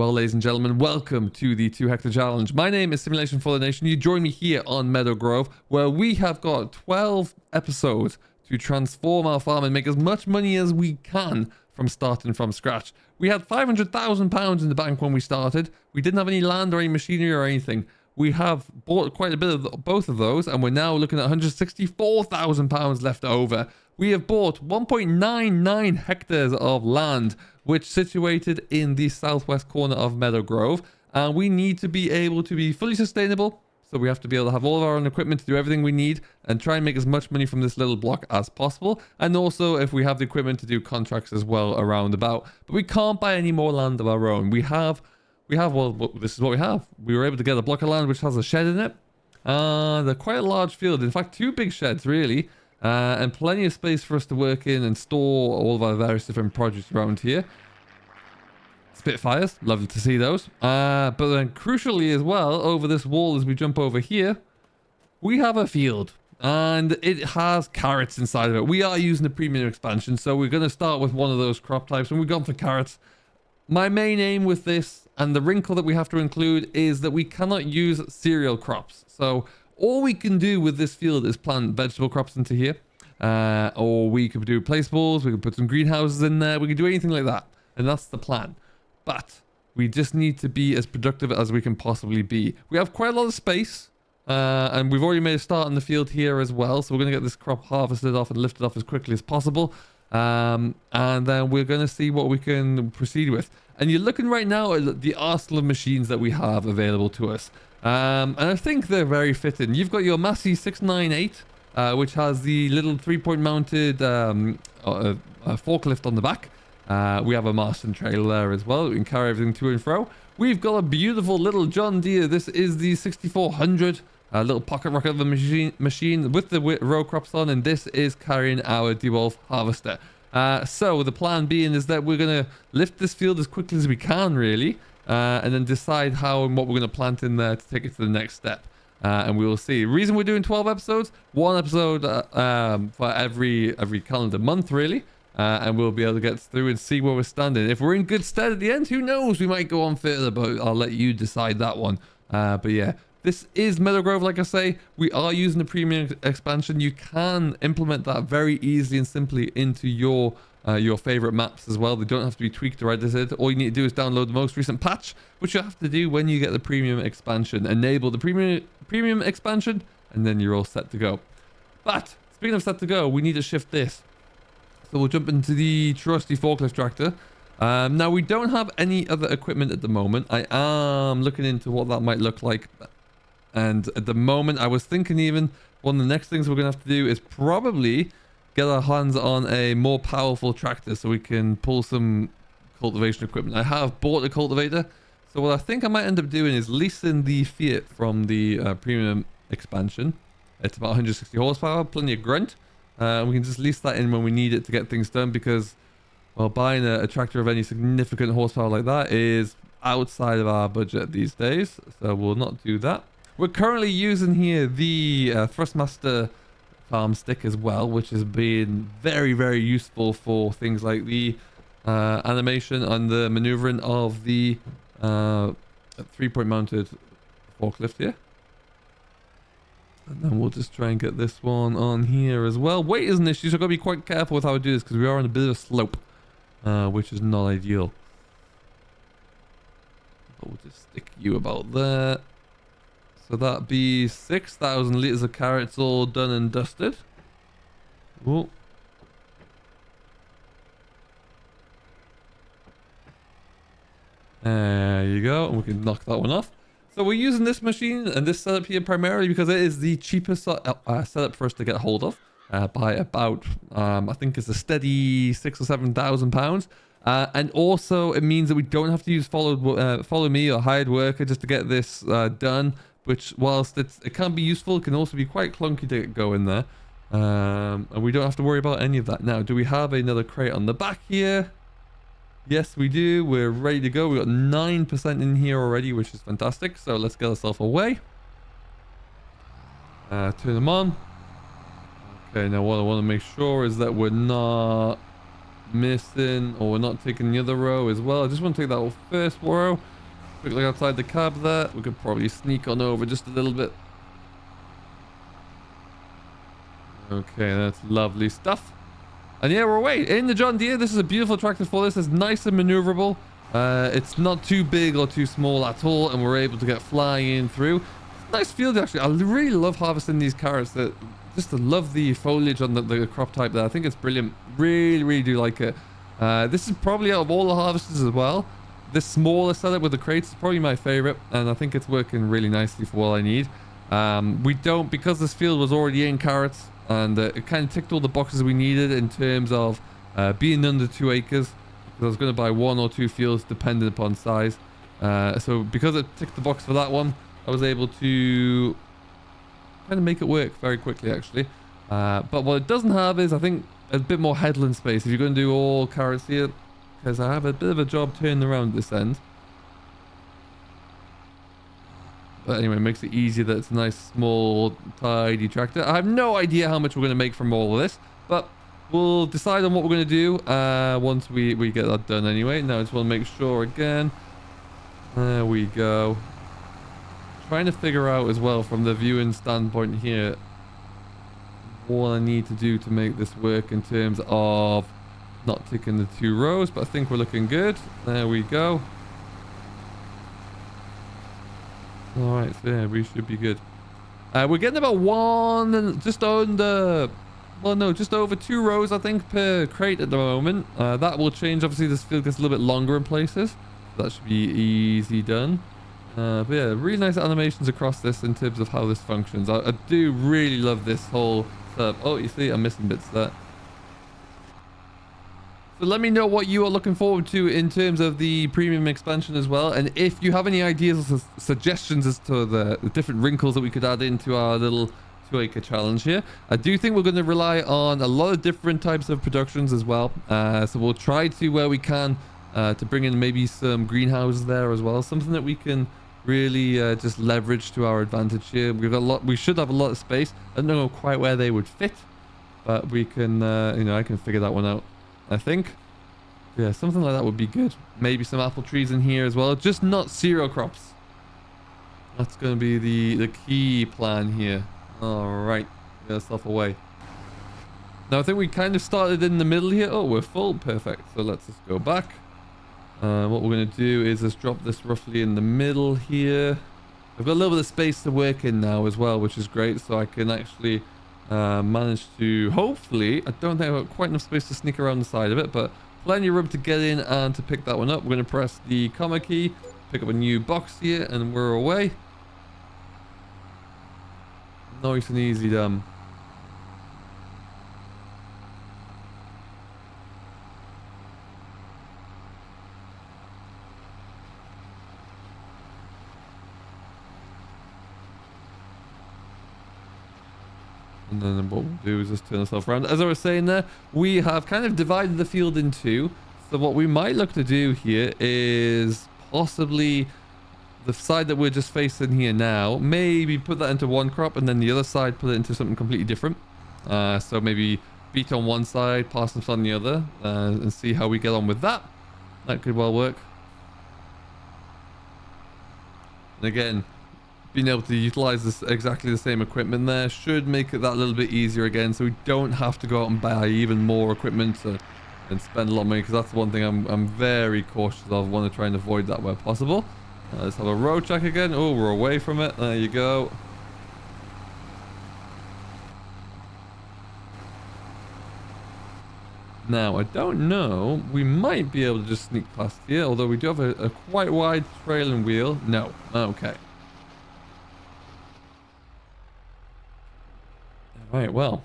Well, ladies and gentlemen, welcome to the 2 Hectare Challenge. My name is Simulation for the Nation. You join me here on Meadow Grove, where we have got 12 episodes to transform our farm and make as much money as we can from starting from scratch. We had £500,000 in the bank when we started. We didn't have any land or any machinery or anything. We have bought quite a bit of both of those, and we're now looking at £164,000 left over. We have bought 1.99 hectares of land, which is situated in the southwest corner of Meadow Grove. And we need to be able to be fully sustainable. So we have to be able to have all of our own equipment to do everything we need and try and make as much money from this little block as possible. And also if we have the equipment to do contracts as well around about. But we can't buy any more land of our own. Well, this is what we have. We were able to get a block of land which has a shed in it. They're quite a large field. In fact, 2 big sheds really. And plenty of space for us to work in and store all of our various different produce around here. Spitfires, lovely to see those. But then crucially as well, over this wall as we jump over here, we have a field. And it has carrots inside of it. We are using the premium expansion, so we're going to start with one of those crop types, and we've gone for carrots. My main aim with this, and the wrinkle that we have to include, is that we cannot use cereal crops. So all we can do with this field is plant vegetable crops into here. Or we could do placeables, we could put some greenhouses in there, we could do anything like that. And that's the plan. But we just need to be as productive as we can possibly be. We have quite a lot of space. And we've already made a start in the field here as well. So we're going to get this crop harvested off and lifted off as quickly as possible. And then we're going to see what we can proceed with. And you're looking right now at the arsenal of machines that we have available to us. And I think they're very fitting. You've got your Massey 698, which has the little 3-point mounted forklift on the back. We have a Marston trailer there as well. We can carry everything to and fro. We've got a beautiful little John Deere. This is the 6400, a little pocket rocket of a machine with the row crops on, and this is carrying our DeWolf harvester. So the plan being is that we're going to lift this field as quickly as we can, really, and then decide how and what we're going to plant in there to take it to the next step. And we will see. The reason we're doing 12 episodes, 1 episode for every calendar month, really. And we'll be able to get through and see where we're standing. If we're in good stead at the end, who knows? We might go on further, but I'll let you decide that one. But yeah, this is Meadow Grove, like I say. We are using the premium expansion. You can implement that very easily and simply into your favorite maps as well. They don't have to be tweaked or edited. All you need to do is download the most recent patch, which you have to do when you get the premium expansion. Enable the premium expansion, and then you're all set to go. But speaking of set to go, we need to shift this. So we'll jump into the trusty forklift tractor. Now, we don't have any other equipment at the moment. I am looking into what that might look like. And at the moment, I was thinking even one of the next things we're going to have to do is probably get our hands on a more powerful tractor so we can pull some cultivation equipment. I have bought a cultivator. So what I think I might end up doing is leasing the Fiat from the premium expansion. It's about 160 horsepower, plenty of grunt. We can just lease that in when we need it to get things done, because, well, buying a tractor of any significant horsepower like that is outside of our budget these days, so we'll not do that. We're currently using here the Thrustmaster farm stick as well, which has been very, very useful for things like the animation and the maneuvering of the 3-point mounted forklift here. And then we'll just try and get this one on here as well. Weight is an issue, so I've got to be quite careful with how I do this, because we are on a bit of a slope, which is not ideal. But we'll just stick you about there. So that'd be 6,000 litres of carrots all done and dusted. Whoa. There you go. We can knock that one off. So we're using this machine and this setup here primarily because it is the cheapest setup for us to get hold of by about, I think it's a steady £6,000 or £7,000. And also it means that we don't have to use follow me or hired worker just to get this done, which whilst it can be useful, it can also be quite clunky to get going there. And we don't have to worry about any of that. Now, do we have another crate on the back here? Yes, we do. We're ready to go. We've got 9% in here already, which is fantastic. So let's get ourselves away. Turn them on. Okay, now what I want to make sure is that we're not missing, or we're not taking the other row as well. I just want to take that first row. Quickly outside the cab there. We could probably sneak on over just a little bit. Okay, that's lovely stuff. And yeah, we're away in the John Deere. This is a beautiful tractor for this. It's nice and maneuverable. It's not too big or too small at all, and we're able to get flying through. Nice field actually. I really love harvesting these carrots. Just love the foliage on the crop type there. I think it's brilliant. Really do like it. This is probably out of all the harvesters as well, this smaller setup with the crates is probably my favorite, and I think it's working really nicely for what I need. We don't, because this field was already in carrots, and it kind of ticked all the boxes we needed in terms of being under 2 acres. I was going to buy 1 or 2 fields depending upon size. So because it ticked the box for that one, I was able to kind of make it work very quickly actually. But what it doesn't have is, I think, a bit more headland space if you're going to do all carrots here, because I have a bit of a job turning around this end. But anyway, it makes it easier that it's a nice, small, tidy tractor. I have no idea how much we're going to make from all of this, but we'll decide on what we're going to do once we get that done anyway. Now I just want to make sure again. There we go. Trying to figure out as well from the viewing standpoint here what I need to do to make this work in terms of not ticking the 2 rows, but I think we're looking good. There we go. Alright, so yeah, we should be good. We're getting about just over 2 rows I think per crate at the moment. That will change, obviously this field gets a little bit longer in places. That should be easy done. But yeah, really nice animations across this in terms of how this functions. I do really love this whole setup. Oh, you see, I'm missing bits there. So let me know what you are looking forward to in terms of the premium expansion as well. And if you have any ideas or suggestions as to the different wrinkles that we could add into our little 2-acre challenge here. I do think we're going to rely on a lot of different types of productions as well. So we'll try to, where we can, to bring in maybe some greenhouses there as well. Something that we can really just leverage to our advantage here. We should have a lot of space. I don't know quite where they would fit, but we can, I can figure that one out, I think. Yeah, something like that would be good. Maybe some apple trees in here as well. Just not cereal crops. That's going to be the key plan here. Alright, get ourselves away. Now I think we kind of started in the middle here. Oh, we're full. Perfect. So let's just go back. What we're going to do is just drop this roughly in the middle here. I've got a little bit of space to work in now as well, which is great. So I can actually manage to, hopefully, I don't think I've got quite enough space to sneak around the side of it, but plenty of room to get in and to pick that one up. We're going to press the comma key, pick up a new box here, and we're away. Nice and easy done. And then what we'll do is just turn ourselves around. As I was saying there, we have kind of divided the field in 2. So what we might look to do here is possibly the side that we're just facing here now, maybe put that into one crop and then the other side put it into something completely different. So maybe beet on one side, parsnips on the other, and see how we get on with that. That could well work. And again, being able to utilize this exactly the same equipment there should make it that little bit easier again, so we don't have to go out and buy even more equipment and spend a lot of money, because that's the one thing I'm very cautious of. Want to try and avoid that where possible. Let's have a road check again. Oh, we're away from it. There you go. Now, I don't know. We might be able to just sneak past here, although we do have a quite wide trailing wheel. No. Okay. Right, well,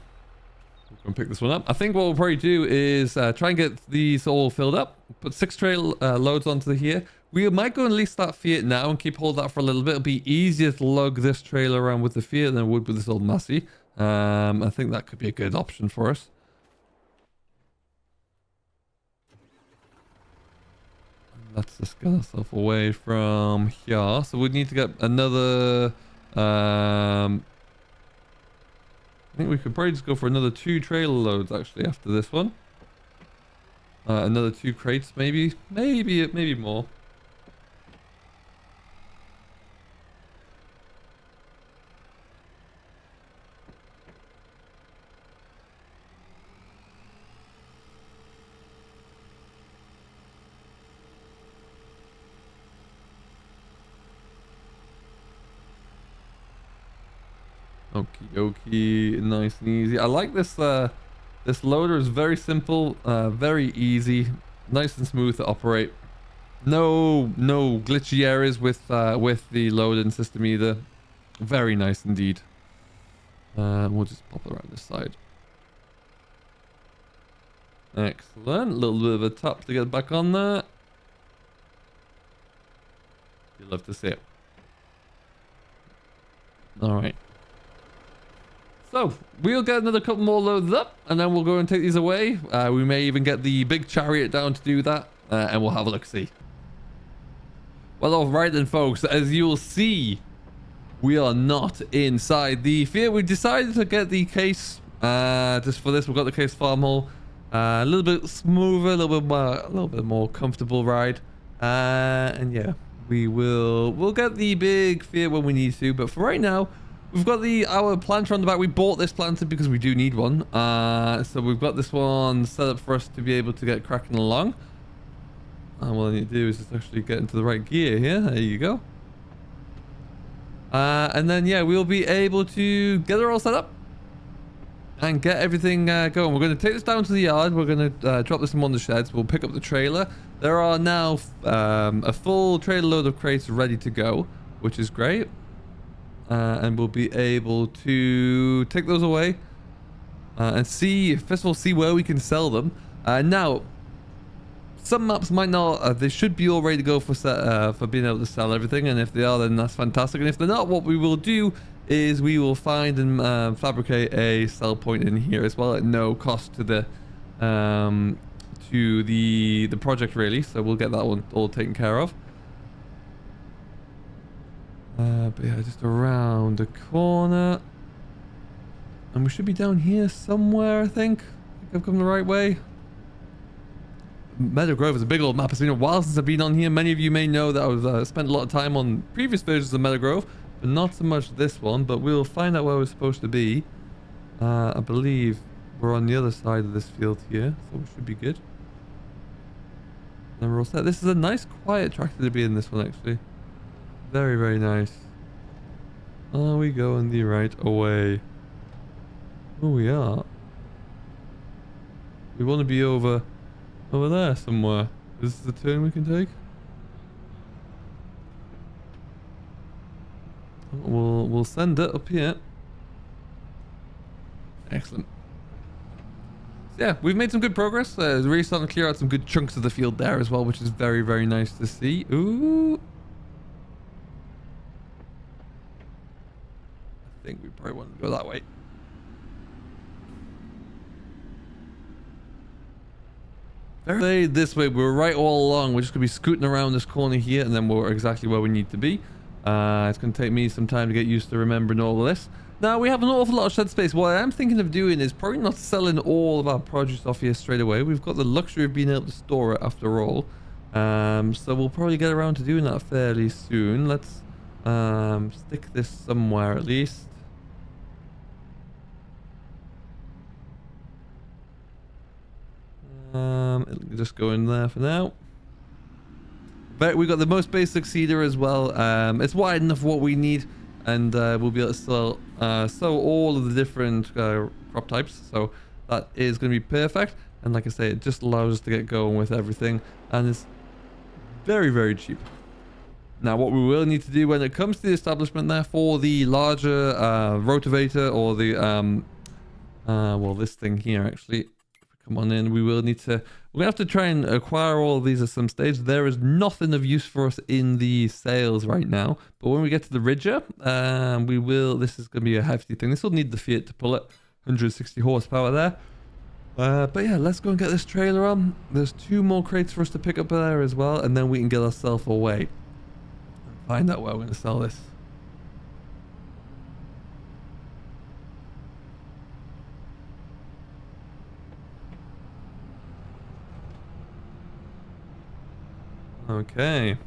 we're going to pick this one up. I think what we'll probably do is try and get these all filled up. Put 6 trail loads onto here. We might go and lease that Fiat now and keep hold of that for a little bit. It'll be easier to lug this trailer around with the Fiat than it would with this old Massey. I think that could be a good option for us. Let's just get ourselves away from here. So we need to get another... I think we could probably just go for another 2 trailer loads actually after this one. Another 2 crates, maybe more. Okie dokie, nice and easy. I like this. This loader is very simple, very easy, nice and smooth to operate. No glitchy areas with the loading system either. Very nice indeed. We'll just pop it around this side. Excellent. A little bit of a tap to get back on there. You love to see it. All right. So, we'll get another couple more loads up, and then we'll go and take these away. We may even get the big chariot down to do that, and we'll have a look-see. Well, alright then, folks. As you'll see, we are not inside the field. We decided to get the case, just for this. We've got the case farm hole. A little bit smoother, a little bit more comfortable ride. And yeah, we'll get the big field when we need to, but for right now, we've got our planter on the back. We bought this planter because we do need one. So we've got this one set up for us to be able to get cracking along. And what I need to do is just actually get into the right gear here. There you go. And then, yeah, we'll be able to get it all set up and get everything going. We're going to take this down to the yard. We're going to drop this in one of the sheds. We'll pick up the trailer. There are now a full trailer load of crates ready to go, which is great. And we'll be able to take those away and see, first of all, see where we can sell them. Now, some maps might not, they should be all ready to go for being able to sell everything, and if they are, then that's fantastic. And if they're not, what we will do is we will find and fabricate a sell point in here as well at no cost to the project, really. So we'll get that one all taken care of. But yeah, just around the corner. And we should be down here somewhere, I think. I've come the right way. Meadow Grove is a big old map. It's been a while since I've been on here. Many of you may know that I've spent a lot of time on previous versions of Meadow Grove, but not so much this one. But we'll find out where we're supposed to be. I believe we're on the other side of this field here, so we should be good. And we're all set. This is a nice quiet tractor to be in, this one, actually. Very, very nice. Are we going the right way? Oh, we are. We want to be over there somewhere. Is this the turn we can take? We'll send it up here. Excellent. So yeah, we've made some good progress. Really starting to clear out some good chunks of the field there as well, which is very, very nice to see. Ooh. I think we probably want to go that way. This way, we're right all along. We're just gonna be scooting around this corner here, and then we're exactly where we need to be. It's gonna take me some time to get used to remembering all of this. Now, we have an awful lot of shed space. What I am thinking of doing is probably not selling all of our produce off here straight away. We've got the luxury of being able to store it after all. So we'll probably get around to doing that fairly soon. Let's stick this somewhere at least. It'll just go in there for now. But we've got the most basic seeder as well. It's wide enough for what we need, and we'll be able to sow all of the different crop types. So that is going to be perfect. And like I say, it just allows us to get going with everything, and it's very, very cheap. Now, what we will need to do when it comes to the establishment there for the larger rotavator, or the well, this thing here actually. Come on in. We will need to. We're gonna have to try and acquire all of these at some stage. There is nothing of use for us in the sales right now, but when we get to the Ridger, we will. This is gonna be a hefty thing. This will need the Fiat to pull it. 160 horsepower there. But yeah, let's go and get this trailer on. There's 2 more crates for us to pick up there as well, and then we can get ourselves away. Find out where we're gonna sell this. Okay.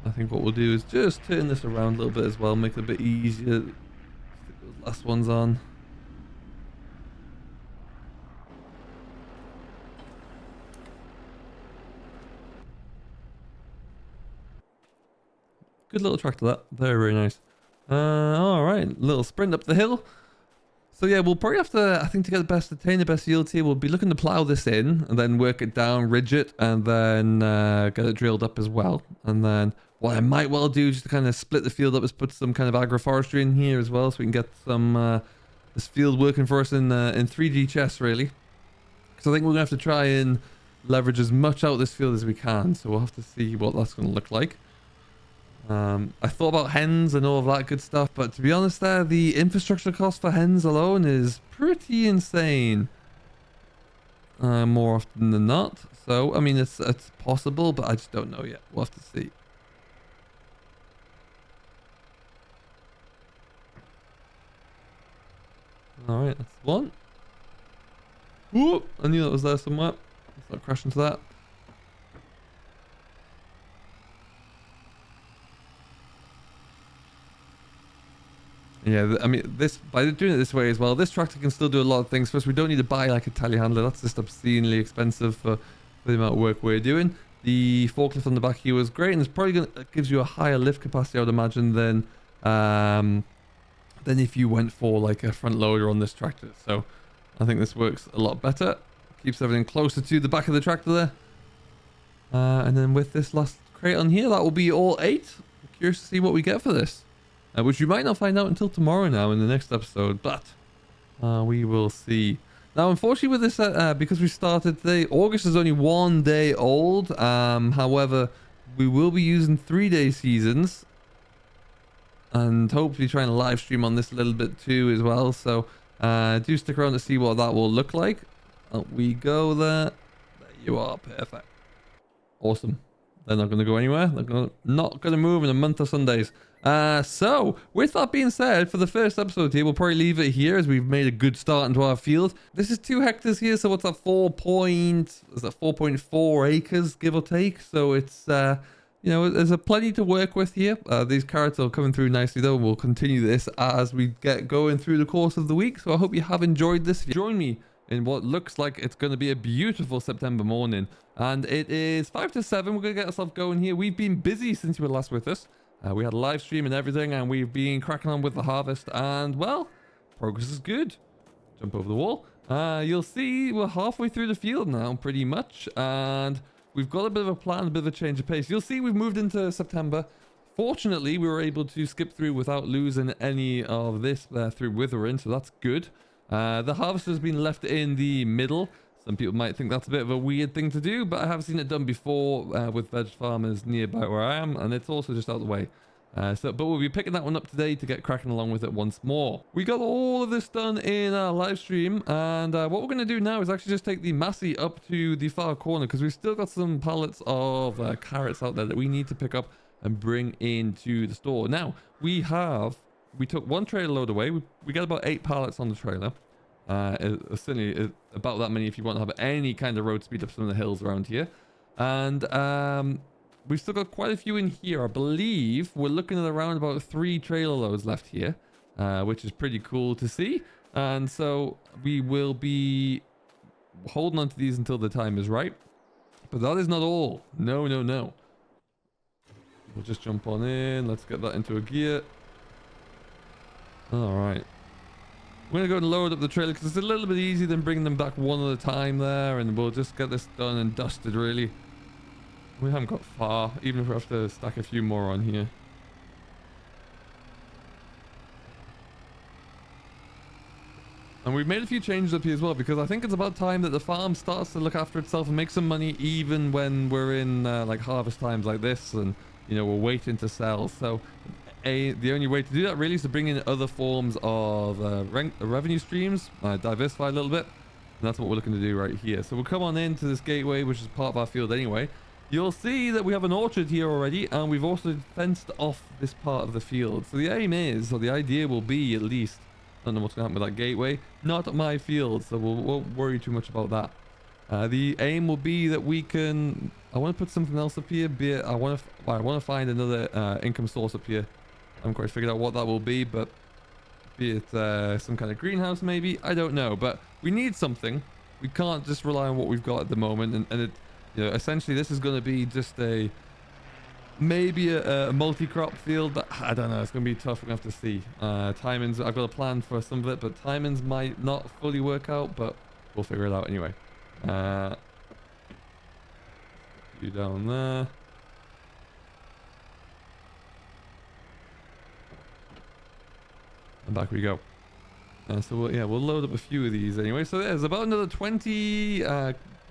I think what we'll do is just turn this around a little bit as well, make it a bit easier. Stick those last ones on. Good little tractor that. Very, very nice. Alright, little sprint up the hill. So yeah, we'll probably have to, I think to attain the best yields here, we'll be looking to plow this in and then work it down, ridge it, and then get it drilled up as well. And then what I might well do just to kind of split the field up is put some kind of agroforestry in here as well, so we can get some this field working for us in 3D chess really. Because I think we're gonna have to try and leverage as much out of this field as we can. So we'll have to see what that's gonna look like. I thought about hens and all of that good stuff, but to be honest there, the infrastructure cost for hens alone is pretty insane. More often than not. So, I mean, it's possible, but I just don't know yet. We'll have to see. Alright, that's one. Whoop! I knew that was there somewhere. Let's not crash into that. Yeah, I mean, by doing it this way as well, this tractor can still do a lot of things. First, we don't need to buy like a telehandler. That's just obscenely expensive for the amount of work we're doing. The forklift on the back here was great, and it's probably gives you a higher lift capacity, I would imagine, than if you went for like a front loader on this tractor. So I think this works a lot better. Keeps everything closer to the back of the tractor there. And then with this last crate on here, that will be all 8. I'm curious to see what we get for this. Which you might not find out until tomorrow now in the next episode, but we will see. Now, unfortunately with this, because we started today, August is only 1 day old. However, we will be using 3-day seasons. And hopefully trying to live stream on this a little bit too as well. So do stick around to see what that will look like. Up we go there. There you are, perfect. Awesome. They're not going to go anywhere. They're not going to move in a month of Sundays. So, with that being said, for the first episode here, we'll probably leave it here as we've made a good start into our field. This is 2 hectares here, so what's that, 4.4 acres, give or take. So it's, you know, there's a plenty to work with here. These carrots are coming through nicely though. We'll continue this as we get going through the course of the week. So I hope you have enjoyed this. Join me in what looks like it's going to be a beautiful September morning. And it is 5 to 7. We're going to get ourselves going here. We've been busy since you were last with us. We had a live stream and everything, and we've been cracking on with the harvest, and well, progress is good. Jump over the wall. You'll see we're halfway through the field now, pretty much, and we've got a bit of a plan, a bit of a change of pace. You'll see we've moved into September. Fortunately, we were able to skip through without losing any of this through withering, so that's good. The harvest has been left in the middle. Some people might think that's a bit of a weird thing to do, but I have seen it done before with veg farmers nearby where I am, and it's also just out of the way. But we'll be picking that one up today to get cracking along with it once more. We got all of this done in our live stream, and what we're going to do now is actually just take the Massey up to the far corner, because we've still got some pallets of carrots out there that we need to pick up and bring into the store. Now, we took 1 trailer load away. We got about 8 pallets on the trailer. Certainly about that many if you want to have any kind of road speed up some of the hills around here. And we've still got quite a few in here. I believe we're looking at around about 3 trailer loads left here, which is pretty cool to see. And so we will be holding on to these until the time is right. But that is not all. No, no, no. We'll just jump on in. Let's get that into a gear. All right. We're going to go and load up the trailer because it's a little bit easier than bringing them back one at a time there, and we'll just get this done and dusted really. We haven't got far, even if we have to stack a few more on here. And we've made a few changes up here as well, because I think it's about time that the farm starts to look after itself and make some money, even when we're in like harvest times like this, and you know, we're waiting to sell. So the only way to do that really is to bring in other forms of revenue streams, diversify a little bit, and that's what we're looking to do right here. So we'll come on into this gateway, which is part of our field anyway. You'll see that we have an orchard here already, and we've also fenced off this part of the field. So the aim is, or the idea will be at least, I don't know what's going to happen with that gateway, not my field, so we won't worry too much about that. The aim will be that we can... I want to put something else up here, be it I want to find another income source up here. I haven't quite figured out what that will be, but be it some kind of greenhouse maybe, I don't know, but we need something. We can't just rely on what we've got at the moment, and it, you know, essentially this is going to be just maybe a multi-crop field, but I don't know, it's going to be tough. We're going to have to see. Timings, I've got a plan for some of it, but timings might not fully work out, but we'll figure it out anyway. You down there. And back we go. So we'll load up a few of these anyway. So there's about another 20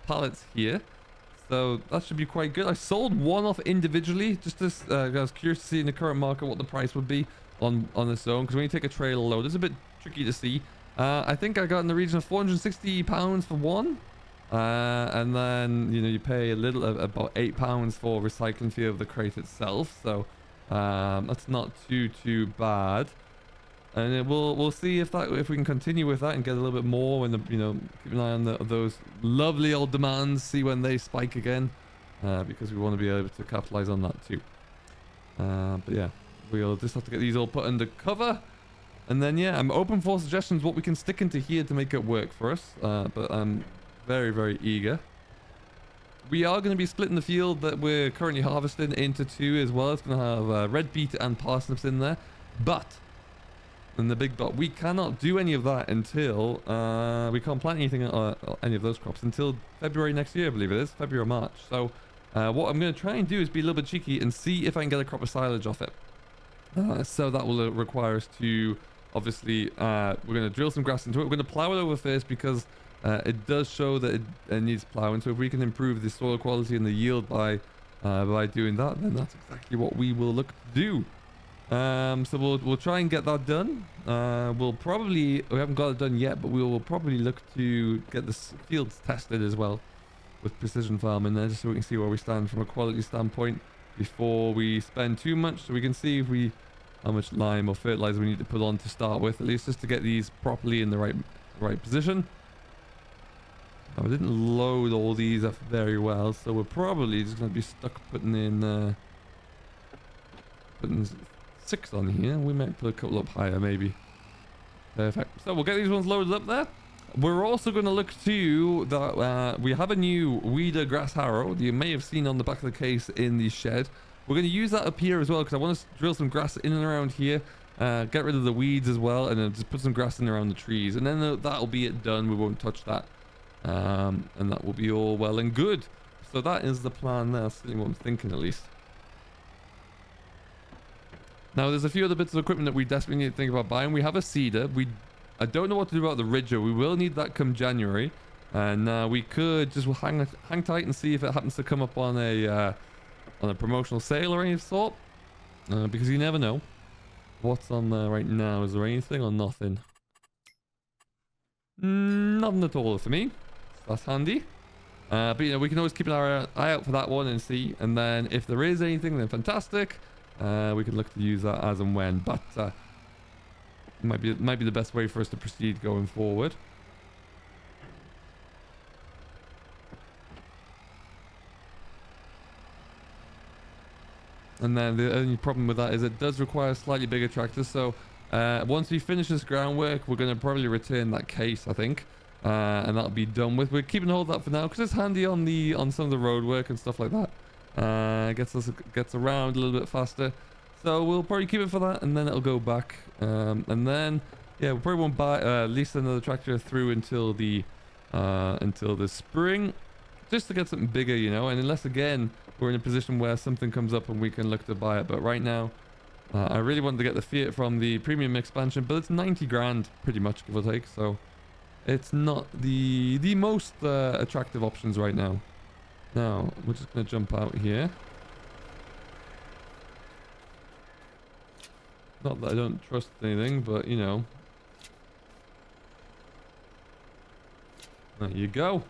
pallets here. So that should be quite good. I sold one off individually, just this. I was curious to see in the current market what the price would be on its own, because when you take a trailer load, it's a bit tricky to see. I think I got in the region of £460 for one. And then, you know, you pay about £8 for recycling fee of the crate itself. So that's not too bad. And we'll see if we can continue with that and get a little bit more, and you know, keep an eye on those lovely old demands, see when they spike again, because we want to be able to capitalize on that too. But yeah, we'll just have to get these all put under cover, and then yeah, I'm open for suggestions what we can stick into here to make it work for us. But I'm very eager. We are going to be splitting the field that we're currently harvesting into two as well. It's going to have red beet and parsnips in there, but. And the big but, we cannot do any of that until we can't plant anything any of those crops until February next year, I believe it is, February or March. So what I'm going to try and do is be a little bit cheeky and see if I can get a crop of silage off it. So that will require us to obviously we're going to drill some grass into it. We're going to plow it over first because it does show that it needs plowing. So if we can improve the soil quality and the yield by doing that, then that's exactly what we will look to do. So we'll try and get that done. We haven't got it done yet, but we will probably look to get the fields tested as well with precision farming there, just so we can see where we stand from a quality standpoint before we spend too much, so we can see how much lime or fertilizer we need to put on to start with, at least just to get these properly in the right position. Now, I didn't load all these up very well, so we're probably just going to be stuck putting 6 on here. We might put a couple up higher maybe. Perfect. So we'll get these ones loaded up there. We're also going to look to that we have a new weeder grass harrow that you may have seen on the back of the case in the shed. We're going to use that up here as well because I want to drill some grass in and around here, get rid of the weeds as well, and then just put some grass in around the trees, and then that'll be it done. We won't touch that, and that will be all well and good. So that is the plan there. That's what I'm thinking, at least. Now, there's a few other bits of equipment that we desperately need to think about buying. We have a seeder. I don't know what to do about the ridger. We will need that come January. And we could just hang tight and see if it happens to come up on a promotional sale or any sort. Because you never know what's on there right now. Is there anything or nothing? Nothing at all for me. So that's handy. But you know, we can always keep an eye out for that one and see. And then if there is anything, then fantastic. We can look to use that as and when, but it might be the best way for us to proceed going forward. And then the only problem with that is it does require slightly bigger tractors. So once we finish this groundwork, we're going to probably return that case, I think, and that'll be done with. We're keeping hold of that for now because it's handy on some of the road work and stuff like that. Gets around a little bit faster, so we'll probably keep it for that, and then it'll go back, and then yeah, we probably won't buy lease another tractor through until the spring, just to get something bigger, you know, and unless again we're in a position where something comes up and we can look to buy it. But right now I really wanted to get the Fiat from the premium expansion, but it's 90 grand pretty much, give or take, so it's not the most attractive options right now. Now, we're just going to jump out here. Not that I don't trust anything, but, you know. There you go.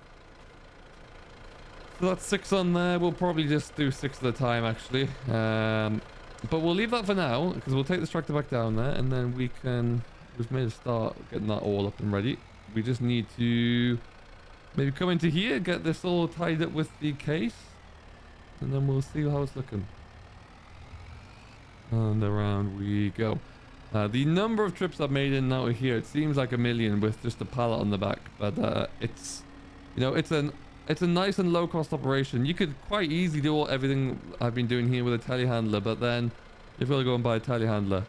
So that's 6 on there. We'll probably just do 6 at a time, actually. But we'll leave that for now, because we'll take this tractor back down there, and then we've made a start getting that all up and ready. We just need to Maybe come into here, get this all tied up with the case, and then we'll see how it's looking. And around we go. The number of trips I've made in and out of here, it seems like a million with just a pallet on the back, but it's, you know, it's a nice and low cost operation. You could quite easily do everything I've been doing here with a telehandler, but then you've got to go and buy a telehandler.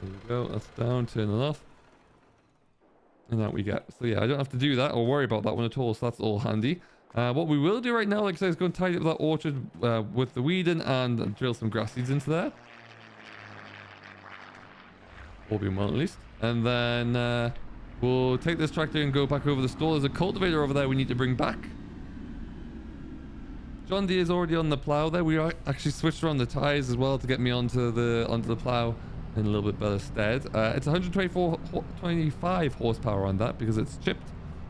There you go, that's down, turn it off. And that we get. So yeah, I don't have to do that or worry about that one at all, so that's all handy. What we will do right now, like I said, is go and tidy up that orchard with the weeding and drill some grass seeds into there. All being well at least. And then we'll take this tractor and go back over the store. There's a cultivator over there we need to bring back. John Deere's already on the plow there. We actually switched around the tires as well to get me onto the plow in a little bit better stead. It's 125 horsepower on that because it's chipped.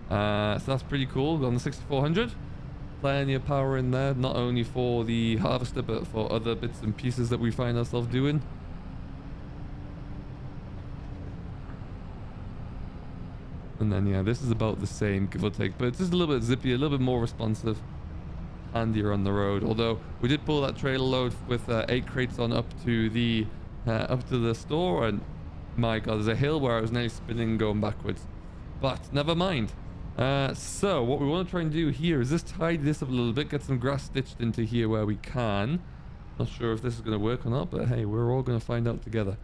So that's pretty cool on the 6400. Plenty of power in there, not only for the harvester but for other bits and pieces that we find ourselves doing. And then yeah, this is about the same, give or take, but it's just a little bit zippy, a little bit more responsive, handier on the road. Although we did pull that trailer load with 8 crates on up to the store, and my god, there's a hill where I was nearly spinning going backwards, but never mind. So what we want to try and do here is just tidy this up a little bit, get some grass stitched into here where we can. Not sure if this is going to work or not, but hey, we're all going to find out together.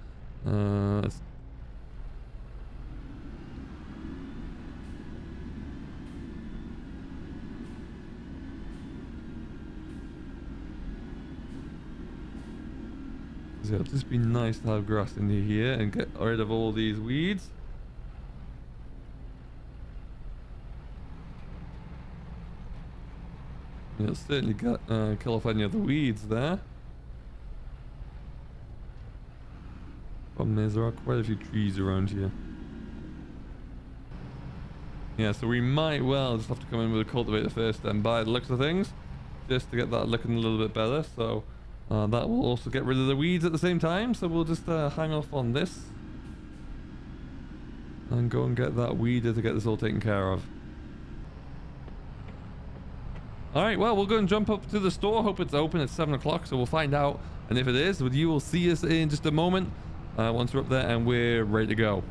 Let's so it'll just be nice to have grass in here and get rid of all these weeds. It'll certainly kill off any of the weeds there. Problem is there are quite a few trees around here. Yeah, so we might well just have to come in with a cultivator first then, by the looks of things, just to get that looking a little bit better. So that will also get rid of the weeds at the same time, so we'll just hang off on this and go and get that weeder to get this all taken care of. Alright, well, we'll go and jump up to the store. Hope it's open at 7 o'clock, so we'll find out. And if it is, you will see us in just a moment once we're up there and we're ready to go.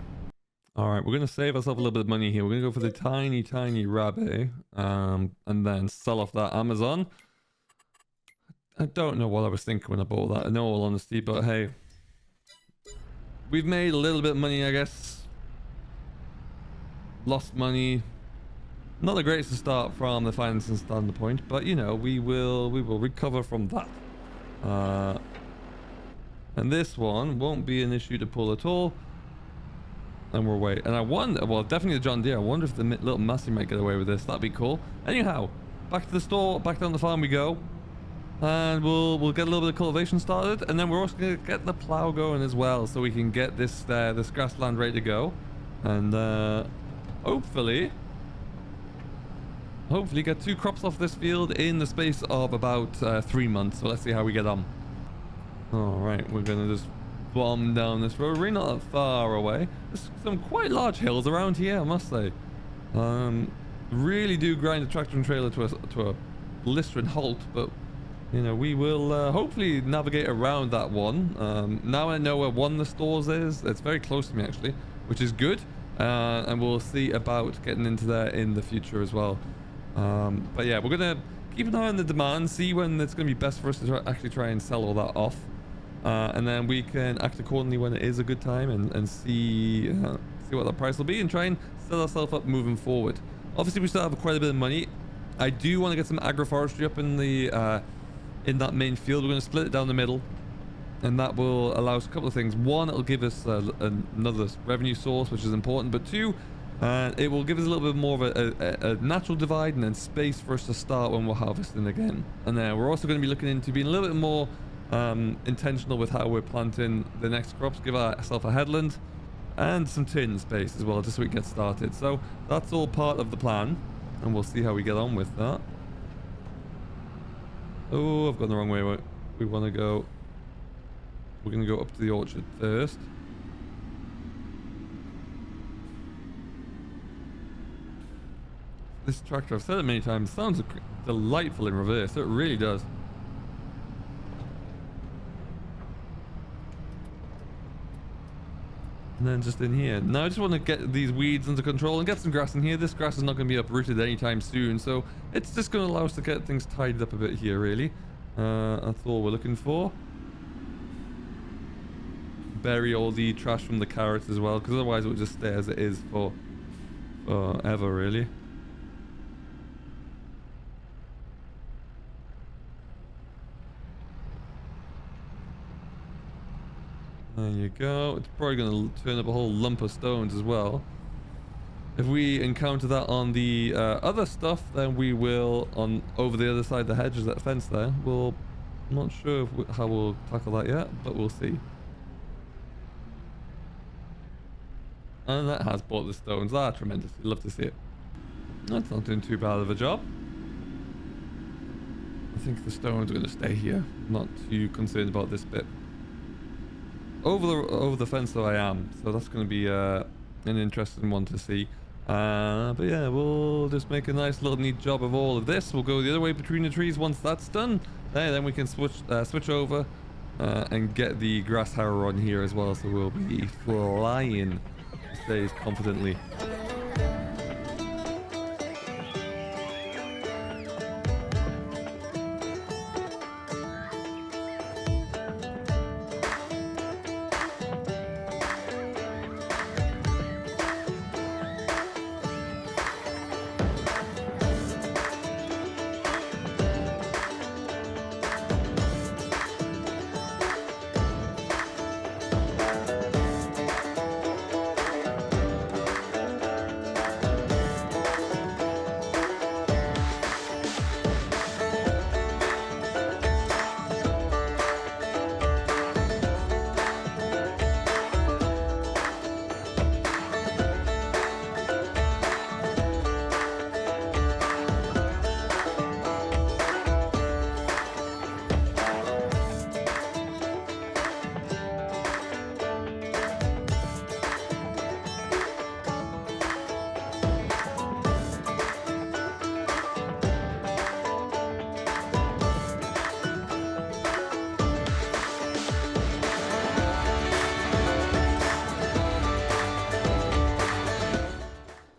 Alright, we're going to save ourselves a little bit of money here. We're going to go for the tiny rabbit and then sell off that Amazon. I don't know what I was thinking when I bought that, in all honesty, but hey. We've made a little bit of money, I guess. Lost money. Not the greatest to start from the financing standpoint, but you know, we will recover from that. And this one won't be an issue to pull at all. And we're away. And I wonder, well, definitely the John Deere. I wonder if the little Massey might get away with this. That'd be cool. Anyhow, back to the store, back down the farm we go. And we'll get a little bit of cultivation started, and then we're also going to get the plow going as well, so we can get this grassland ready to go, and hopefully get 2 crops off this field in the space of about 3 months. So let's see how we get on. All right, we're going to just bomb down this road. We're not that far away. There's some quite large hills around here, I must say. Really do grind the tractor and trailer to a blistering halt, but you know, we will hopefully navigate around that one. Now I know where one of the stores is. It's very close to me actually, which is good. And we'll see about getting into there in the future as well. But yeah, we're going to keep an eye on the demand, see when it's going to be best for us to actually try and sell all that off. And then we can act accordingly when it is a good time and see what the price will be and try and set ourselves up moving forward. Obviously, we still have quite a bit of money. I do want to get some agroforestry up in the in that main field. We're going to split it down the middle, and that will allow us a couple of things. One, it'll give us another revenue source, which is important, but two, it will give us a little bit more of a natural divide and then space for us to start when we're harvesting again. And then we're also going to be looking into being a little bit more intentional with how we're planting the next crops, give ourselves a headland and some turning space as well, just so we can get started. So that's all part of the plan, and we'll see how we get on with that. Oh, I've gone the wrong way. We want to go. We're going to go up to the orchard first. This tractor, I've said it many times, sounds delightful in reverse. It really does. And then just in here. Now I just want to get these weeds under control and get some grass in here. This grass is not going to be uprooted anytime soon, so it's just going to allow us to get things tidied up a bit here, really. That's all we're looking for. Bury all the trash from the carrots as well, because otherwise it will just stay as it is for forever, really. There you go. It's probably going to turn up a whole lump of stones as well. If we encounter that on the other stuff, then we will, on over the other side of the hedge, that fence there. I'm not sure how we'll tackle that yet, but we'll see. And that has bought the stones. Ah, tremendous. You'd love to see it. That's not doing too bad of a job. I think the stones are going to stay here. I'm not too concerned about this bit. Over the fence though I am, so that's going to be an interesting one to see. But yeah, we'll just make a nice little neat job of all of this. We'll go the other way between the trees once that's done. Then we can switch over and get the grass harrower on here as well, so we'll be flying, stays confidently.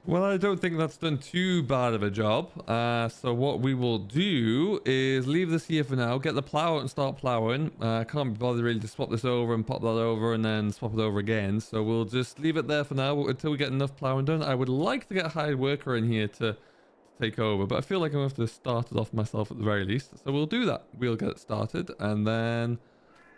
Well, I don't think that's done too bad of a job. So what we will do is leave this here for now, get the plow out and start plowing. Can't be bothered really to swap this over and pop that over and then swap it over again. So we'll just leave it there for now until we get enough plowing done. I would like to get a hired worker in here to take over, but I feel like I'm going to have to start it off myself at the very least. So we'll do that. We'll get it started and then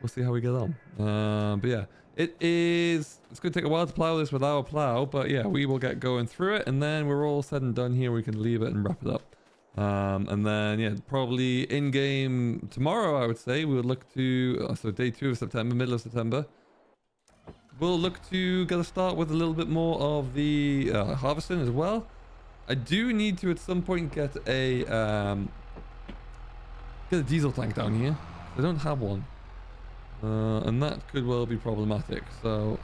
we'll see how we get on. But yeah, it's going to take a while to plow this with our plow, but yeah, we will get going through it, and then we're all said and done here. We can leave it and wrap it up. And then yeah, probably in game tomorrow, I would say we would look to so day 2 of September, middle of September. We'll look to get a start with a little bit more of the harvesting as well. I do need to at some point get a diesel tank down here. I don't have one. And that could well be problematic. So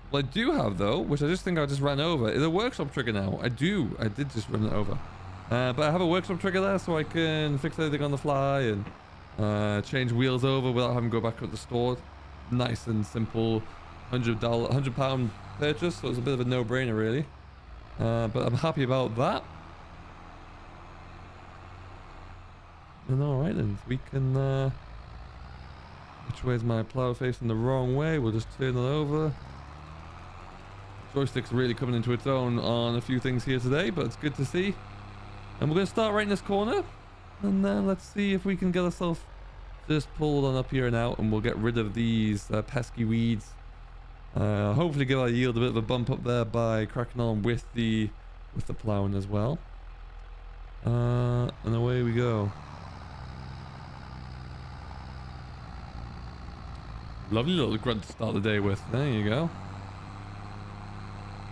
what I do have though, which I just think I just ran over, is a workshop trigger now. I did just run it over. But I have a workshop trigger there, so I can fix everything on the fly and change wheels over without having to go back up the store. Nice and simple £100 purchase, so it's a bit of a no-brainer really. But I'm happy about that. And alright then, we can which way is my plow facing the wrong way? We'll just turn it over. Joystick's really coming into its own on a few things here today, but it's good to see. And we're going to start right in this corner. And then let's see if we can get ourselves just pulled on up here and out, and we'll get rid of these pesky weeds. Hopefully give our yield a bit of a bump up there by cracking on with the plowing as well. And away we go. Lovely little grunt to start the day with. There you go.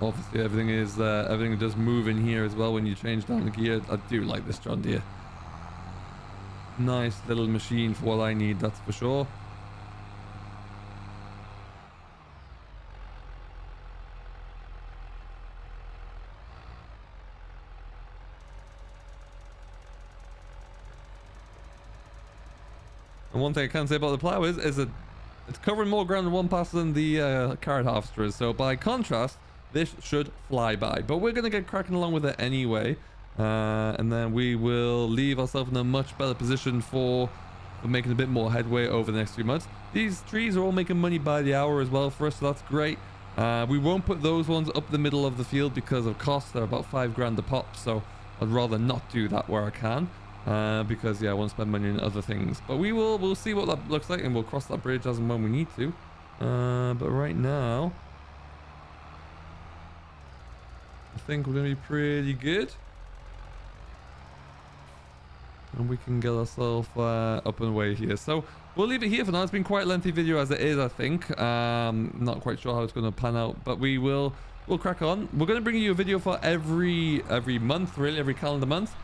Obviously everything does move in here as well when you change down the gear. I do like this John Deere. Nice little machine for what I need, that's for sure. And one thing I can say about the plow is that it's covering more ground in one pass than the carrot harvester is. So by contrast, this should fly by. But we're going to get cracking along with it anyway. And then we will leave ourselves in a much better position for making a bit more headway over the next few months. These trees are all making money by the hour as well for us, so that's great. We won't put those ones up the middle of the field because of cost. They're about 5 grand a pop, so I'd rather not do that where I can. Because yeah, I want to spend money on other things. But we'll see what that looks like, and we'll cross that bridge as and when we need to. But right now, I think we're going to be pretty good. And we can get ourselves up and away here. So we'll leave it here for now. It's been quite a lengthy video as it is, I think. Not quite sure how it's going to pan out, but we'll crack on. We're going to bring you a video for every month, really, every calendar month.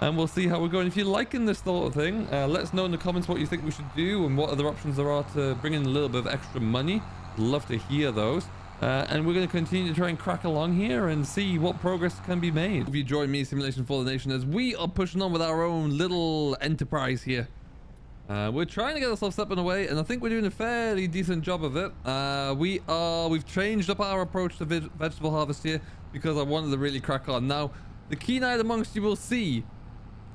And we'll see how we're going. If you're liking this sort of thing, let us know in the comments what you think we should do and what other options there are to bring in a little bit of extra money. Love to hear those. And we're going to continue to try and crack along here and see what progress can be made. If you join me, Simulation for the Nation, as we are pushing on with our own little enterprise here. We're trying to get ourselves up and away, and I think we're doing a fairly decent job of it. We've changed up our approach to vegetable harvest here because I wanted to really crack on. Now, the keen-eyed amongst you will see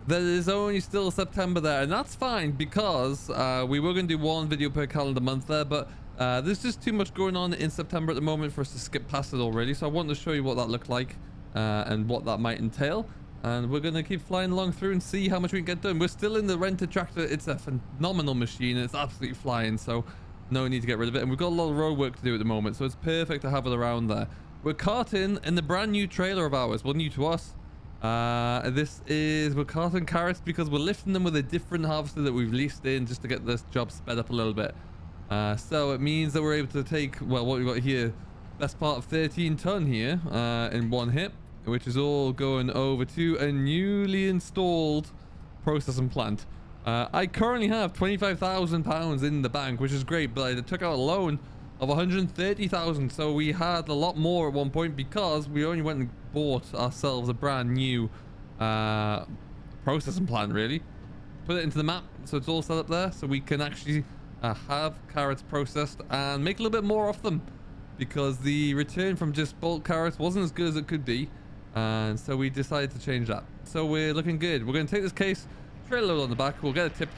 that it is only still September there, and that's fine because we were going to do one video per calendar month there, but there's just too much going on in September at the moment for us to skip past it already. So I wanted to show you what that looked like and what that might entail. And we're going to keep flying along through and see how much we can get done. We're still in the rented tractor. It's a phenomenal machine. It's absolutely flying, so no need to get rid of it. And we've got a lot of road work to do at the moment, so it's perfect to have it around there. We're carting in the brand new trailer of ours. Well, new to us. We're carting carrots because we're lifting them with a different harvester that we've leased in just to get this job sped up a little bit. So it means that we're able to take, well, what we've got here, best part of 13 ton here in one hit, which is all going over to a newly installed processing plant. I currently have £25,000 in the bank, which is great, but I took out a loan of 130,000, so we had a lot more at one point because we only went and bought ourselves a brand new processing plant, really. Put it into the map so it's all set up there so we can actually have carrots processed and make a little bit more off them, because the return from just bulk carrots wasn't as good as it could be, and so we decided to change that. So we're looking good. We're going to take this case, trailer load on the back, we'll get it tipped,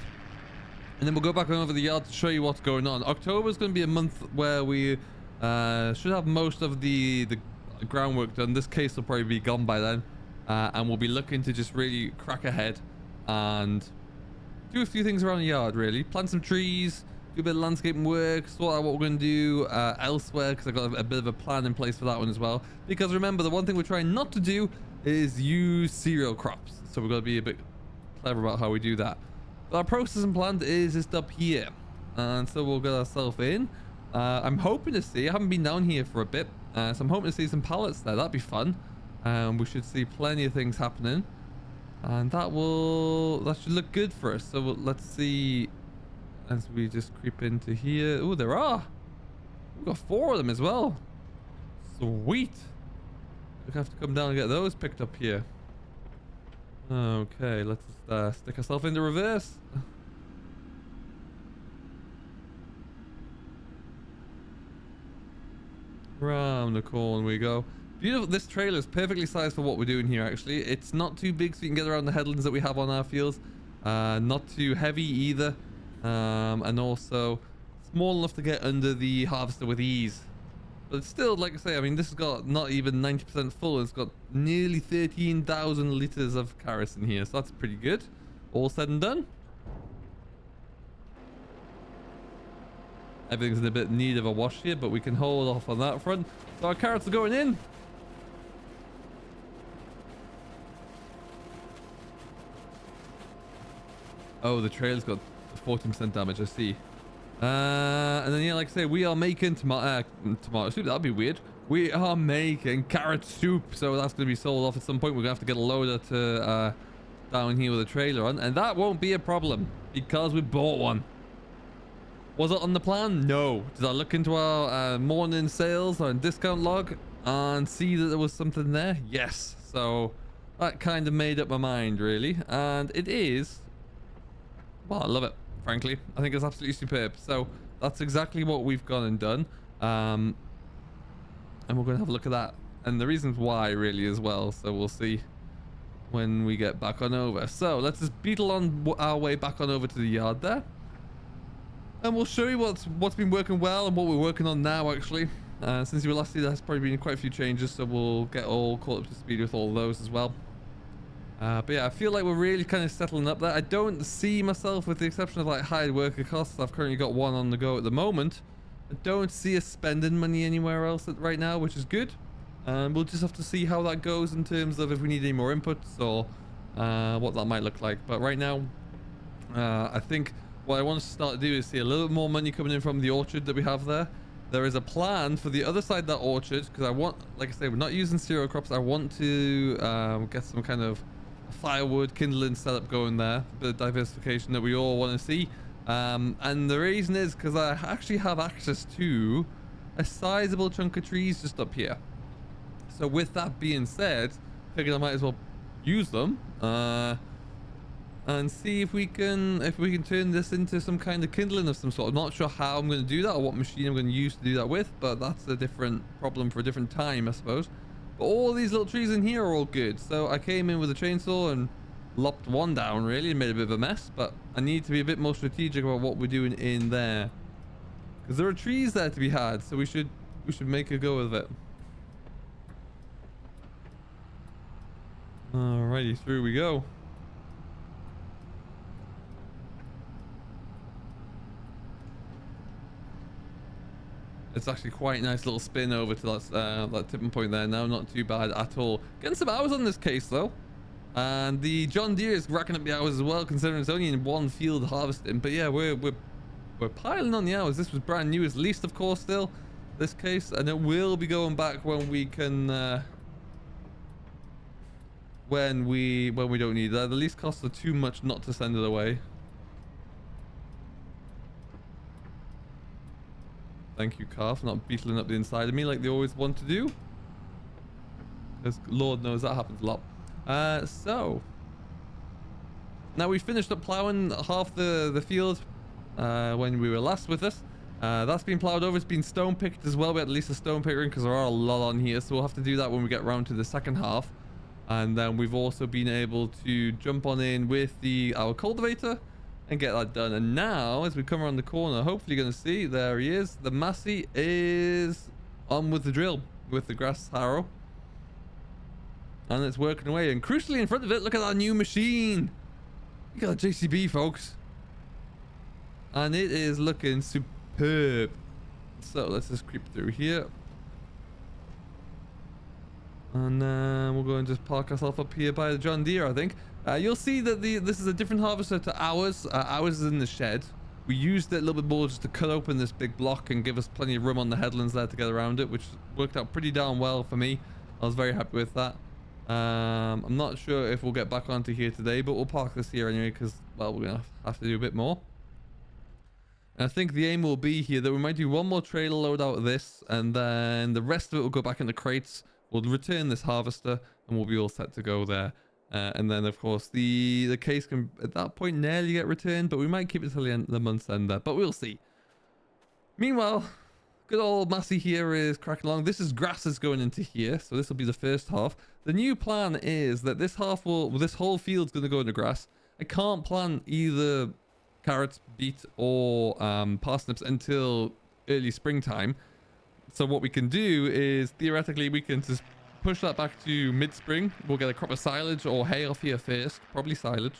and then we'll go back over the yard to show you what's going on. October is going to be a month where we should have most of the groundwork done. This case will probably be gone by then, and we'll be looking to just really crack ahead and do a few things around the yard, really. Plant some trees, do a bit of landscaping work, sort out what we're going to do elsewhere, because I've got a bit of a plan in place for that one as well. Because remember, the one thing we're trying not to do is use cereal crops, so we've got to be a bit clever about how we do that. But our processing plant is just up here, and so we'll get ourselves in. I'm hoping to see, I haven't been down here for a bit, so I'm hoping to see some pallets there. That'd be fun. We should see plenty of things happening, and that should look good for us. So let's see as we just creep into here. Oh, there are. We've got 4 of them as well. Sweet. We're gonna have to come down and get those picked up here. Okay, let's stick ourselves into reverse. Round the corner we go. Beautiful. This trailer is perfectly sized for what we're doing here, actually. It's not too big so you can get around the headlands that we have on our fields. Not too heavy either. And also small enough to get under the harvester with ease. But it's still, like I say, I mean, this has got not even 90% full. It's got nearly 13,000 litres of carrots in here. So that's pretty good. All said and done. Everything's in a bit need of a wash here, but we can hold off on that front. So our carrots are going in. Oh, the trailer's got 14% damage, I see. And then, yeah, like I say, we are making tomato soup. That'd be weird. We are making carrot soup, so that's going to be sold off at some point. We're going to have to get a loader to down here with a trailer on, and that won't be a problem because we bought one. Was it on the plan? No. Did I look into our morning sales or discount log and see that there was something there? Yes. So that kind of made up my mind, really, and it is. Well, I love it. frankly. I think it's absolutely superb. So that's exactly what we've gone and done. And we're going to have a look at that. And the reasons why, really, as well. So we'll see when we get back on over. So let's just beetle on our way back on over to the yard there. And we'll show you what's been working well and what we're working on now, actually. Since you were last here, there's probably been quite a few changes, so we'll get all caught up to speed with all of those as well. But yeah, I feel like we're really kind of settling up there. I don't see myself, with the exception of like hired worker costs, I've currently got one on the go at the moment. I don't see us spending money anywhere else right now, which is good. We'll just have to see how that goes in terms of if we need any more inputs or what that might look like. But right now, I think what I want to start to do is see a little bit more money coming in from the orchard that we have there. There is a plan for the other side of that orchard, because I want, like I say, we're not using cereal crops. I want to get some kind of firewood kindling setup going there, a bit of diversification that we all want to see. And the reason is because I actually have access to a sizable chunk of trees just up here. So with that being said, I figured I might as well use them and see if we can turn this into some kind of kindling of some sort. I'm not sure how I'm going to do that or what machine I'm going to use to do that with, but that's a different problem for a different time, I suppose. But all these little trees in here are all good. So I came in with a chainsaw and lopped one down, really, and made a bit of a mess. But I need to be a bit more strategic about what we're doing in there, because there are trees there to be had. So we should make a go of it. Alrighty, through we go. It's actually quite a nice little spin over to that tipping point there now. Not too bad at all. Getting some hours on this case though. And the John Deere is racking up the hours as well, considering it's only in one field harvesting. But yeah, we're piling on the hours. This was brand new, at least, of course, still. This case. And it will be going back when we can... when we don't need that. The lease costs are too much not to send it away. Thank you, car, for not beetling up the inside of me like they always want to do. Because Lord knows that happens a lot. So now we finished up plowing half the field when we were last with us. That's been plowed over. It's been stone picked as well. We had at least a stone picker in because there are a lot on here. So we'll have to do that when we get around to the second half. And then we've also been able to jump on in with our cultivator and get that done. And now, as we come around the corner, hopefully you're going to see, there he is. The Massey is on with the drill, with the grass harrow. And it's working away. And crucially in front of it, look at that new machine. You got a JCB, folks. And it is looking superb. So let's just creep through here. And we'll go and just park ourselves up here by the John Deere, I think. You'll see that this is a different harvester to ours. Ours is in the shed. We used it a little bit more just to cut open this big block and give us plenty of room on the headlands there to get around it, which worked out pretty darn well for me. I was very happy with that. I'm not sure if we'll get back onto here today, but we'll park this here anyway because, well, we're going to have to do a bit more. And I think the aim will be here that we might do one more trailer load out of this, and then the rest of it will go back into crates. We'll return this harvester and we'll be all set to go there. And then, of course, the case can, at that point, nearly get returned, but we might keep it till the end of the month's end there, but we'll see. Meanwhile, good old Massey here is cracking along. This is grasses going into here, so this will be the first half. The new plan is that this whole field's going to go into grass. I can't plant either carrots, beet, or parsnips until early springtime. So what we can do is, theoretically, we can just push that back to mid-spring. We'll get a crop of silage or hay off here first, probably silage.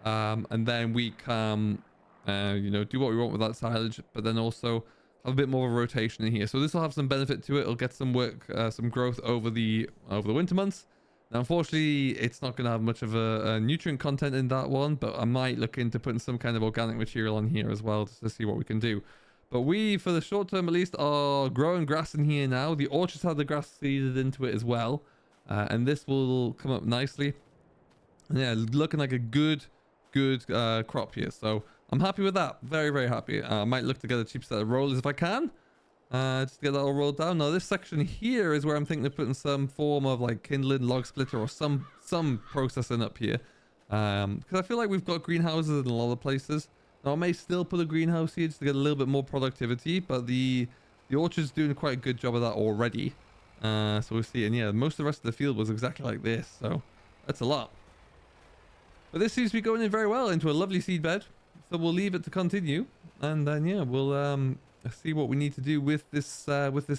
And then we can, do what we want with that silage, but then also have a bit more of a rotation in here. So this will have some benefit to it. It'll get some work, some growth over the winter months. Now, unfortunately, it's not going to have much of a nutrient content in that one, but I might look into putting some kind of organic material on here as well just to see what we can do. But we, for the short term at least, are growing grass in here now. The orchards have the grass seeded into it as well. And this will come up nicely. And yeah, looking like a good crop here. So I'm happy with that. Very, very happy. I might look to get a cheap set of rollers if I can. Just to get that all rolled down. Now this section here is where I'm thinking of putting some form of like kindling, log splitter, or some processing up here. Because I feel like we've got greenhouses in a lot of places. Now, I may still put a greenhouse here just to get a little bit more productivity, but the orchard's doing quite a good job of that already. So we'll see. And yeah, most of the rest of the field was exactly like this, so that's a lot. But this seems to be going in very well into a lovely seed bed. So we'll leave it to continue, and then yeah, we'll see what we need to do with this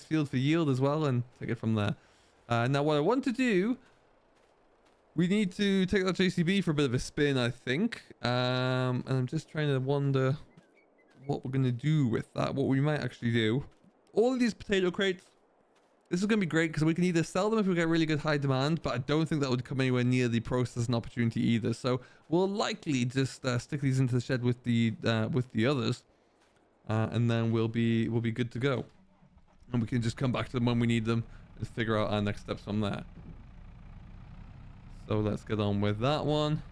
field for yield as well, and take it from there. Now, what I want to do, we need to take that JCB for a bit of a spin, I think. And I'm just trying to wonder what we're going to do with that, what we might actually do. All of these potato crates, this is going to be great because we can either sell them if we get really good high demand, but I don't think that would come anywhere near the processing opportunity either. So we'll likely just stick these into the shed with the others, and then we'll be good to go. And we can just come back to them when we need them and figure out our next steps from there. So let's get on with that one.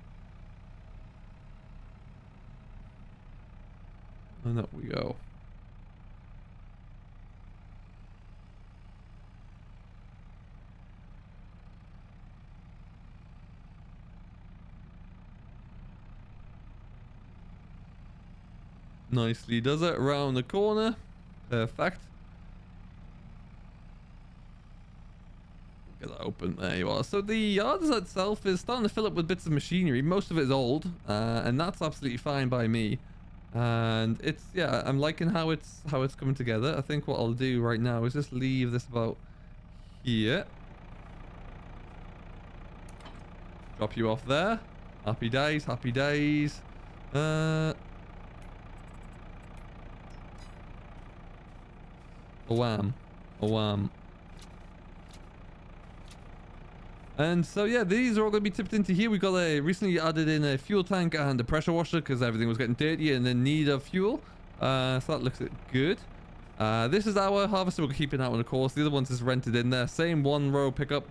And up we go. Nicely does it around the corner. Perfect. Get that open. There you are. So the yard itself is starting to fill up with bits of machinery. Most of it is old, and that's absolutely fine by me. And it's, yeah, I'm liking how it's coming together. I think what I'll do right now is just leave this about here. Drop you off there. Happy days, happy days. Wham. Wham. And so yeah, these are all going to be tipped into here. We got recently added in a fuel tank and a pressure washer because everything was getting dirty and in need of fuel. So that looks good. This is our harvester. We're keeping that one, of course. The other one's just rented in there. Same one row pickup.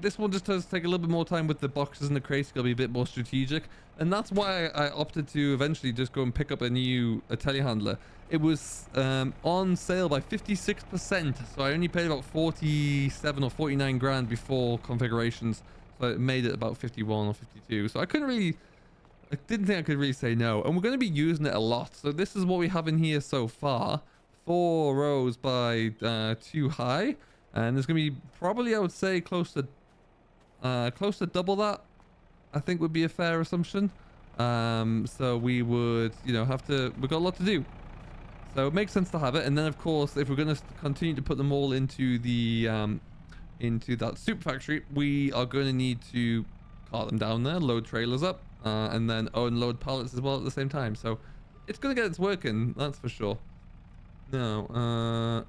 This one just does take a little bit more time with the boxes and the crates. It's going to be a bit more strategic. And that's why I opted to eventually just go and pick up a new telehandler. It was on sale by 56%. So I only paid about 47 or 49 grand before configurations. So it made it about 51 or 52. So I didn't think I could really say no. And we're going to be using it a lot. So this is what we have in here so far. 4 rows by 2 high, and there's gonna be probably, I would say, close to double that. I think would be a fair assumption. So we would, we've got a lot to do. So it makes sense to have it. And then of course, if we're gonna continue to put them all into the into that soup factory, we are going to need to cart them down there, load trailers up, and then unload pallets as well at the same time. So it's gonna get its working, that's for sure. No,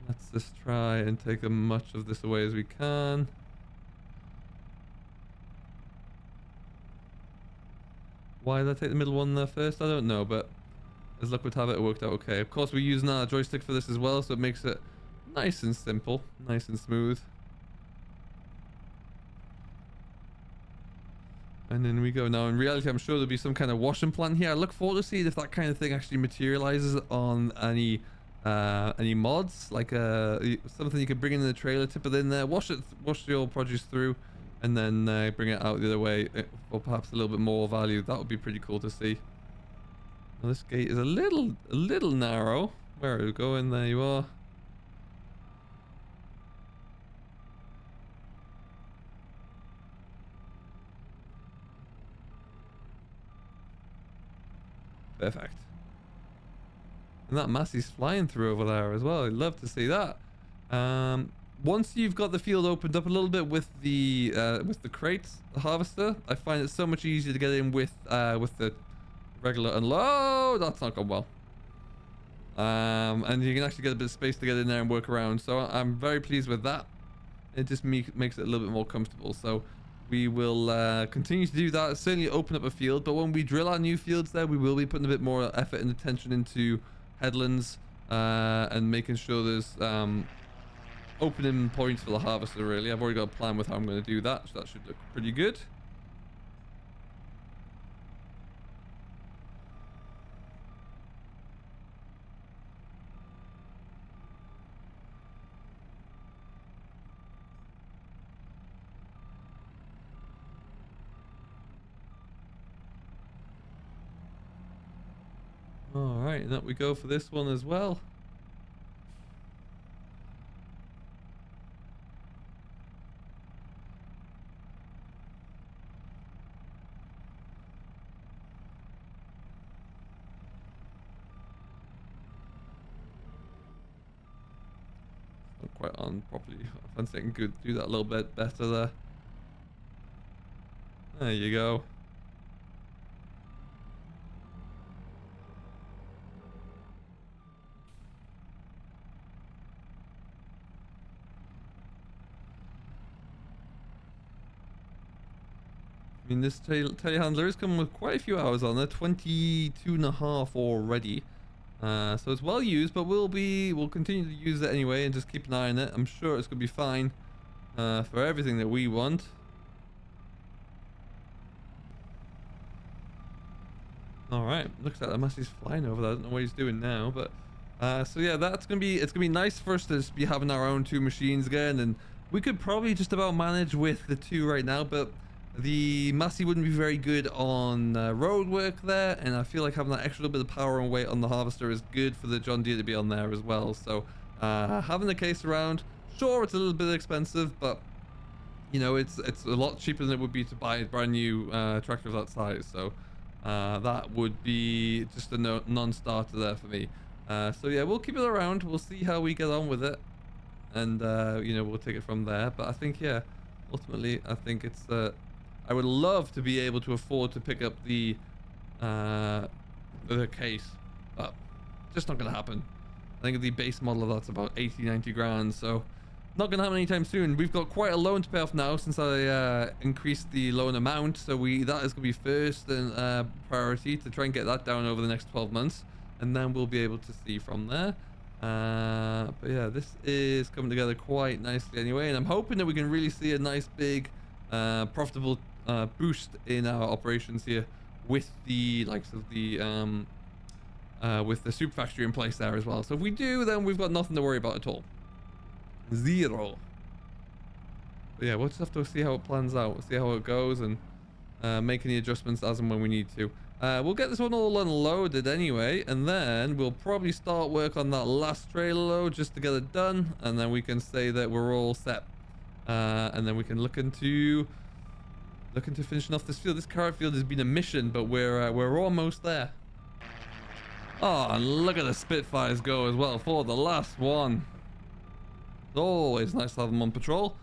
let's just try and take as much of this away as we can. Why did I take the middle one there first? I don't know, but as luck would have it, it worked out okay. Of course, we're using our joystick for this as well, so it makes it nice and simple, nice and smooth. And then we go now. In reality, I'm sure there'll be some kind of washing plant here. I look forward to seeing if that kind of thing actually materializes on any mods, like something you could bring in the trailer, tip it in there, wash your produce through, and then bring it out the other way, or perhaps a little bit more value. That would be pretty cool to see. Now, this gate is a little narrow. Where are we going? There you are. Perfect. And that Massey's flying through over there as well. I'd love to see that. Once you've got the field opened up a little bit with the crates, the harvester, I find it so much easier to get in with the regular unload. That's not gone well. And you can actually get a bit of space to get in there and work around. So I'm very pleased with that. It just makes it a little bit more comfortable. So we will continue to do that. Certainly open up a field, but when we drill our new fields there, we will be putting a bit more effort and attention into headlands and making sure there's opening points for the harvester, really. I've already got a plan with how I'm going to do that, so that should look pretty good. right, and up we go for this one as well. Not quite on properly. Phantek could do that a little bit better there. There you go. I mean, this telehandler is coming with quite a few hours on there, 22.5 already. So it's well used, but we'll continue to use it anyway and just keep an eye on it. I'm sure it's gonna be fine for everything that we want. All right, looks like the Massey's flying over there. I don't know what he's doing now, but so yeah, it's gonna be nice for us to just be having our own two machines again, and we could probably just about manage with the two right now, but the Massey wouldn't be very good on road work there, and I feel like having that extra little bit of power and weight on the harvester is good for the John Deere to be on there as well. So having the case around, sure, it's a little bit expensive, but you know, it's a lot cheaper than it would be to buy a brand new tractor of that size. So that would be just a non-starter there for me. So yeah, we'll keep it around. We'll see how we get on with it, and you know, we'll take it from there. But I think, yeah, ultimately, I think it's I would love to be able to afford to pick up the case, but just not gonna happen. I think the base model of that's about 80-90 grand, so not gonna happen anytime soon. We've got quite a loan to pay off now since I increased the loan amount, so that is gonna be first and priority to try and get that down over the next 12 months, and then we'll be able to see from there. But yeah, this is coming together quite nicely anyway, and I'm hoping that we can really see a nice big profitable boost in our operations here with the likes of the with the super factory in place there as well. So if we do, then we've got nothing to worry about at all. Zero. But yeah, we'll just have to see how it plans out, see how it goes, and make any adjustments as and when we need to. We'll get this one all unloaded anyway, and then we'll probably start work on that last trailer load just to get it done, and then we can say that we're all set. And then we can look into finishing off this field. This carrot field has been a mission, but we're almost there. Oh, and look at the Spitfires go as well for the last one. It's always nice to have them on patrol.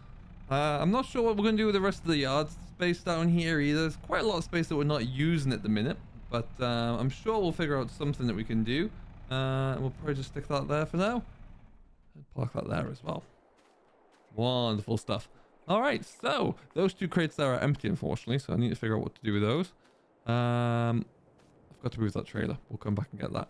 I'm not sure what we're going to do with the rest of the yard space down here either. There's quite a lot of space that we're not using at the minute, but I'm sure we'll figure out something that we can do. We'll probably just stick that there for now. And park that there as well. Wonderful stuff. All right, so those two crates there are empty, unfortunately, so I need to figure out what to do with those. I've got to move that trailer. We'll come back and get that.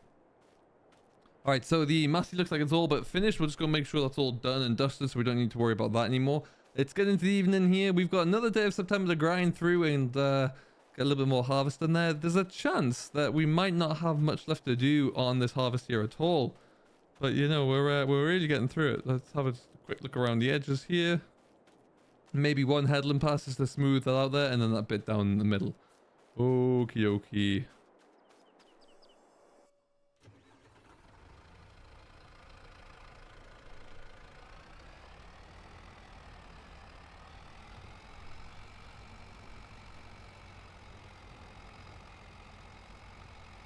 All right, so the Massey looks like it's all but finished. We're just going to make sure that's all done and dusted, so we don't need to worry about that anymore. It's getting to the evening here. We've got another day of September to grind through and get a little bit more harvest in there. There's a chance that we might not have much left to do on this harvest here at all. But, you know, we're really getting through it. Let's have a quick look around the edges here. Maybe one headland passes to smooth that out there, and then that bit down in the middle. Okie dokie.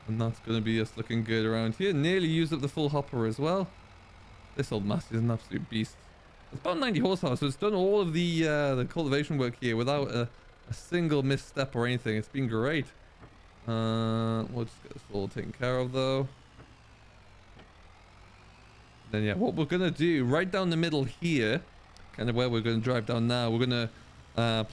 And that's going to be us looking good around here. Nearly used up the full hopper as well. This old Massey is an absolute beast. It's about 90 horsepower, so it's done all of the cultivation work here without a single misstep or anything. It's been great. We'll just get this all taken care of though. Then yeah, what we're going to do right down the middle here, kind of where we're going to drive down now, we're going to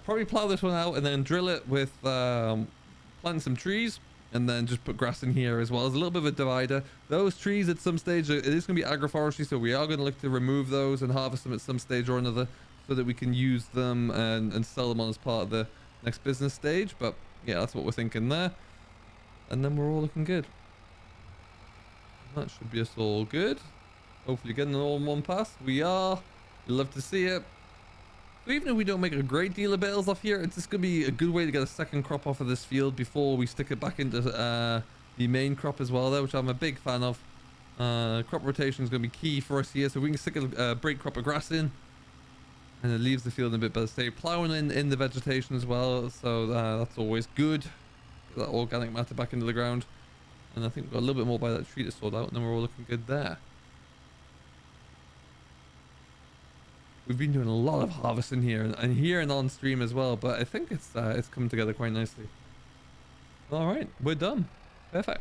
probably plow this one out and then drill it with planting some trees. And then just put grass in here as well. There's a little bit of a divider. Those trees at some stage, it is going to be agroforestry, so we are going to look to remove those and harvest them at some stage or another so that we can use them and sell them on as part of the next business stage. But yeah, that's what we're thinking there. And then we're all looking good. That should be us all good. Hopefully getting it all in one pass. We are. You'd love to see it. So even if we don't make a great deal of bales off here, it's just going to be a good way to get a second crop off of this field before we stick it back into the main crop as well there, which I'm a big fan of. Crop rotation is going to be key for us here, so we can stick a break crop of grass in, and it leaves the field in a bit better state. Plowing in the vegetation as well, so that's always good. Get that organic matter back into the ground, and I think we've got a little bit more by that tree to sort out, and then we're all looking good there. We've been doing a lot of harvesting here and here and on stream as well, but I think it's coming together quite nicely. All right, we're done. Perfect.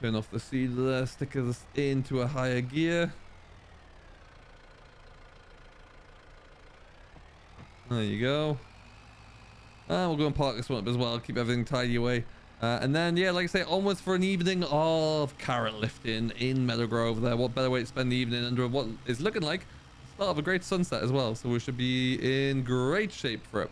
Turn off the seeder, stick us into a higher gear. There you go. And we'll go and park this one up as well, keep everything tidy away. And then, yeah, like I say, onwards for an evening of carrot lifting in Meadowgrove there. What better way to spend the evening under what is looking like the start of a great sunset as well. So we should be in great shape for it.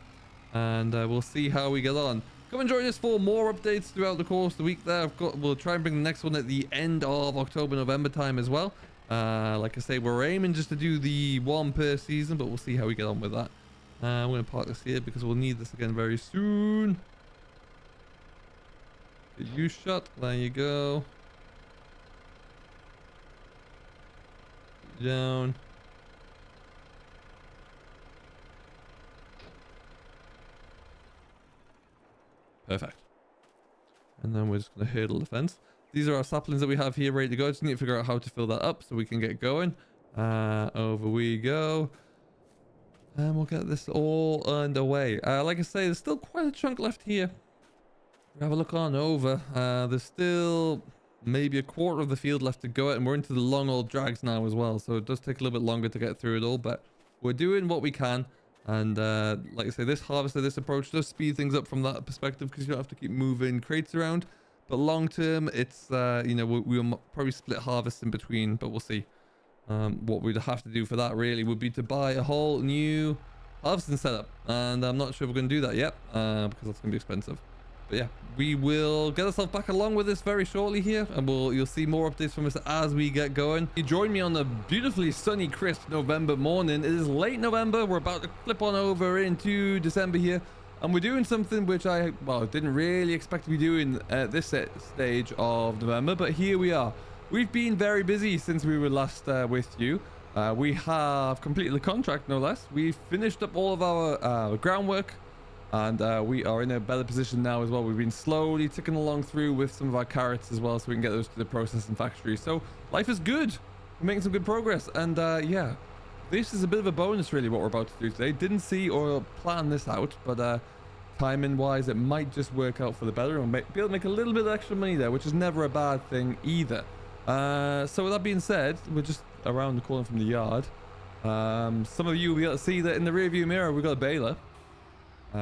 And we'll see how we get on. Come and join us for more updates throughout the course of the week there. We'll try and bring the next one at the end of October, November time as well. Like I say, we're aiming just to do the one per season, but we'll see how we get on with that. I'm going to park this here because we'll need this again very soon. Get you shut. There you go. Down. Perfect. And then we're just going to hurdle the fence. These are our saplings that we have here ready to go. Just need to figure out how to fill that up so we can get going. Over we go. And we'll get this all underway. Like I say, there's still quite a chunk left here. Have a look on over. There's still maybe a quarter of the field left to go at, and we're into the long old drags now as well. So it does take a little bit longer to get through it all, but we're doing what we can. And like I say, this harvester, this approach does speed things up from that perspective because you don't have to keep moving crates around. But long term, it's, you know, we'll probably split harvests in between, but we'll see. What we'd have to do for that really would be to buy a whole new harvesting setup. And I'm not sure if we're going to do that yet because that's going to be expensive. But yeah, we will get ourselves back along with this very shortly here, and you'll see more updates from us as we get going. You join me on a beautifully sunny, crisp November morning. It is late November. We're about to flip on over into December here, and we're doing something which I didn't really expect to be doing at this stage of November, but here we are. We've been very busy since we were last with you. We have completed the contract, no less. We've finished up all of our groundwork. And we are in a better position now as well. We've been slowly ticking along through with some of our carrots as well, so we can get those to the processing factory. So life is good. We're making some good progress. And yeah, this is a bit of a bonus really what we're about to do today. Didn't see or plan this out, but timing wise it might just work out for the better, and we'll be able to make a little bit of extra money there, which is never a bad thing either. So with that being said, we're just around the corner from the yard. Some of you will be able to see that in the rear view mirror we've got a baler.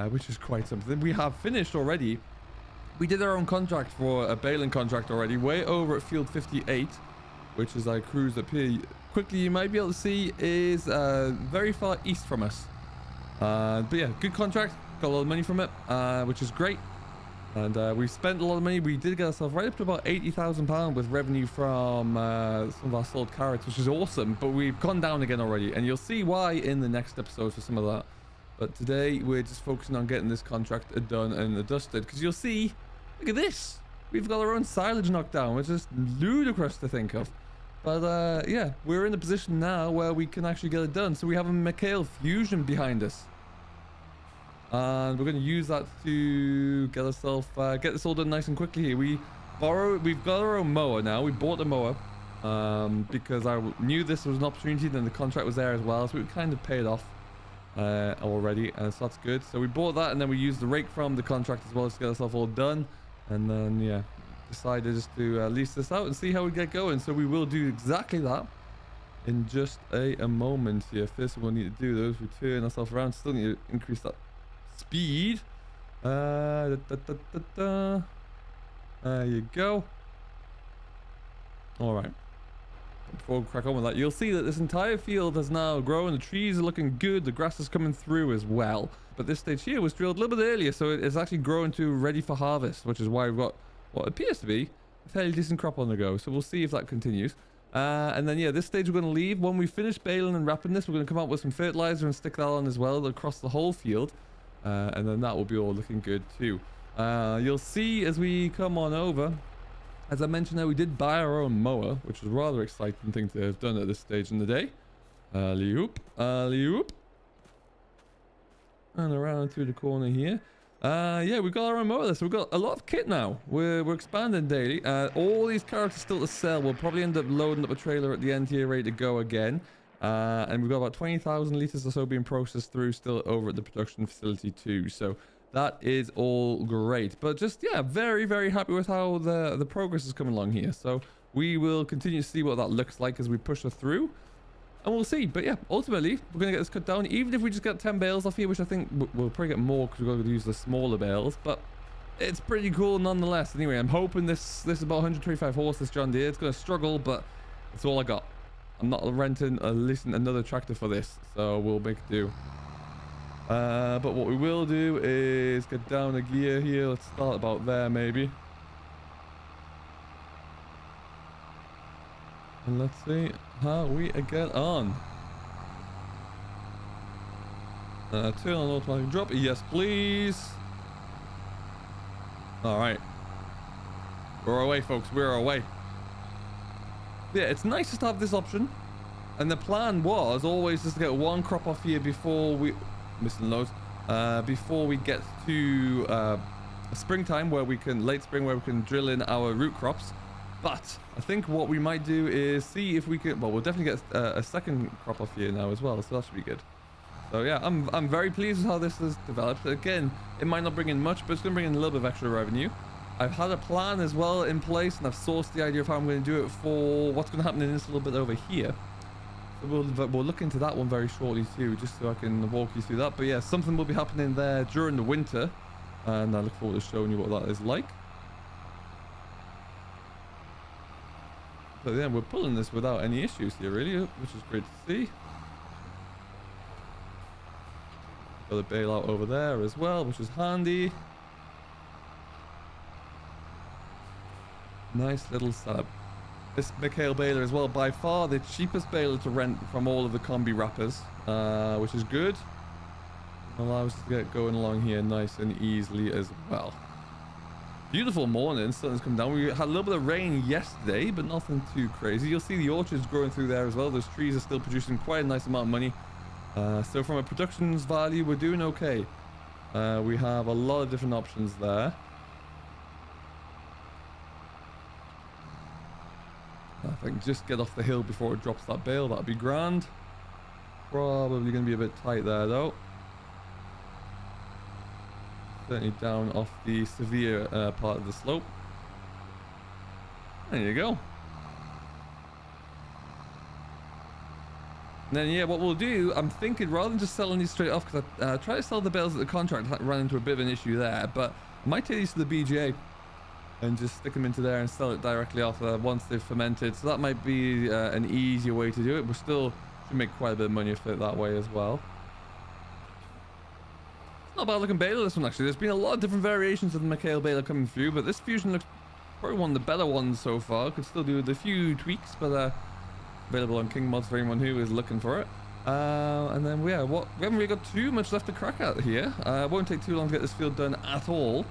Which is quite something. We have finished already. We did our own contract for a baling contract already, way over at field 58, which is I cruised up here. Quickly, you might be able to see is very far east from us. But yeah, good contract. Got a lot of money from it, which is great. And we spent a lot of money. We did get ourselves right up to about £80,000 with revenue from some of our sold carrots, which is awesome. But we've gone down again already, and you'll see why in the next episode for some of that. But today, we're just focusing on getting this contract done and dusted. Because you'll see, look at this. We've got our own silage knocked down, which is ludicrous to think of. But yeah, we're in a position now where we can actually get it done. So we have a McHale Fusion behind us. And we're going to use that to get ourselves, get this all done nice and quickly here. We've got our own mower now. We bought a mower because I knew this was an opportunity. Then the contract was there as well. So we kind of paid off. Already, and so that's good. So we bought that, and then we used the rake from the contract as well to get ourselves all done. And then yeah, decided just to lease this out and see how we get going. So we will do exactly that in just a moment here. First we'll need to do those, we turn ourselves around. Still need to increase that speed. There you go. All right. Before we crack on with that, you'll see that this entire field has now grown. The trees are looking good. The grass is coming through as well. But this stage here was drilled a little bit earlier, so it's actually growing to ready for harvest, which is why we've got what appears to be a fairly decent crop on the go. So we'll see if that continues. And then, yeah, this stage we're going to leave. When we finish baling and wrapping this, we're going to come out with some fertilizer and stick that on as well across the whole field. And then that will be all looking good too. You'll see as we come on over, as I mentioned there, we did buy our own mower, which was a rather exciting thing to have done at this stage in the day. Alley-oop, alley-oop. And around through the corner here. Yeah, we've got our own mower there, so we've got a lot of kit now. We're expanding daily. All these characters still to sell. We'll probably end up loading up a trailer at the end here, ready to go again. And we've got about 20,000 litres or so being processed through still over at the production facility too. So that is all great. But just, yeah, very, very happy with how the progress is coming along here. So we will continue to see what that looks like as we push her through. And we'll see. But yeah, ultimately, we're going to get this cut down. Even if we just get 10 bales off here, which I think we'll probably get more because we're going to use the smaller bales. But it's pretty cool nonetheless. Anyway, I'm hoping this is about 125 horse, this John Deere. It's going to struggle, but it's all I got. I'm not renting another tractor for this, so we'll make do. But what we will do is get down a gear here. Let's start about there, maybe. And let's see how we get on. Turn on automatic drop. Yes, please. All right. We're away, folks. We're away. Yeah, it's nice just to have this option. And the plan was always just to get one crop off here before we... Missing loads. Before we get to springtime, where we can... Late spring, where we can drill in our root crops. But I think what we might do is see if we can... Well, we'll definitely get a second crop off here now as well. So that should be good. So yeah, I'm very pleased with how this has developed. Again, it might not bring in much, but it's going to bring in a little bit of extra revenue. I've had a plan as well in place, and I've sourced the idea of how I'm going to do it for what's going to happen in this little bit over here. So we'll look into that one very shortly too, just so I can walk you through that. But yeah, something will be happening there during the winter, and I look forward to showing you what that is like. So yeah, we're pulling this without any issues here, really, which is great to see. Got a bailout over there as well, which is handy. Nice little setup. This McHale baler as well, by far the cheapest baler to rent from all of the combi wrappers, which is good. Allows us to get going along here nice and easily as well. Beautiful morning, sun's come down. We had a little bit of rain yesterday, but nothing too crazy. You'll see the orchards growing through there as well. Those trees are still producing quite a nice amount of money. So from a productions value, we're doing okay. We have a lot of different options there. If I can just get off the hill before it drops that bale, that'd be grand. Probably going to be a bit tight there though. Certainly down off the severe part of the slope. There you go. And then yeah, what we'll do, I'm thinking rather than just selling these straight off, because I tried to sell the bales at the contract, ran into a bit of an issue there, but I might take these to the BGA and just stick them into there and sell it directly off once they've fermented. So that might be an easier way to do it. We still should make quite a bit of money if it that way as well. Not a bad looking baler, this one actually. There's been a lot of different variations of the McHale baler coming through, but this Fusion looks probably one of the better ones so far. Could still do with a few tweaks, but available on King Mods for anyone who is looking for it. And then yeah, we haven't really got too much left to crack out here. It won't take too long to get this field done at all.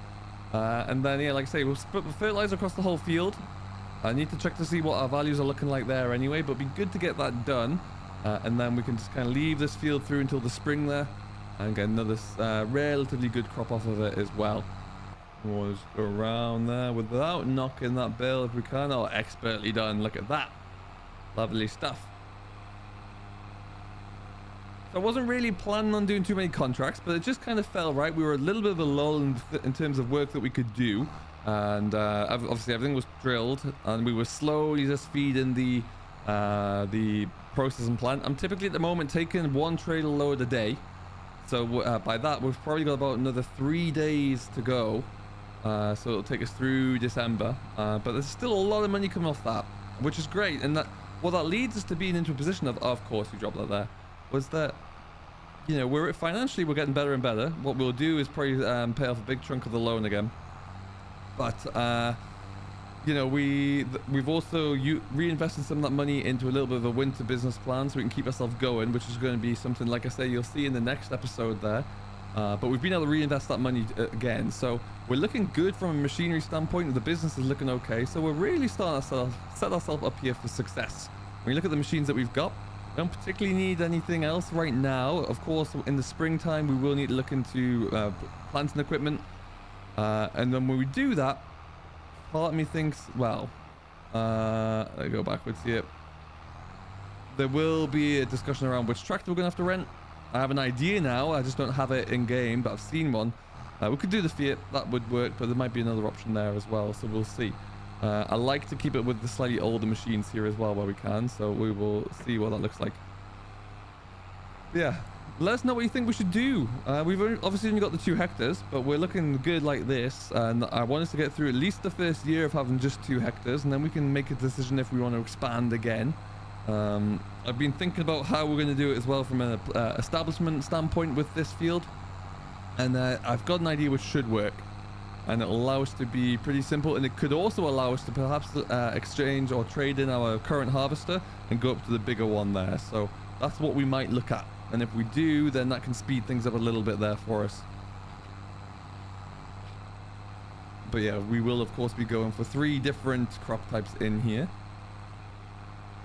And then yeah, like I say, we'll split the fertilizer across the whole field. I need to check to see what our values are looking like there anyway, but it'd be good to get that done. And then we can just kind of leave this field through until the spring there. And get another relatively good crop off of it as well. We'll just go around there without knocking that bale if we can. Oh, expertly done. Look at that. Lovely stuff. So I wasn't really planning on doing too many contracts, but it just kind of fell right. We were a little bit of a lull in terms of work that we could do. And obviously everything was drilled, and we were slowly just feeding the processing plant. I'm typically at the moment taking one trailer load a day. So by that, we've probably got about another 3 days to go. So it'll take us through December. But there's still a lot of money coming off that, which is great. And that what that leads us to being into a position of course, you dropped that there, was that, you know, we're financially, we're getting better and better. What we'll do is probably pay off a big chunk of the loan again. But, you know, we've also reinvested some of that money into a little bit of a winter business plan so we can keep ourselves going, which is going to be something, like I say, you'll see in the next episode there. But we've been able to reinvest that money again, so we're looking good from a machinery standpoint. The business is looking okay, so we're really starting to set ourselves up here for success. When you look at the machines that we've got, we don't particularly need anything else right now. Of course, in the springtime, we will need to look into planting equipment, and then when we do that, part of me thinks, well, I go backwards here. There will be a discussion around which tractor we're going to have to rent. I have an idea now. I just don't have it in game, but I've seen one. We could do the Fiat. That would work, but there might be another option there as well, so we'll see. I like to keep it with the slightly older machines here as well where we can, so we will see what that looks like. Yeah, let us know what you think we should do. We've obviously only got the 2 hectares, but we're looking good like this, and I want us to get through at least the first year of having just 2 hectares, and then we can make a decision if we want to expand again. I've been thinking about how we're going to do it as well from an establishment standpoint with this field, and I've got an idea which should work, and it'll allow us to be pretty simple, and it could also allow us to perhaps exchange or trade in our current harvester and go up to the bigger one there. So that's what we might look at, and if we do, then that can speed things up a little bit there for us. But yeah, we will of course be going for 3 different crop types in here.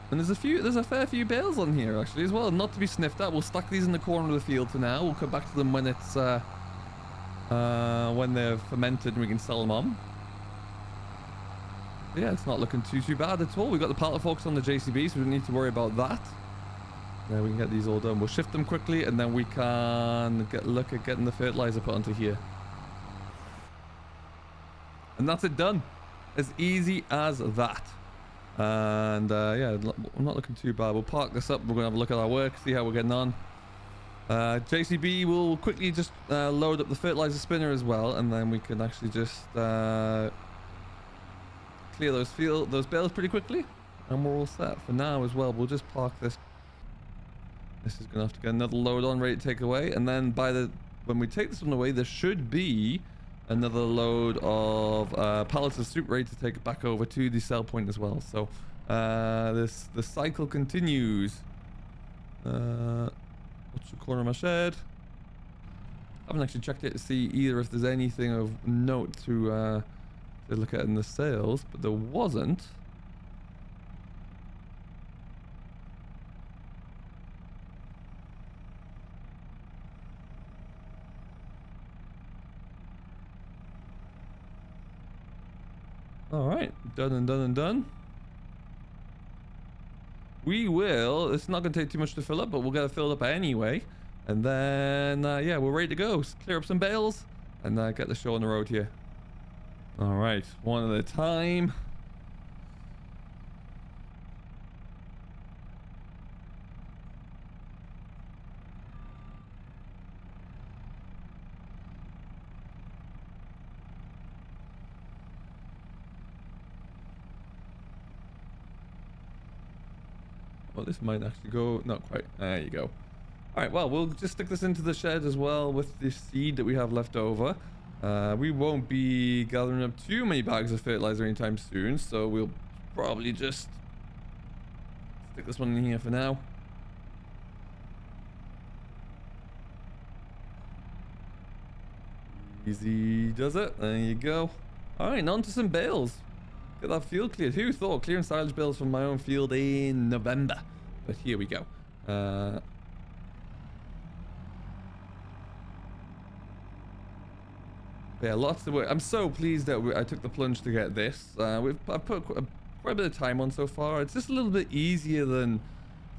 And there's a fair few bales on here actually as well, not to be sniffed at. We'll stack these in the corner of the field for now. We'll come back to them when it's when they're fermented and we can sell them on. But yeah, it's not looking too bad at all. We've got the pallet forks on the JCB, so we don't need to worry about that. Yeah, we can get these all done. We'll shift them quickly, and then we can look at getting the fertilizer put onto here. And that's it, done. As easy as that. And yeah, I'm not looking too bad. We'll park this up. We're gonna have a look at our work, see how we're getting on. JCB will quickly just load up the fertilizer spinner as well, and then we can actually just clear those bales pretty quickly, and we're all set for now as well. We'll just park this. This is gonna have to get another load on, ready to take away, and then when we take this one away, there should be another load of pallets of soup ready to take it back over to the sell point as well. So the cycle continues. What's the corner of my shed? I haven't actually checked it to see either if there's anything of note to look at in the sales, but there wasn't. All right, done and done and done. We will, it's not going to take too much to fill up, but we'll get it filled up anyway. And then, yeah, we're ready to go. Clear up some bales and get the show on the road here. All right, one at a time. Well, this might actually go, not quite. There you go. All right, well, we'll just stick this into the shed as well with the seed that we have left over. We won't be gathering up too many bags of fertilizer anytime soon, so we'll probably just stick this one in here for now. Easy does it. There you go. All right, on to some bales. Get that field cleared. Who thought clearing silage bales from my own field in November? But here we go. Yeah, lots of work. I'm so pleased that I took the plunge to get this. I've put quite a bit of time on so far. It's just a little bit easier than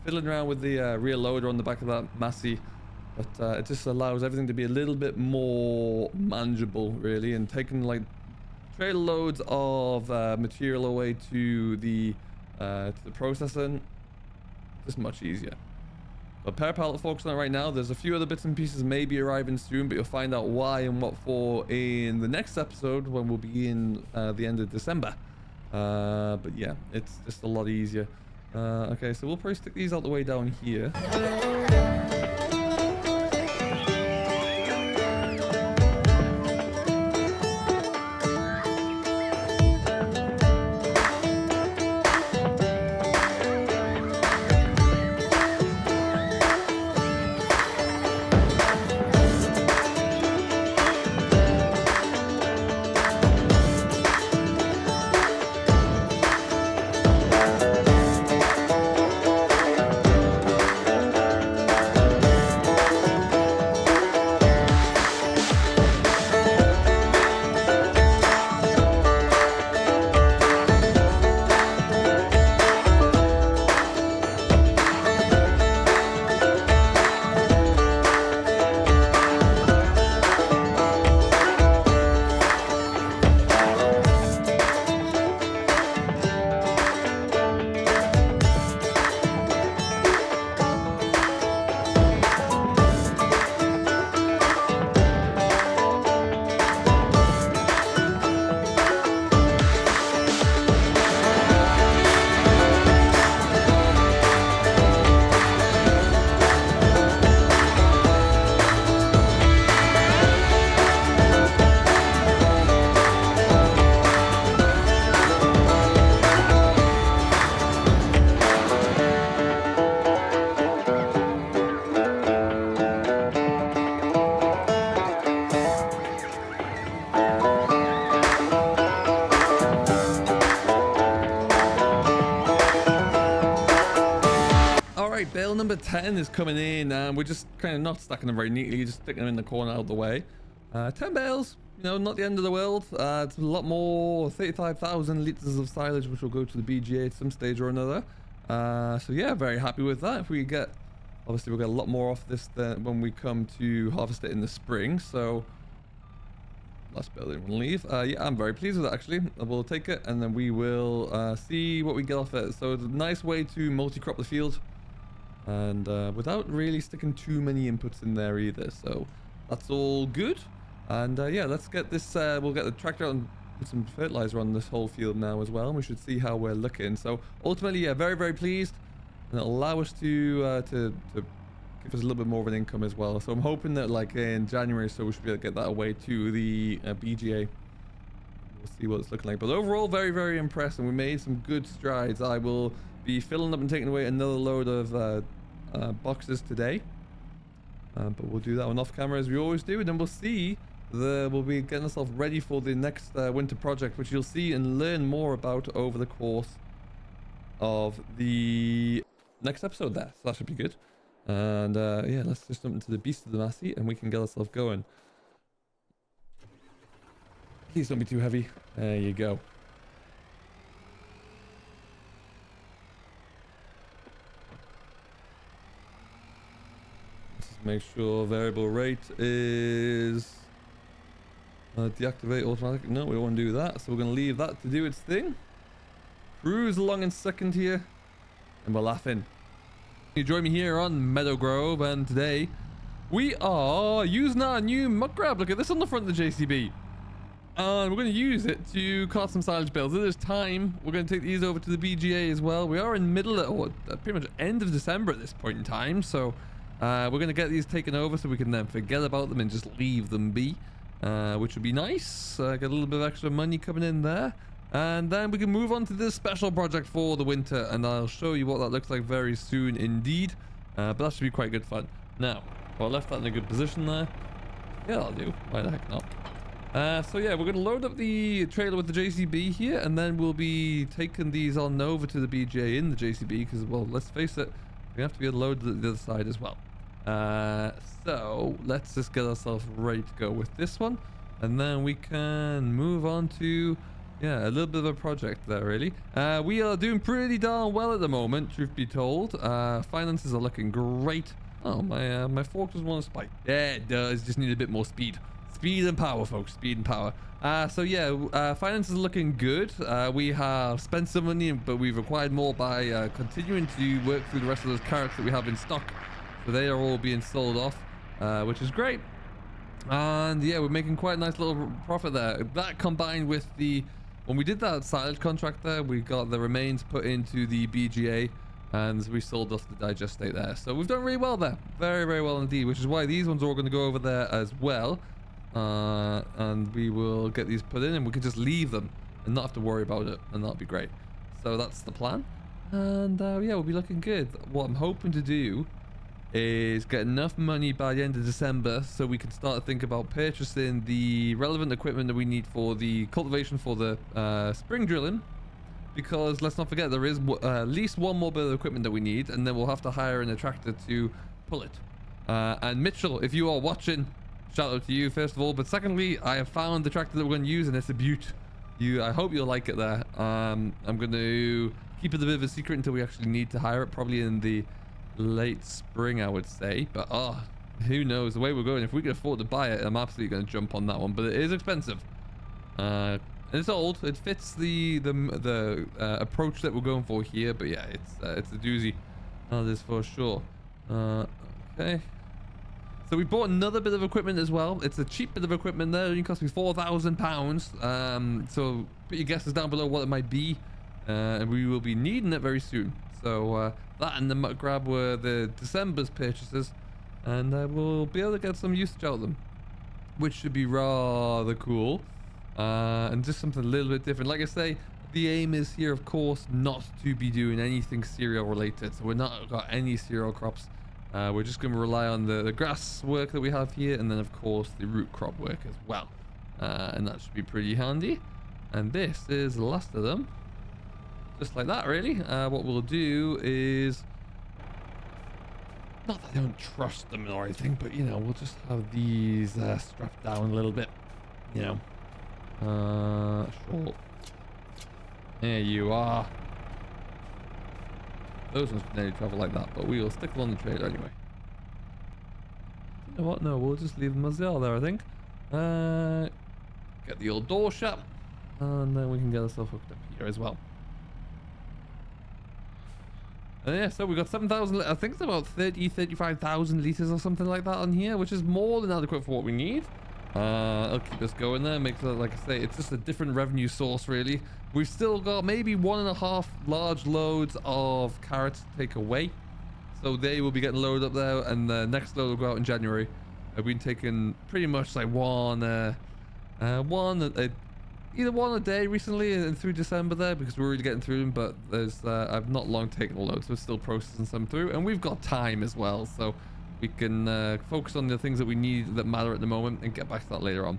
fiddling around with the rear loader on the back of that Massey. But it just allows everything to be a little bit more manageable, really, and taking like trailer loads of material away to the processing, just much easier. But pair pallet forks on it right now. There's a few other bits and pieces maybe arriving soon, but you'll find out why and what for in the next episode when we'll be in the end of December. But yeah, it's just a lot easier. Okay, so we'll probably stick these out the way down here. 10 is coming in, and we're just kind of not stacking them very neatly, just sticking them in the corner out of the way. 10 bales, you know, not the end of the world. It's a lot more, 35,000 litres of silage, which will go to the BGA at some stage or another. So yeah, very happy with that. If we get, obviously we'll get a lot more off this than when we come to harvest it in the spring. So last bale didn't leave. Yeah, I'm very pleased with it actually. We'll take it and then we will see what we get off it. So it's a nice way to multi-crop the field, and without really sticking too many inputs in there either. So that's all good. And yeah, let's get this, we'll get the tractor out and put some fertilizer on this whole field now as well, and we should see how we're looking. So ultimately, yeah, very, very pleased, and it'll allow us to give us a little bit more of an income as well. So I'm hoping that like in January, so we should be able to get that away to the BGA. We'll see what it's looking like. But overall, very, very impressed, and we made some good strides. I will be filling up and taking away another load of boxes today. But we'll do that one off camera as we always do, and then we'll see. We'll be getting ourselves ready for the next winter project, which you'll see and learn more about over the course of the next episode there. So that should be good. And yeah, let's just jump into the beast of the Massey and we can get ourselves going. Please don't be too heavy. There you go. Let's just make sure variable rate is deactivate automatic. No, we don't want to do that, so we're going to leave that to do its thing. Cruise along in second here, and we're laughing. You join me here on Meadow Grove, and today we are using our new muck grab. Look at this on the front of the JCB, and we're going to use it to cart some silage bales. It is time. We're going to take these over to the BGA as well. We are in middle of, pretty much end of December at this point in time, so we're going to get these taken over so we can then forget about them and just leave them be. Which would be nice. Get a little bit of extra money coming in there, and then we can move on to this special project for the winter, and I'll show you what that looks like very soon indeed. But that should be quite good fun. Now, well, I left that in a good position there. Yeah, that'll do. Why the heck not? So yeah, we're going to load up the trailer with the JCB here, and then we'll be taking these on over to the BGA in the JCB, because, well, let's face it, we have to be able to load the other side as well. So let's just get ourselves ready to go with this one, and then we can move on to, yeah, a little bit of a project there really. We are doing pretty darn well at the moment, truth be told. Finances are looking great. Oh, my fork doesn't want to spike. Yeah, it does. Just need a bit more speed. Speed and power, folks. Speed and power. So yeah, finances are looking good. We have spent some money, but we've acquired more by continuing to work through the rest of those carrots that we have in stock. So they are all being sold off, which is great. And yeah, we're making quite a nice little profit there. That combined with when we did that silage contract there, we got the remains put into the BGA, and we sold off the digestate there. So we've done really well there. Very, very well indeed, which is why these ones are all going to go over there as well. And we will get these put in, and we can just leave them and not have to worry about it, and that'll be great. So that's the plan. And yeah, we'll be looking good. What I'm hoping to do is get enough money by the end of December so we can start to think about purchasing the relevant equipment that we need for the cultivation for the spring drilling, because let's not forget there is at least one more bit of equipment that we need, and then we'll have to hire a tractor to pull it. And Mitchell, if you are watching, shout out to you first of all, but secondly, I have found the tractor that we're going to use, and it's a beaut. I hope you'll like it there. I'm going to keep it a bit of a secret until we actually need to hire it, probably in the late spring, I would say. But who knows, the way we're going, if we can afford to buy it, I'm absolutely going to jump on that one. But it is expensive, and it's old. It fits the approach that we're going for here. But yeah, it's a doozy, that is for sure. Okay, so we bought another bit of equipment as well. It's a cheap bit of equipment there. It only cost me £4,000. So put your guesses down below what it might be, and we will be needing it very soon. So that and the muck grab were the December's purchases, and we'll be able to get some usage out of them, which should be rather cool, and just something a little bit different. Like I say, the aim is here, of course, not to be doing anything cereal related. So we're not got any cereal crops. We're just going to rely on the grass work that we have here, and then of course the root crop work as well, and that should be pretty handy. And this is the last of them. Just like that, really. What we'll do is Not that I don't trust them or anything, but you know, we'll just have these strapped down a little bit. You know. Sure. There you are. Those ones can nearly travel like that, but we will stick them on the trailer anyway. You know what? No, we'll just leave them as they are there, I think. Get the old door shut, and then we can get ourselves hooked up here as well. And yeah, so we got 7,000, I think it's about 35,000 litres or something like that on here, which is more than adequate for what we need. I'll keep us going there, makes it, like I say, it's just a different revenue source really. We've still got maybe 1.5 large loads of carrots to take away. So they will be getting loaded up there, and the next load will go out in January. I've been taking pretty much like either one a day recently and through December there, because we're really getting through them, but there's I've not long taken a load, so we're still processing some through, and we've got time as well, so we can focus on the things that we need that matter at the moment and get back to that later on.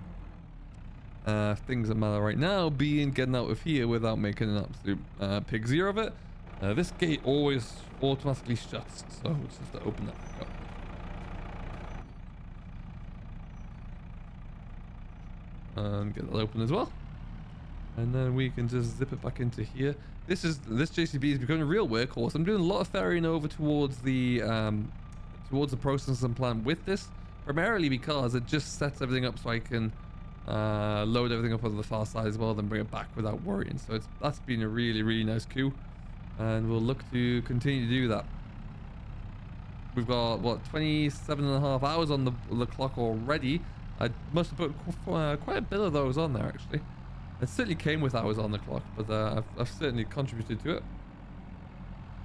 Things that matter right now being getting out of here without making an absolute pig's ear of it. This gate always automatically shuts, so we'll just have to open that back up. And get that open as well, and then we can just zip it back into here. This JCB is becoming a real workhorse. I'm doing a lot of ferrying over towards the processing plant with this, primarily because it just sets everything up so I can load everything up on the far side as well, then bring it back without worrying. So that's been a really nice coup, and we'll look to continue to do that. We've got what, 27.5 hours on the clock already. I must have put quite a bit of those on there actually. It certainly came with hours on the clock, but I've certainly contributed to it.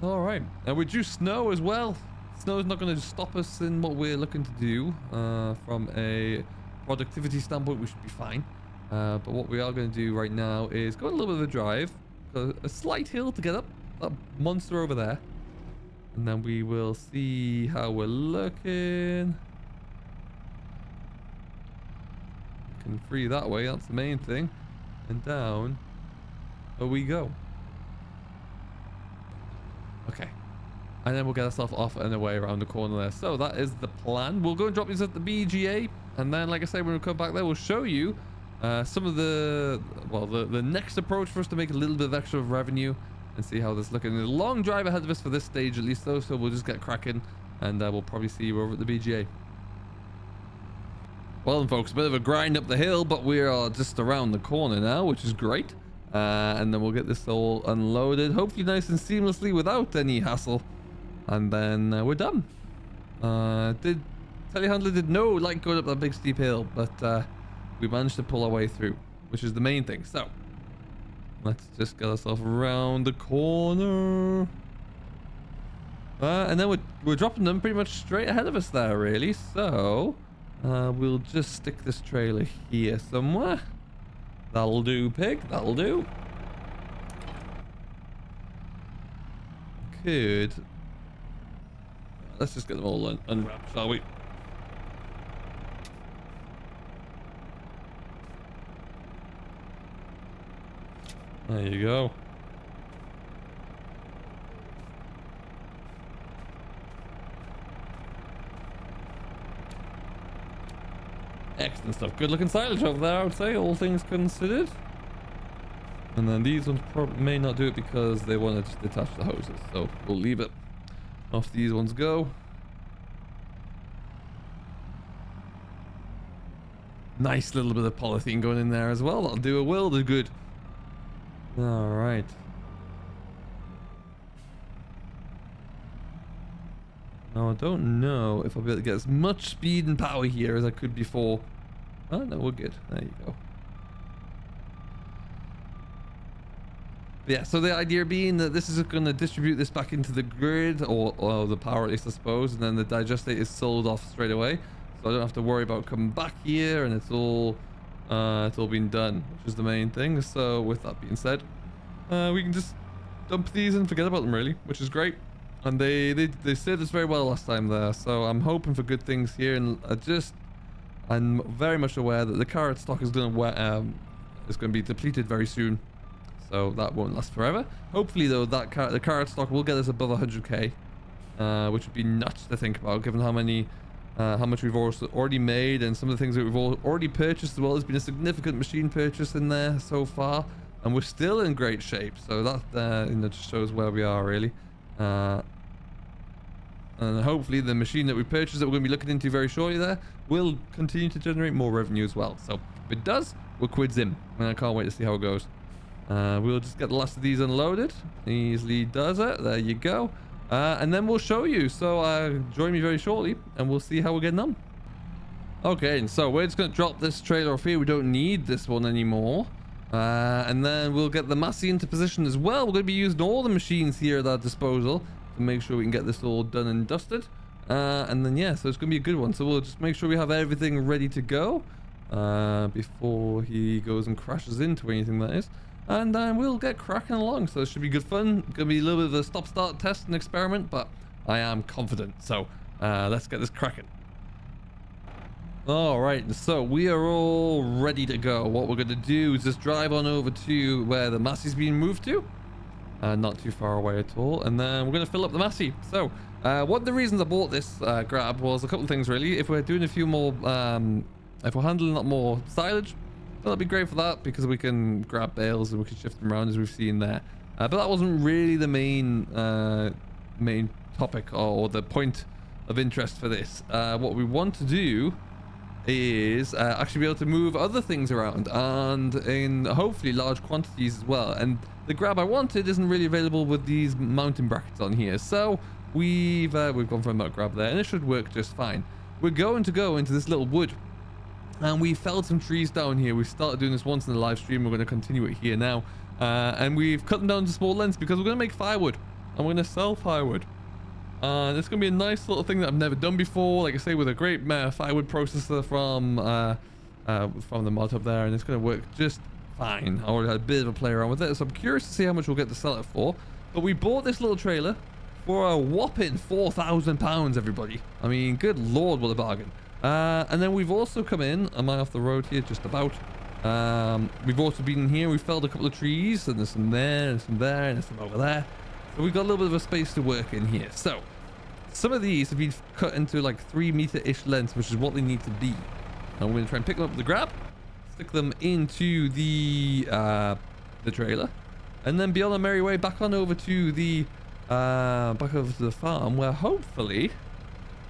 All right, and we do snow as well. Snow is not going to stop us in what we're looking to do. From a productivity standpoint, we should be fine. But what we are going to do right now is go on a little bit of a drive, a slight hill to get up that monster over there, and then we will see how we're looking. Can free that way, that's the main thing, and down we go. Okay, and then we'll get ourselves off and away around the corner there. So that is the plan. We'll go and drop these at the BGA, and then like I say, when we come back there, we'll show you some of the next approach for us to make a little bit of extra revenue and see how this is looking. There's a long drive ahead of us for this stage at least though, so we'll just get cracking, and we'll probably see you over at the BGA. Well then folks, a bit of a grind up the hill, but we are just around the corner now, which is great. And then we'll get this all unloaded, hopefully nice and seamlessly without any hassle. And then we're done. Telehandler did no like going up that big steep hill, but we managed to pull our way through, which is the main thing. So let's just get ourselves around the corner. And then we're dropping them pretty much straight ahead of us there really. So we'll just stick this trailer here somewhere. That'll do, pig. That'll do. Good. Let's just get them all unwrapped, shall we? There you go. Excellent stuff. Good looking silage over there, I would say, all things considered. And then these ones probably may not do it because they want to just detach the hoses, so we'll leave it. Off these ones go. Nice little bit of polythene going in there as well. That'll do a world of good. All right. Now I don't know if I'll be able to get as much speed and power here as I could before. Oh no, we're good. There you go. But yeah, so the idea being that this is going to distribute this back into the grid, or the power at least I suppose, and then the digestate is sold off straight away. So I don't have to worry about coming back here, and it's all been done, which is the main thing. So with that being said, we can just dump these and forget about them really, which is great. And they served us very well last time there, so I'm hoping for good things here. And I'm very much aware that the carrot stock is going to be depleted very soon, so that won't last forever. Hopefully though, the carrot stock will get us above 100k, which would be nuts to think about given how much we've also already made, and some of the things that we've already purchased as well. There's been a significant machine purchase in there so far, and we're still in great shape. So that just shows where we are really. And hopefully the machine that we purchased that we're going to be looking into very shortly there will continue to generate more revenue as well. So if it does, we're quids in, and I can't wait to see how it goes. We'll just get the last of these unloaded. Easily does it. There you go. And then we'll show you. So join me very shortly and we'll see how we're getting on. Okay, so we're just going to drop this trailer off here. We don't need this one anymore. And then we'll get the Massey into position as well. We're going to be using all the machines here at our disposal to make sure we can get this all done and dusted. And then yeah, so it's going to be a good one. So we'll just make sure we have everything ready to go before he goes and crashes into anything, that is. And we'll get cracking along. So it should be good fun. Gonna be a little bit of a stop-start test and experiment, but I am confident. So let's get this cracking. All right, so we are all ready to go. What we're gonna do is just drive on over to where the Massey's being moved to. Not too far away at all. And then we're gonna fill up the Massey. So one of the reasons I bought this grab was a couple of things really. If we're doing a few more, if we're handling a lot more silage, that'll be great for that, because we can grab bales and we can shift them around as we've seen there. But that wasn't really the main topic or the point of interest for this. What we want to do is actually be able to move other things around, and in hopefully large quantities as well. And the grab I wanted isn't really available with these mounting brackets on here, so we've gone for a grab there, and it should work just fine. We're going to go into this little wood. And we felled some trees down here. We started doing this once in the live stream. We're going to continue it here now. And we've cut them down to small lengths because we're going to make firewood. And we're going to sell firewood. And it's going to be a nice little thing that I've never done before. Like I say, with a great firewood processor from the mod hub there. And it's going to work just fine. I already had a bit of a play around with it. So I'm curious to see how much we'll get to sell it for. But we bought this little trailer for a whopping £4,000, everybody. I mean, good lord, what a bargain. And then we've also come in, am I off the road here? Just about. We've also been in here, we felled a couple of trees, and there's some there, and some there, and there's some over there. So we've got a little bit of a space to work in here. So, some of these have been cut into like 3 meter-ish lengths, which is what they need to be. And we're going to try and pick them up with the grab, stick them into the trailer, and then be on our merry way back on over to the farm, where hopefully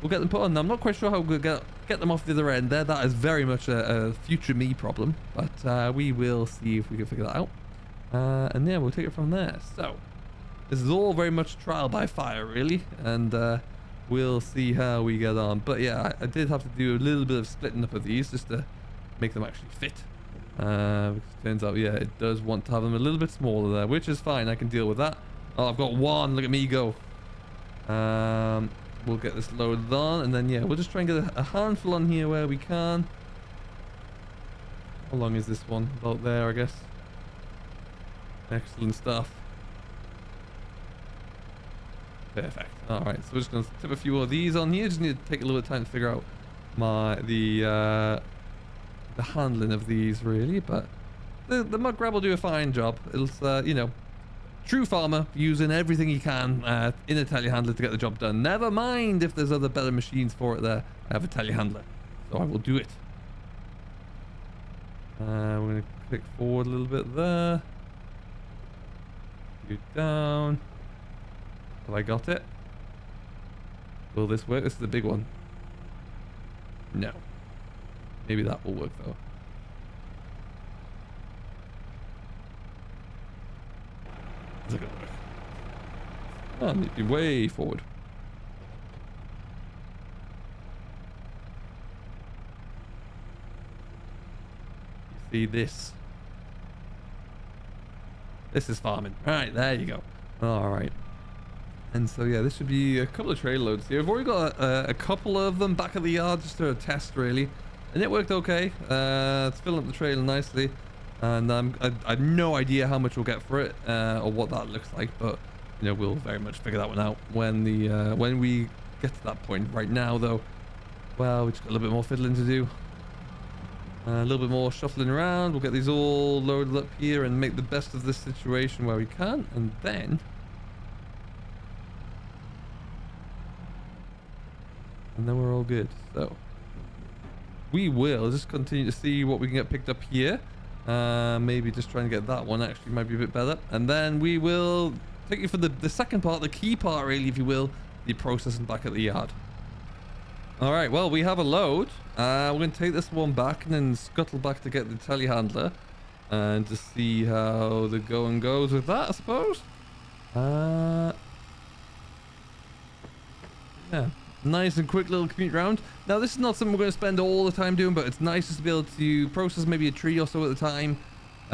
we'll get them put on. Now, I'm not quite sure how we'll get them off the other end there. That is very much a future me problem, but we will see if we can figure that out. And yeah, we'll take it from there. So this is all very much trial by fire really, and we'll see how we get on. But yeah, I did have to do a little bit of splitting up of these just to make them actually fit, because it turns out, yeah, it does want to have them a little bit smaller there, which is fine. I can deal with that. Oh, I've got one. Look at me go. We'll get this loaded on, and then yeah, we'll just try and get a handful on here where we can. How long is this one? About there, I guess. Excellent stuff. Perfect. All right, so we're just going to tip a few of these on here. Just need to take a little bit of time to figure out the handling of these really, but the mud grab will do a fine job. It'll you know, true farmer using everything he can in a telehandler to get the job done. Never mind if there's other better machines for it there. I have a telehandler, so I will do it. We're going to click forward a little bit there. You down. Have I got it? Will this work? This is the big one. No. Maybe that will work though. Is it gonna work? Oh, I need to be way forward. You see this? This is farming. Right, there you go. Alright. And so yeah, this should be a couple of trailer loads here. I've already got a couple of them back at the yard just to test really. And it worked okay. It's filling up the trailer nicely. And I have no idea how much we'll get for it, or what that looks like, but you know, we'll very much figure that one out when we get to that point. Right now though, well, we just got a little bit more fiddling to do, a little bit more shuffling around. We'll get these all loaded up here and make the best of this situation where we can, and then And then we're all good. So we will just continue to see what we can get picked up here. Maybe just trying to get that one actually might be a bit better. And then we will take you for the second part, the key part really, if you will, the processing back at the yard. All right, well, we have a load. We're going to take this one back and then scuttle back to get the telehandler and to see how the going goes with that, I suppose. Yeah, nice and quick little commute round. Now, this is not something we're going to spend all the time doing, but it's nice just to be able to process maybe a tree or so at a time,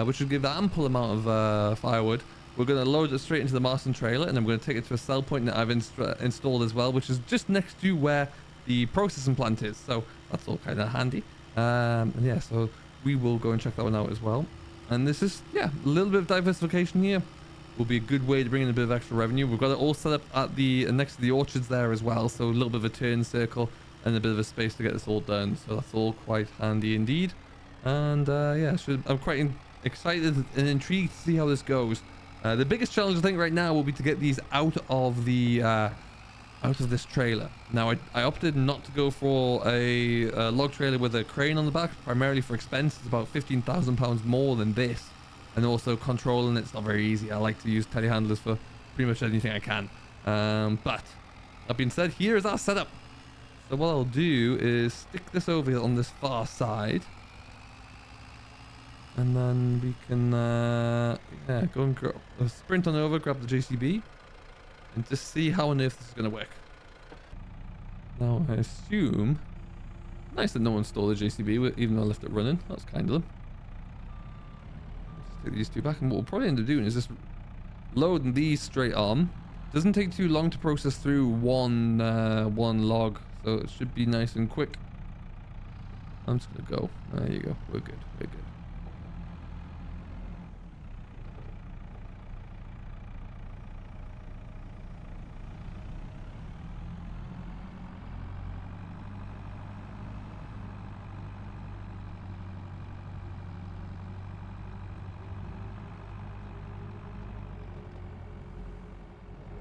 which will give ample amount of firewood. We're going to load it straight into the Marston trailer, and then we're going to take it to a sell point that I've installed as well, which is just next to where the processing plant is. So that's all kind of handy. Yeah, so we will go and check that one out as well. And this is, yeah, a little bit of diversification here. Will be a good way to bring in a bit of extra revenue. We've got it all set up at the next to the orchards there as well. So a little bit of a turn circle and a bit of a space to get this all done. So that's all quite handy indeed. And yeah, I'm quite excited and intrigued to see how this goes. The biggest challenge I think right now will be to get these out of the out of this trailer. Now I opted not to go for a log trailer with a crane on the back, primarily for expense. It's about £15,000 more than this, and also controlling it's not very easy. I like to use telehandlers for pretty much anything I can. But that being said, here is our setup. So what I'll do is stick this over here on this far side. And then we can yeah, go and sprint on over, grab the JCB, and just see how on earth this is going to work. Now, I assume... Nice that no one stole the JCB, even though I left it running. That's kind of them. Just take these two back, and what we'll probably end up doing is just loading these straight on. Doesn't take too long to process through one log, so it should be nice and quick. I'm just going to go. There you go. We're good. We're good.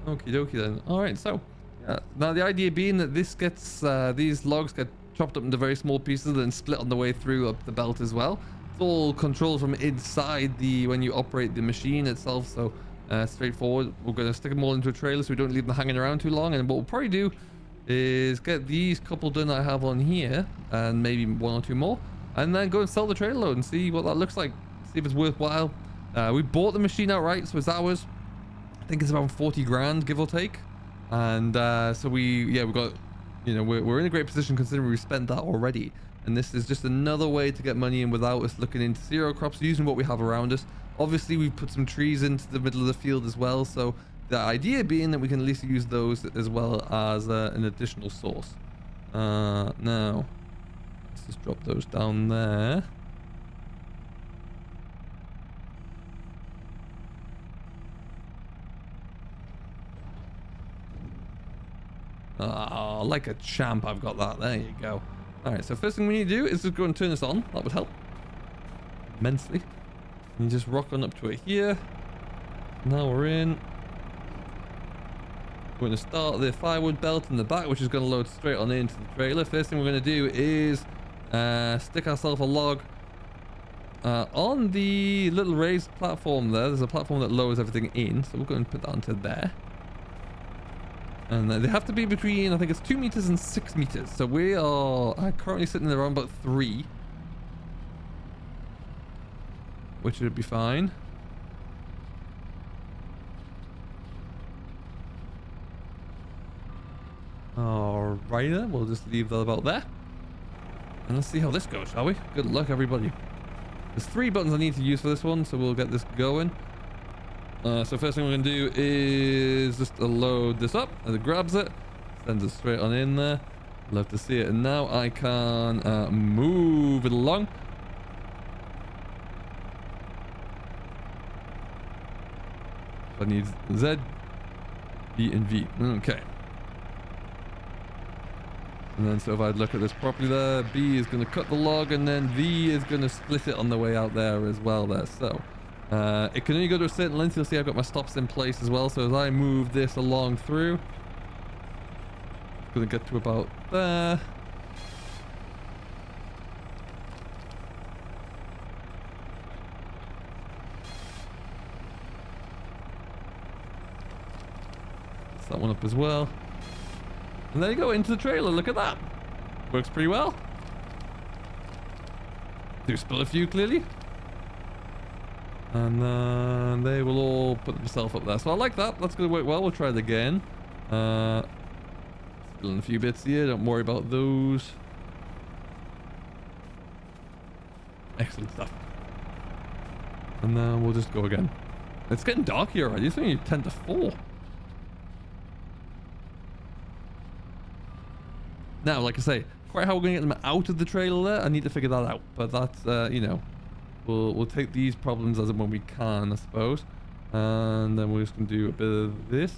Okie dokie then. Alright, so now the idea being that this gets these logs get chopped up into very small pieces and then split on the way through up the belt as well. It's all controlled from inside when you operate the machine itself, so straightforward. We're going to stick them all into a trailer so we don't leave them hanging around too long, and what we'll probably do is get these couple done I have on here and maybe one or two more, and then go and sell the trailer load and see what that looks like, see if it's worthwhile. We bought the machine outright, so it's ours. I think it's around 40 grand, give or take. And so we've got, you know, we're in a great position considering we spent that already. And this is just another way to get money in without us looking into zero crops, using what we have around us. Obviously, we've put some trees into the middle of the field as well. So the idea being that we can at least use those as well as an additional source. Now, let's just drop those down there. Oh, like a champ, I've got that. There you go. Alright, so first thing we need to do is just go and turn this on. That would help immensely. And you just rock on up to it here. Now we're in. We're going to start the firewood belt in the back, which is going to load straight on into the trailer. First thing we're going to do is stick ourselves a log on the little raised platform there. There's a platform that lowers everything in, so we're going to put that onto there. And they have to be between, I think it's 2 meters and 6 meters. So we are currently sitting around about 3. Which should be fine. Alright then, we'll just leave that about there. And let's see how this goes, shall we? Good luck, everybody. There's 3 buttons I need to use for this one, so we'll get this going. So first thing we're going to do is just load this up, and it grabs it, sends it straight on in there. Love to see it. And now I can move it along. I need Z, B, and V. Okay. And then so if I look at this properly there, B is going to cut the log, and then V is going to split it on the way out there as well there. So it can only go to a certain length. You'll see I've got my stops in place as well. So as I move this along through, gonna get to about there. That's that one up as well. And there you go, into the trailer. Look at that. Works pretty well. Do spill a few, clearly. And then they will all put themselves up there. So I like that. That's going to work well. We'll try it again. Spilling a few bits here. Don't worry about those. Excellent stuff. And then we'll just go again. It's getting dark here already. It's only 10 to 4. Now, like I say, quite how we're going to get them out of the trailer there, I need to figure that out. But that's, you know, we'll take these problems as and when we can, I suppose. And then we're just going to do a bit of this.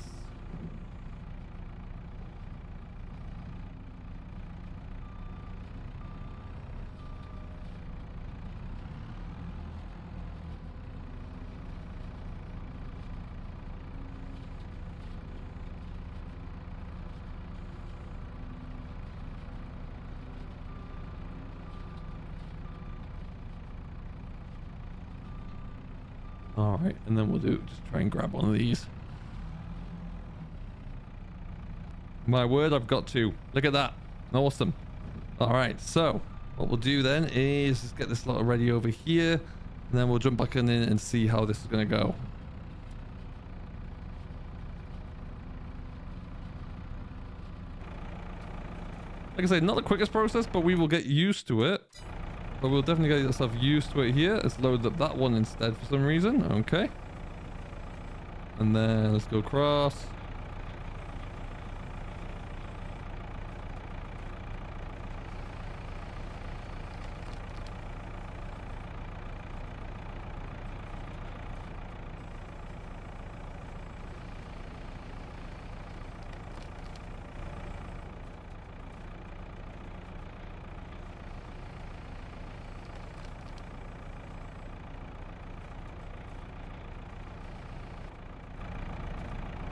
Alright, and then we'll just try and grab one of these. My word, I've got to. Look at that. Awesome. Alright, so what we'll do then is just get this lot ready over here, and then we'll jump back in and see how this is going to go. Like I say, not the quickest process, but we will get used to it. But we'll definitely get yourself used to it here. Let's load up that one instead for some reason. Okay. And then let's go across.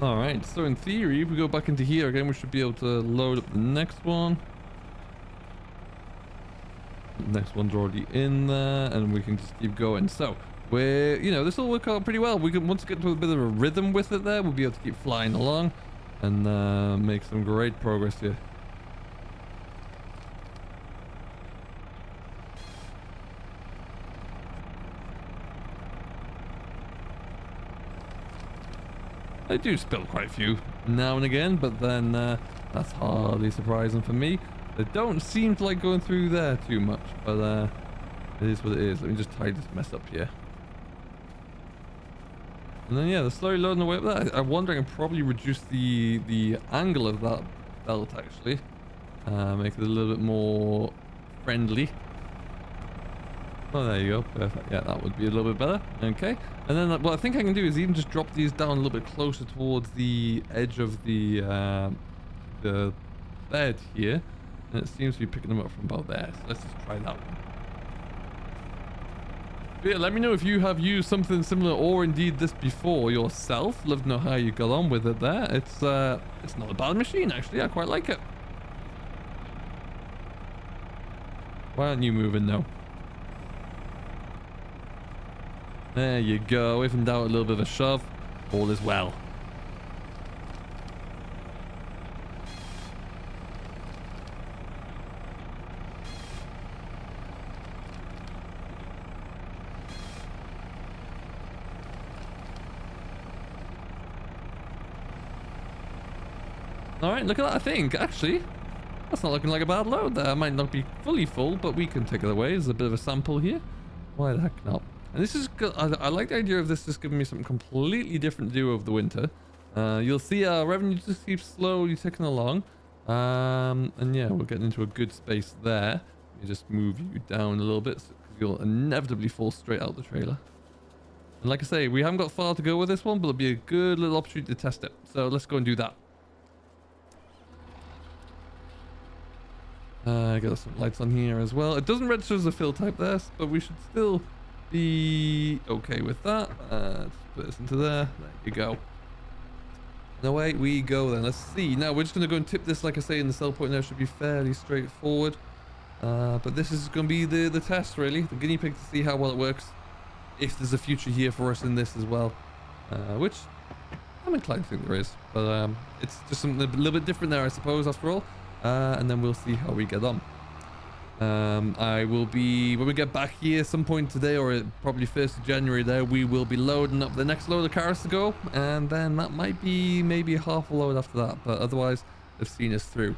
Alright, so in theory, if we go back into here again, we should be able to load up the next one. The next one's already in there, and we can just keep going. So, we're, you know, this will work out pretty well. We can, once we get to a bit of a rhythm with it there, we'll be able to keep flying along and make some great progress here. I do spill quite a few now and again, but then that's hardly surprising for me. They don't seem to like going through there too much, but it is what it is. Let me just tie this mess up here. And then yeah, they're slowly loading away up there. I'm wondering, I can probably reduce the angle of that belt actually, make it a little bit more friendly. Oh, there you go. Perfect. Yeah, that would be a little bit better. Okay. And then what I think I can do is even just drop these down a little bit closer towards the edge of the bed here. And it seems to be picking them up from about there. So let's just try that one. But yeah, let me know if you have used something similar or indeed this before yourself. Love to know how you got on with it there. It's not a bad machine, actually. I quite like it. Why aren't you moving now? There you go. If in doubt, a little bit of a shove. All is well. Alright, look at that. I think, actually, that's not looking like a bad load there. It might not be fully full, but we can take it away. There's a bit of a sample here. Why the heck not? And this is good. I like the idea of this just giving me something completely different to do over the winter. You'll see our revenue just keeps slowly ticking along. And yeah, we're getting into a good space there. Let me just move you down a little bit because you'll inevitably fall straight out the trailer. And like I say, we haven't got far to go with this one, but it'll be a good little opportunity to test it. So let's go and do that. Got some lights on here as well. It doesn't register as a fill type there, but we should still be okay with that. Let's put this into there. There you go. And away we go then. Let's see. Now we're just going to go and tip this, like I say, in the sell point there. Should be fairly straightforward. But this is going to be the test, really. The guinea pig to see how well it works. If there's a future here for us in this as well. Which I'm inclined to think there is. But it's just something a little bit different there, I suppose, after all. And then we'll see how we get on. I will be, when we get back here some point today, or probably 1st of January there, we will be loading up the next load of cars to go, and then that might be maybe half a load after that, but otherwise they've seen us through.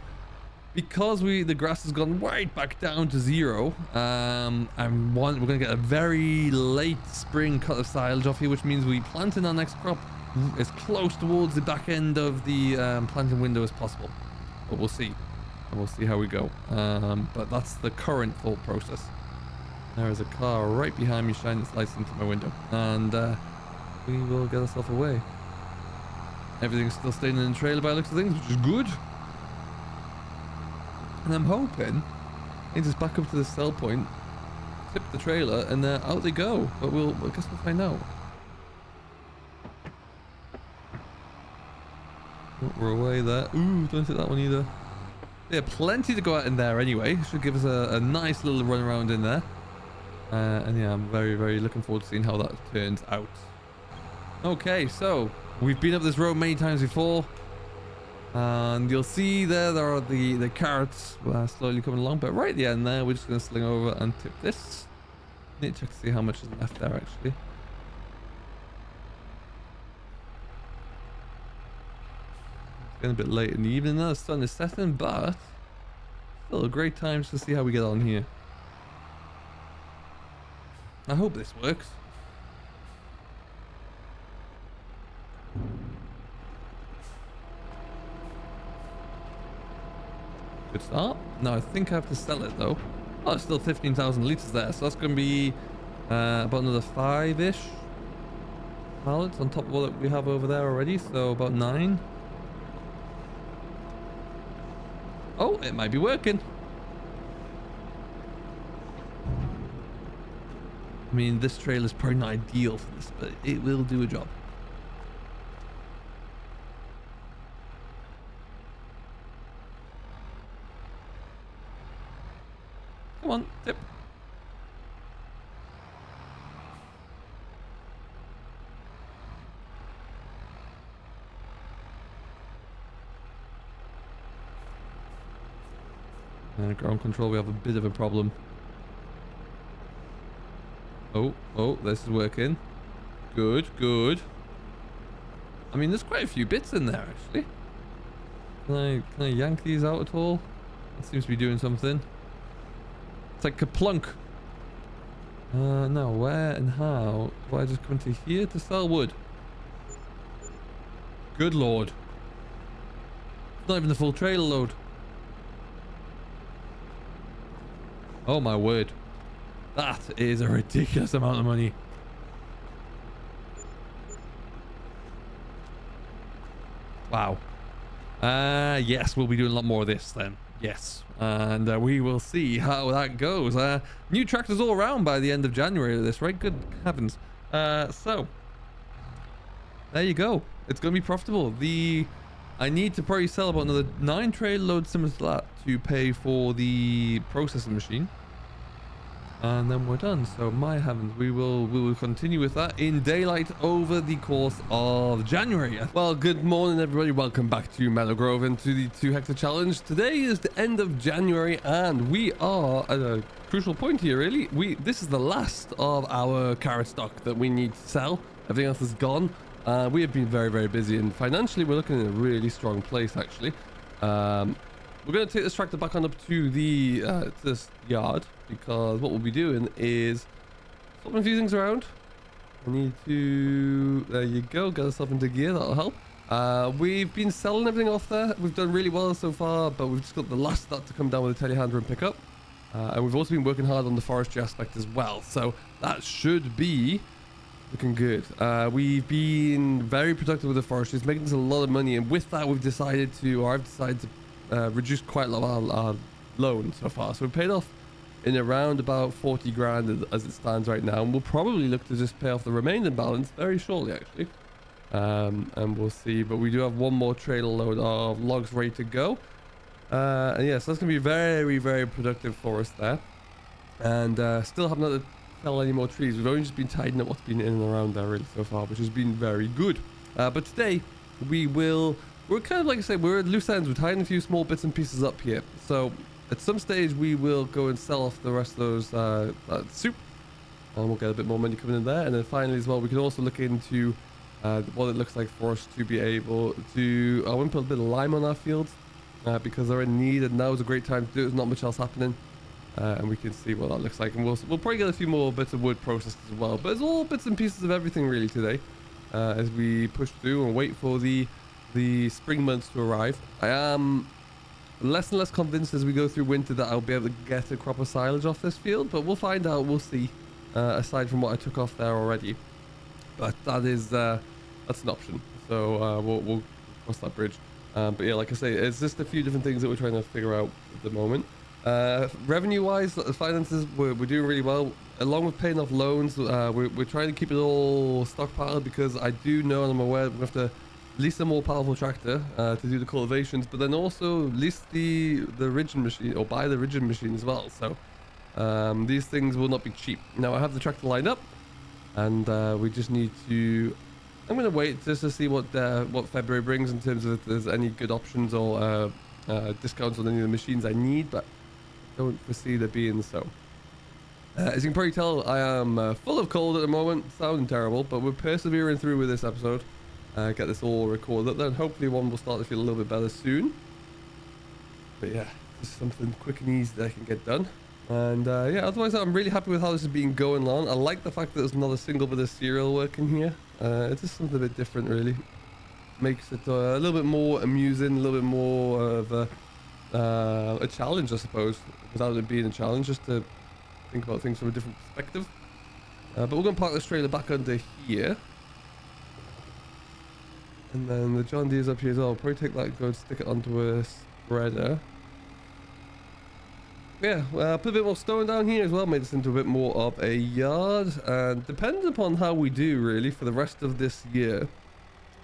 Because the grass has gone right back down to 0, we're going to get a very late spring cut of silage off here, which means we planting our next crop as close towards the back end of the planting window as possible, but we'll see. And we'll see how we go. But that's the current thought process. There is a car right behind me shining its lights into my window. And we will get ourselves away. Everything's still staying in the trailer by the looks of things, which is good. And I'm hoping they just back up to the sell point, tip the trailer, and out they go. But I guess we'll find out. Oh, we're away there. Ooh, don't hit that one either. Yeah, plenty to go out in there anyway. Should give us a nice little run around in there. And yeah, I'm very, very looking forward to seeing how that turns out. Okay, so we've been up this road many times before. And you'll see there are the carrots slowly coming along. But right at the end there, we're just going to sling over and tip this. Need to check to see how much is left there actually. Getting a bit late in the evening now, the sun is setting, but still a great time to see how we get on here. I hope this works. Good start. No, I think I have to sell it though. Oh, it's still 15,000 litres there, so that's going to be about another 5-ish pallets on top of what we have over there already, so about 9. Oh, it might be working. I mean, this trailer is probably not ideal for this, but it will do a job. Come on, tip. And ground control, we have a bit of a problem. Oh, this is working. Good, good. I mean, there's quite a few bits in there, actually. Can I yank these out at all? It seems to be doing something. It's like kaplunk. No, where and how? Do I just come into here to sell wood? Good lord. It's not even the full trailer load. Oh my word. That is a ridiculous amount of money. Wow. Yes, we'll be doing a lot more of this then. Yes. And we will see how that goes. New tractors all around by the end of January of this, right? Good heavens. So, there you go. It's going to be profitable. I need to probably sell about another 9 trailer loads similar to that to pay for the processing machine. And then we're done. So my heavens, we will continue with that in daylight over the course of January. Well, good morning everybody, welcome back to Meadow Grove and to the 2 hectare challenge. Today is the end of January and we are at a crucial point here really. This is the last of our carrot stock that we need to sell. Everything else is gone. We have been very, very busy and financially we're looking in a really strong place actually. We're going to take this tractor back on up to this yard because what we'll be doing is swapping a few things around. I need to, there you go, get ourselves into gear, that'll help. We've been selling everything off there. We've done really well so far, but we've just got the last of that to come down with a telehandler and pick up. And we've also been working hard on the forestry aspect as well. So that should be looking good. We've been very productive with the forestry. It's making us a lot of money. And with that, I've decided to reduce quite a lot of our loan so far. So we paid off in around about 40 grand as it stands right now. And we'll probably look to just pay off the remaining balance very shortly, actually. and we'll see. But we do have one more trailer load of logs ready to go. And yeah, so that's going to be very, very productive for us there. And still haven't had to fell any more trees. We've only just been tidying up what's been in and around there really so far, which has been very good. But today we're kind of, like I say, we're at loose ends. We're tying a few small bits and pieces up here. So at some stage we will go and sell off the rest of those soup, and we'll get a bit more money coming in there. And then finally as well, we can also look into what it looks like for us to be able to I want to put a bit of lime on our fields because they're in need, and now is a great time to do it. There's not much else happening. And we can see what that looks like, and we'll probably get a few more bits of wood processed as well. But it's all bits and pieces of everything really today, as we push through and wait for the spring months to arrive. I am less and less convinced as we go through winter that I'll be able to get a crop of silage off this field, but we'll find out. We'll see. Aside from what I took off there already, but that is that's an option. So we'll cross that bridge. But yeah, like I say, it's just a few different things that we're trying to figure out at the moment. Revenue wise, the finances, we're doing really well. Along with paying off loans, we're trying to keep it all stockpiled, because I do know and I'm aware we have to lease a more powerful tractor to do the cultivations, but then also lease the ridging machine, or buy the ridging machine as well. So these things will not be cheap. Now I have the tractor lined up, and we just need to, I'm going to wait just to see what February brings in terms of if there's any good options or discounts on any of the machines I need, but don't foresee there being so. As you can probably tell, I am full of cold at the moment, sounding terrible, but we're persevering through with this episode. Get this all recorded up, then hopefully one will start to feel a little bit better soon. But yeah, just something quick and easy that I can get done. And yeah, otherwise I'm really happy with how this has been going on. I like the fact that there's not a single bit of cereal working here. It's just something a bit different really. Makes it a little bit more amusing, a little bit more of a challenge, I suppose, without it being a challenge, just to think about things from a different perspective. But we're going to park this trailer back under here, and then the John Deere's up here as well. I'll probably take that and go and stick it onto a spreader. Yeah, put a bit more stone down here as well, made this into a bit more of a yard, and depends upon how we do really for the rest of this year.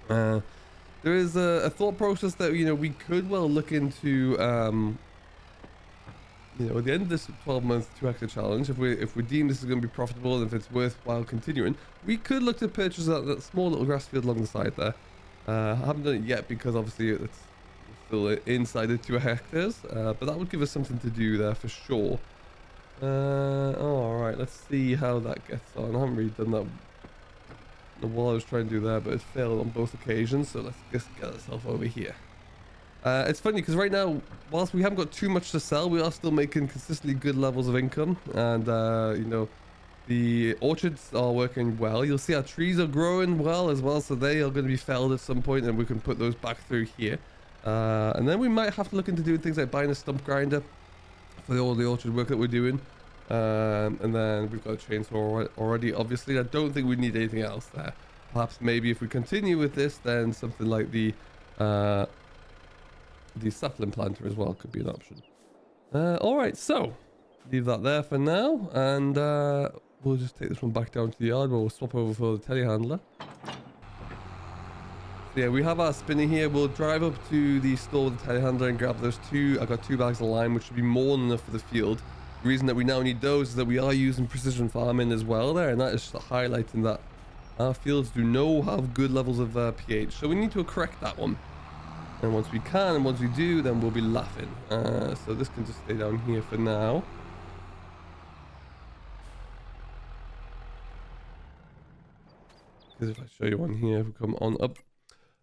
There is a thought process that, you know, we could well look into, you know, at the end of this 12-month 2 hectare challenge, if we deem this is going to be profitable and if it's worthwhile continuing, we could look to purchase that small little grass field along the side there. I haven't done it yet because obviously it's still inside the 2 hectares, but that would give us something to do there for sure. Alright, let's see how that gets on. I haven't really done that while I was trying to do that, but it failed on both occasions, so let's just get ourselves over here. It's funny because right now, whilst we haven't got too much to sell, we are still making consistently good levels of income, and you know, the orchards are working well. You'll see our trees are growing well as well, so they are going to be felled at some point, and we can put those back through here. And then we might have to look into doing things like buying a stump grinder for all the orchard work that we're doing. And then we've got a chainsaw already, obviously. I don't think we need anything else there. Perhaps maybe if we continue with this, then something like the sapling planter as well could be an option. Alright, so leave that there for now, and we'll just take this one back down to the yard where we'll swap over for the telehandler. So yeah, we have our spinner here. We'll drive up to the store with the telehandler and grab those two. I got 2 bags of lime, which should be more than enough for the field. The reason that we now need those is that we are using precision farming as well there, and that is just highlighting that our fields do not have good levels of pH, so we need to correct that one. And once we can, and once we do, then we'll be laughing. So this can just stay down here for now. Because if I show you one here, if we come on up,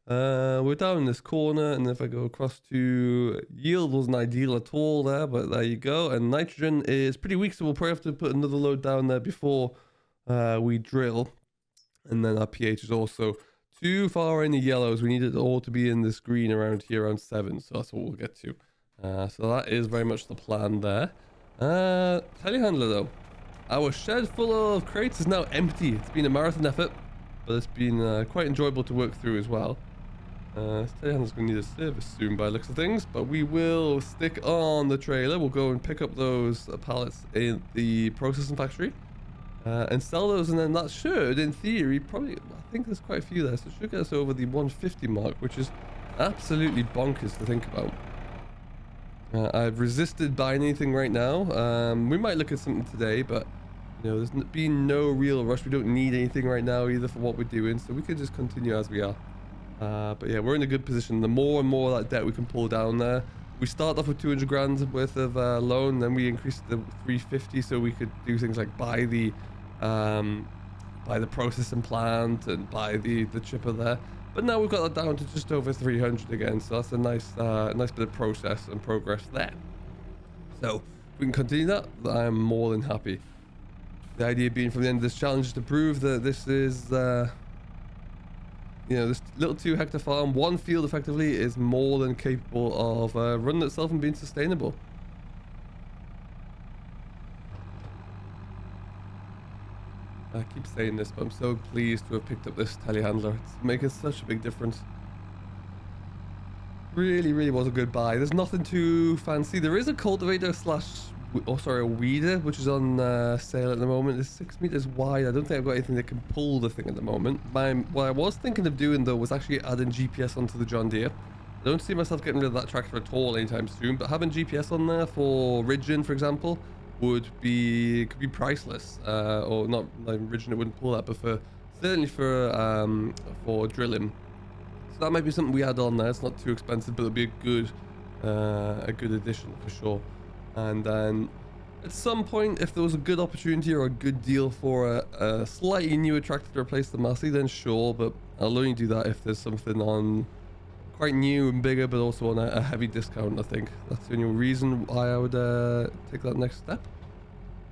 we're down in this corner, and if I go across to yield, wasn't ideal at all there, but there you go. And nitrogen is pretty weak, so we'll probably have to put another load down there before we drill. And then our pH is also too far in the yellows. We need it all to be in this green around here, around 7, so that's what we'll get to. So that is very much the plan there. Telehandler though, our shed full of crates is now empty. It's been a marathon effort, but it's been quite enjoyable to work through as well. Telehandler's going to need a service soon by the looks of things, but we will stick on the trailer. We'll go and pick up those pallets in the processing factory, and sell those, and then that should, in theory, probably, I think there's quite a few there, so it should get us over the 150 mark, which is absolutely bonkers to think about. I've resisted buying anything right now. We might look at something today, but you know, there's been no real rush. We don't need anything right now either for what we're doing, so we can just continue as we are. But yeah, we're in a good position. The more and more that debt we can pull down there. We start off with 200 grand worth of loan, then we increased to 350, so we could do things like buy the processing plant and buy the chipper there. But now we've got that down to just over 300 again, so that's a nice nice bit of process and progress there. So if we can continue that, I'm more than happy. The idea being from the end of this challenge is to prove that this is, you know, this little 2 hectare farm, one field effectively, is more than capable of running itself and being sustainable. I keep saying this, but I'm so pleased to have picked up this telehandler. It's making such a big difference. Really, really was a good buy. There's nothing too fancy. There is a cultivator slash, oh sorry, a weeder, which is on sale at the moment. It's 6 meters wide. I don't think I've got anything that can pull the thing at the moment. What I was thinking of doing though was actually adding GPS onto the John Deere. I don't see myself getting rid of that tractor at all anytime soon, but having GPS on there for ridging, for example, could be priceless. Or not, like ridging, it wouldn't pull that, but certainly for drilling. So that might be something we add on there. It's not too expensive, but it'll be a good addition for sure. And then at some point, if there was a good opportunity or a good deal for a slightly newer tractor to replace the Massey, then sure, but I'll only do that if there's something on quite new and bigger, but also on a heavy discount. I think that's the only reason why I would take that next step.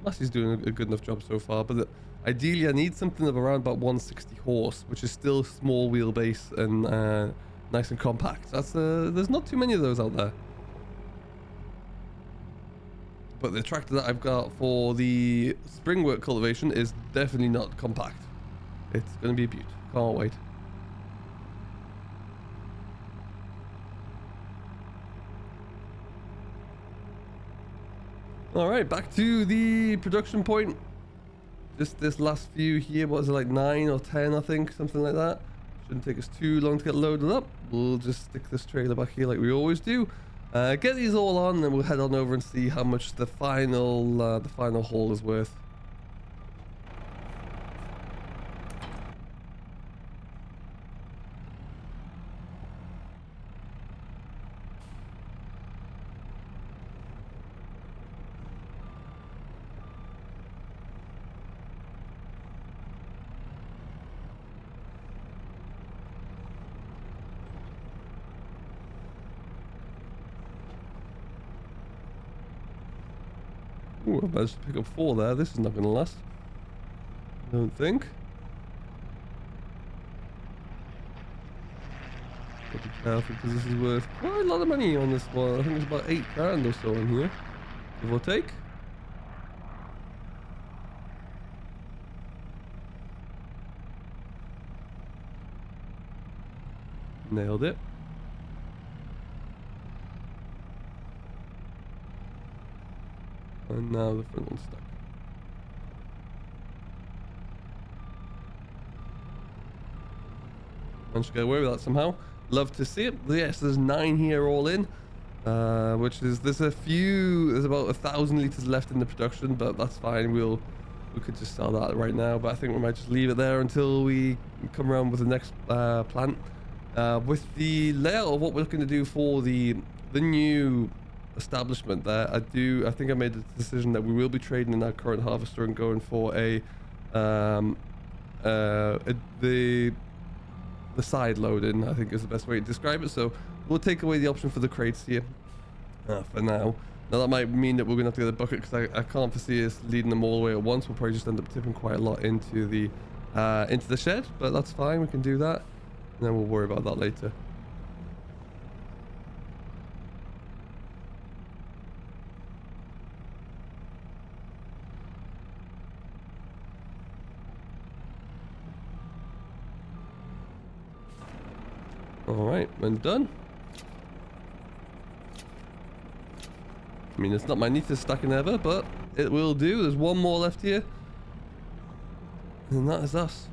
Massey's doing a good enough job so far, but ideally I need something of around about 160 horse, which is still small wheelbase and nice and compact. That's there's not too many of those out there. But the tractor that I've got for the spring work cultivation is definitely not compact. It's going to be a beaut. Can't wait. Alright, back to the production point. Just this last few here, what is it, like 9 or 10 I think, something like that. Shouldn't take us too long to get loaded up. We'll just stick this trailer back here like we always do. Get these all on, and then we'll head on over and see how much the final haul is worth. Ooh, I've managed to pick up 4 there. This is not going to last. I don't think. Got to be careful because this is worth quite a lot of money on this one. I think it's about 8 grand or so in here. Give or take. Nailed it. And now the front one's stuck. Managed to get away with that somehow. Love to see it. Yes, there's 9 here all in. Which is, there's about 1,000 litres left in the production, but that's fine. We could just sell that right now, but I think we might just leave it there until we come around with the next plant. With the layout of what we're looking to do for the new establishment there, I think I made the decision that we will be trading in our current harvester and going for the side loading, I think is the best way to describe it. So we'll take away the option for the crates here for now. Now that might mean that we're gonna have to get a bucket, because I can't foresee us leading them all the way at once. We'll probably just end up tipping quite a lot into the shed, but that's fine, we can do that, and then we'll worry about that later. Alright, and done. I mean, it's not my neatest stacking ever, but it will do. There's one more left here. And that is us.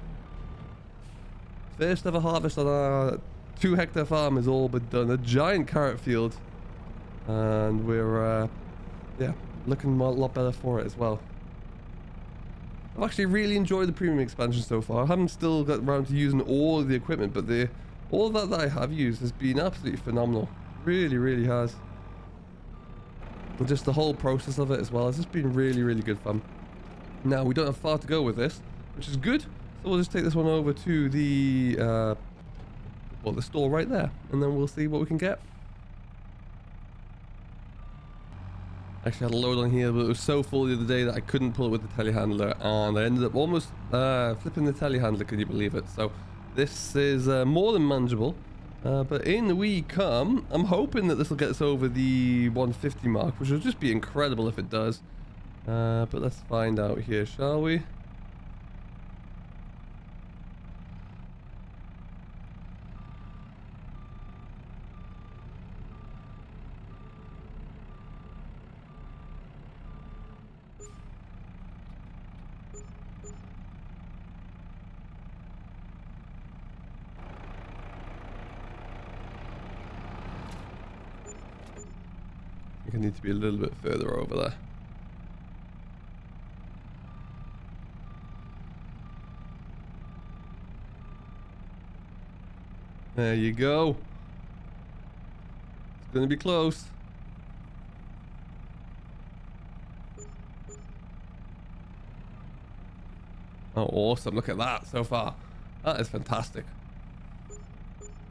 First ever harvest on our 2 hectare farm is all but done. A giant carrot field. And we're, yeah, looking a lot better for it as well. I've actually really enjoyed the premium expansion so far. I haven't still got around to using all of the equipment, but all of that I have used has been absolutely phenomenal. Really, really has. And just the whole process of it as well has just been really, really good fun. Now, we don't have far to go with this, which is good. So we'll just take this one over to the, well, the store right there, and then we'll see what we can get. Actually, I had a load on here, but it was so full the other day that I couldn't pull it with the telehandler, and I ended up almost flipping the telehandler, can you believe it? So this is more than manageable, but in we come. I'm hoping that this will get us over the 150 mark, which will just be incredible if it does. But let's find out here, shall we? I think I need to be a little bit further over there. There you go. It's going to be close. Oh, awesome. Look at that so far. That is fantastic.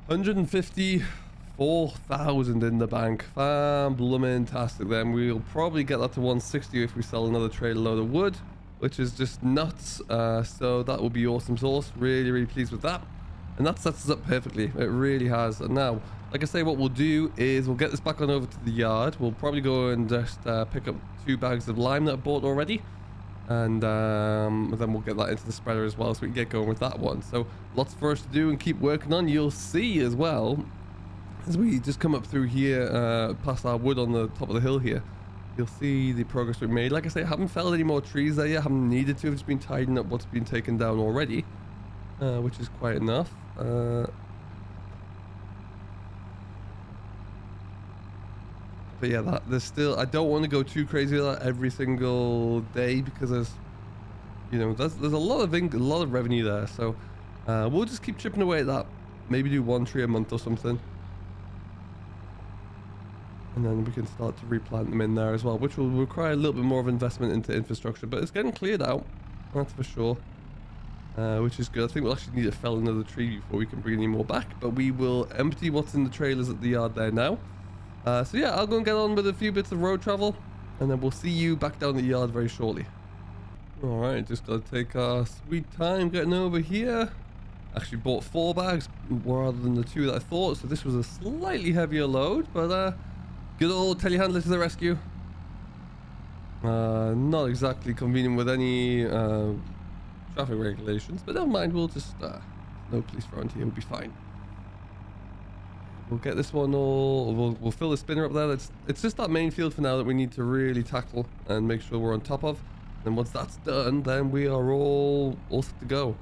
154,000 in the bank. Fan-bloomin-tastic. Then we'll probably get that to 160 if we sell another trailer load of wood, which is just nuts. So that will be awesome sauce. Really, really pleased with that. And that sets us up perfectly. It really has. And now, like I say, what we'll do is we'll get this back on over to the yard. We'll probably go and just pick up 2 bags of lime that I bought already. And then we'll get that into the spreader as well, so we can get going with that one. So lots for us to do and keep working on. You'll see as well, as we just come up through here, past our wood on the top of the hill here, you'll see the progress we've made. Like I say, I haven't felled any more trees there yet. Haven't needed to. I've just been tidying up what's been taken down already, which is quite enough. But yeah, there's still, I don't want to go too crazy with that every single day, because there's, you know, there's a lot of revenue there. So we'll just keep chipping away at that. Maybe do 1 tree a month or something, and then we can start to replant them in there as well, which will require a little bit more of investment into infrastructure, but it's getting cleared out, that's for sure. Which is good. I think we'll actually need to fell another tree before we can bring any more back, but we will empty what's in the trailers at the yard there now. So yeah, I'll go and get on with a few bits of road travel, and then we'll see you back down the yard very shortly. Alright, just gotta take our sweet time getting over here. Actually bought 4 bags rather than the 2 that I thought, so this was a slightly heavier load, but good old telehandler to the rescue. Not exactly convenient with any traffic regulations, but never mind, we'll just no police around here, we'll be fine. We'll get this one all, we'll fill the spinner up there. It's just that main field for now that we need to really tackle and make sure we're on top of. And once that's done, then we are all set to go.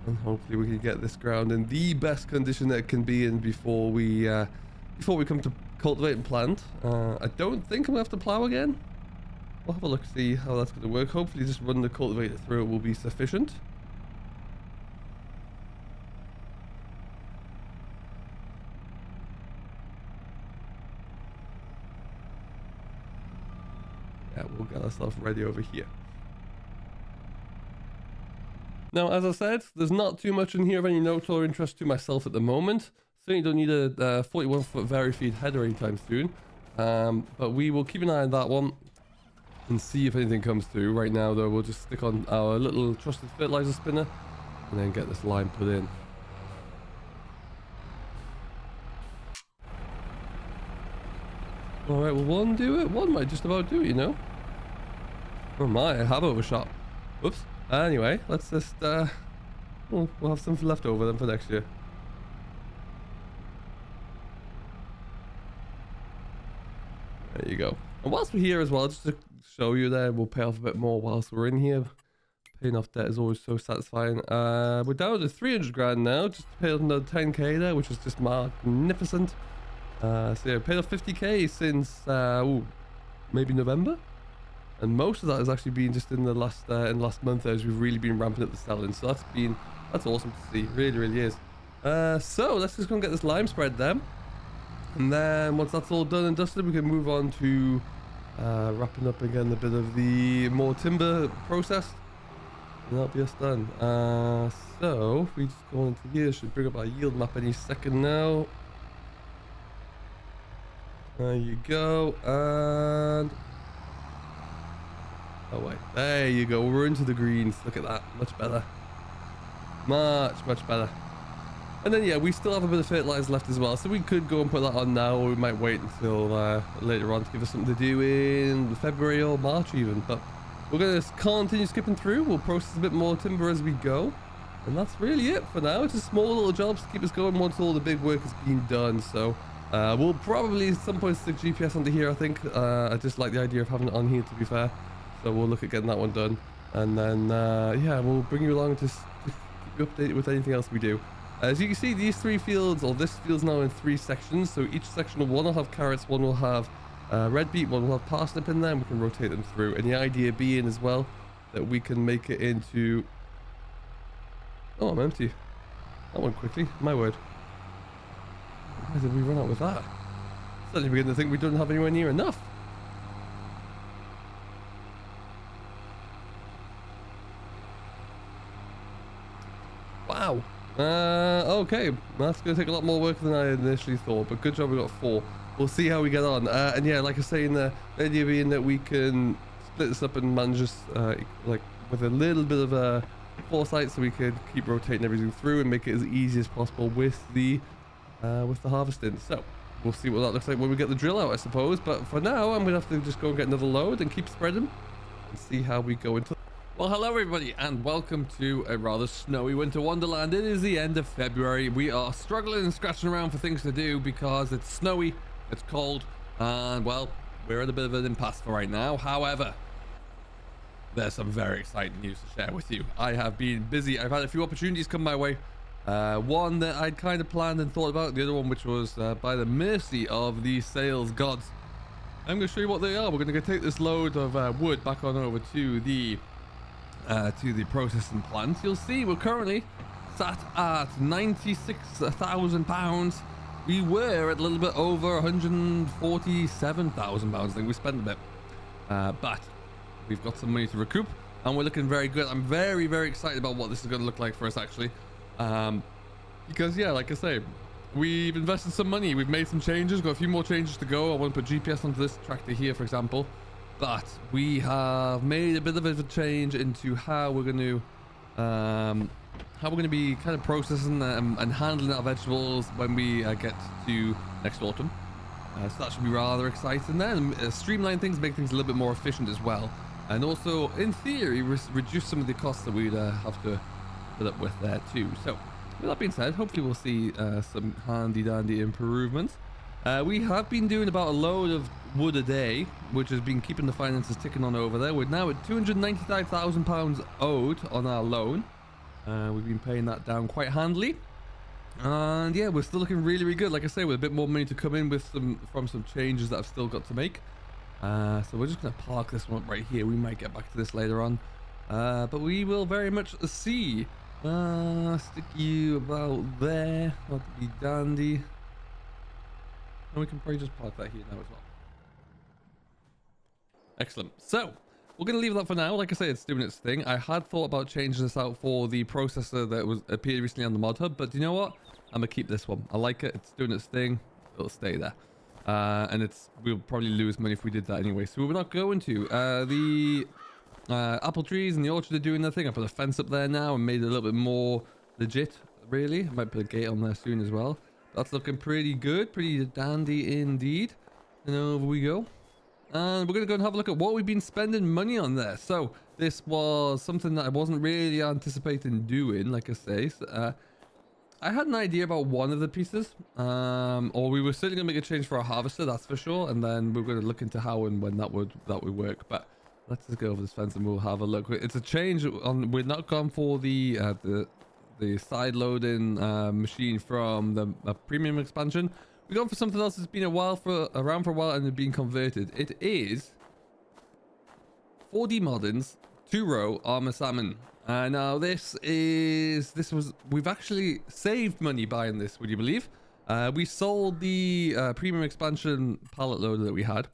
And hopefully we can get this ground in the best condition that it can be in before we come to cultivate and plant. I don't think I'm gonna have to plow again. We'll have a look, see how that's going to work. Hopefully just run the cultivator through it will be sufficient. Yeah, we'll get ourselves ready over here. Now, as I said, there's not too much in here of any note or interest to myself at the moment. Certainly don't need a 41-foot vari-feed header anytime soon. But we will keep an eye on that one and see if anything comes through. Right now though, we'll just stick on our little trusted fertilizer spinner and then get this line put in. Alright, will one do it? One might just about do it, you know. Oh my, I have overshot. Whoops. Anyway, let's just we'll have some left over then for next year. There you go. And whilst we're here as well, just to show you there, we'll pay off a bit more whilst we're in here. Paying off debt is always so satisfying. We're down to 300 grand now, just to pay off another 10k there, which is just magnificent. So yeah, paid off 50k since maybe November, and most of that has actually been just in the last month as we've really been ramping up the selling. So that's awesome to see. Really is. So let's just go and get this lime spread then, and then once that's all done and dusted, we can move on to wrapping up again a bit of the more timber process, and that'll be us done. So if we just go into here, should bring up our yield map any second now. There you go, and oh wait, there you go, we're into the greens. Look at that, much better, much better. And then yeah, we still have a bit of fertilizer left as well, so we could go and put that on now, or we might wait until later on to give us something to do in February or March even. But we're going to continue skipping through. We'll process a bit more timber as we go, and that's really it for now. It's just small little jobs to keep us going once all the big work has been done. So we'll probably at some point stick GPS onto here, I think. I just like the idea of having it on here, to be fair. So we'll look at getting that one done. And then, yeah, we'll bring you along to keep you updated with anything else we do. As you can see, these three fields, or this field's now in 3 sections. So each section, one will have carrots, one will have red beet, one will have parsnip in there, and we can rotate them through. And the idea being as well that we can make it into... Oh, I'm empty. That one quickly, my word. Why did we run out with that? Suddenly beginning to think we don't have anywhere near enough. Wow. Okay. That's going to take a lot more work than I initially thought, but good job we got 4. We'll see how we get on. And yeah, like I say, the idea being that we can split this up and manage this like with a little bit of foresight, so we could keep rotating everything through and make it as easy as possible with the harvesting. So we'll see what that looks like when we get the drill out, I suppose. But for now, I'm gonna have to just go and get another load and keep spreading and see how we go into... Well, hello everybody, and welcome to a rather snowy winter wonderland. It is the end of February. We are struggling and scratching around for things to do because it's snowy, it's cold, and well, we're at a bit of an impasse for right now. However, there's some very exciting news to share with you. I have been busy. I've had a few opportunities come my way. One that I'd kind of planned and thought about, the other one which was by the mercy of the sales gods. I'm going to show you what they are. We're going to go take this load of wood back on over to the processing plant. You'll see we're currently sat at £96,000. We were at a little bit over £147,000. I think we spent a bit, but we've got some money to recoup, and we're looking very good. I'm very excited about what this is going to look like for us, actually, because yeah, like I say, we've invested some money, we've made some changes, got a few more changes to go. I want to put GPS onto this tractor here, for example. But we have made a bit of a change into how we're going to be kind of processing and handling our vegetables when we get to next autumn. So that should be rather exciting then. Streamline things, make things a little bit more efficient as well, and also in theory reduce some of the costs that we'd have to put up with there too. So with that being said, hopefully we'll see some handy dandy improvements. We have been doing about a load of wood a day, which has been keeping the finances ticking on over there. We're now at £295,000 owed on our loan. We've been paying that down quite handily. And yeah, we're still looking really good. Like I say, with a bit more money to come in with from some changes that I've still got to make. So we're just going to park this one right here. We might get back to this later on. But we will very much see. Stick you about there. That'll be dandy. And we can probably just park that here now as well. Excellent. So we're going to leave that for now. Like I say, it's doing its thing. I had thought about changing this out for the processor that appeared recently on the mod hub, but do you know what? I'm going to keep this one. I like it. It's doing its thing. It'll stay there. And we'll probably lose money if we did that anyway, so we're not going to. The apple trees and the orchard are doing their thing. I put a fence up there now and made it a little bit more legit, really. I might put a gate on there soon as well. That's looking pretty good, pretty dandy indeed. And over we go. And we're going to go and have a look at what we've been spending money on there. So this was something that I wasn't really anticipating doing, like I say. So, I had an idea about one of the pieces, or we were certainly gonna make a change for our harvester, that's for sure, and then we're gonna look into how and when that would work. But let's just go over this fence and we'll have a look. It's a change on. We're not gone for the side loading machine from the premium expansion. We're going for something else that's been around for a while and has been converted. It is 4D Modding's 2-row armor salmon. Now we've actually saved money buying this, would you believe? We sold the premium expansion pallet loader that we had.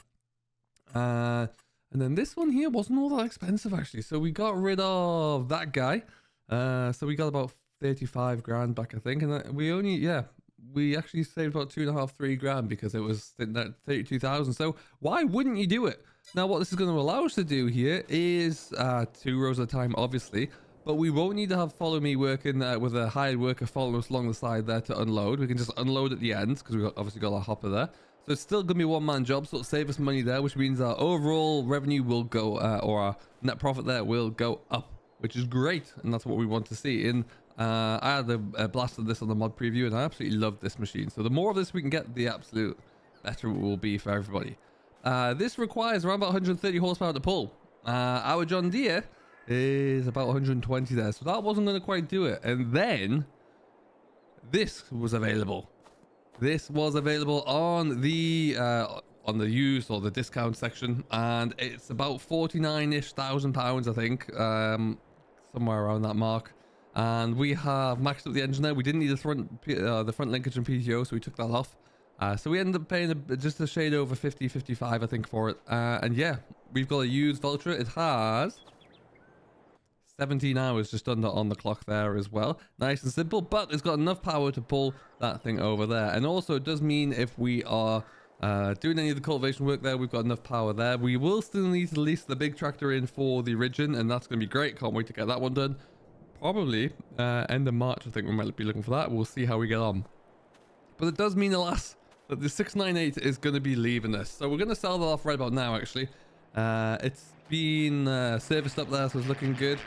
And then this one here wasn't all that expensive actually. So we got rid of that guy. So we got about 35 grand back, I think. And we actually saved about 2.5-3 grand because it was sitting at 32,000. So why wouldn't you do it? Now, what this is going to allow us to do here is 2 rows at a time, obviously, but we won't need to have follow me working with a hired worker following us along the side there to unload. We can just unload at the end because we've obviously got our hopper there. So it's still going to be a one-man job, so it'll save us money there, which means our overall revenue will go, or our net profit there will go up, which is great, and that's what we want to see. I had a blast of this on the mod preview, and I absolutely love this machine. So the more of this we can get, the absolute better it will be for everybody. This requires around about 130 horsepower to pull. Our John Deere is about 120 there, so that wasn't going to quite do it. And then this was available. This was available on the used or the discount section, and it's about 49-ish thousand pounds, I think, somewhere around that mark. And we have maxed up the engine there. We didn't need the front linkage and PTO, so we took that off. So we ended up paying just a shade over 55, I think, for it. And yeah, we've got a used Vulture. It has 17 hours just under on the clock there as well. Nice and simple, but it's got enough power to pull that thing over there. And also it does mean if we are doing any of the cultivation work there, we've got enough power there. We will still need to lease the big tractor in for the Origin, and that's going to be great. Can't wait to get that one done. Probably end of March, I think we might be looking for that. We'll see how we get on. But it does mean, alas, that the 698 is going to be leaving us. So we're going to sell that off right about now, actually. It's been serviced up there, so it's looking good.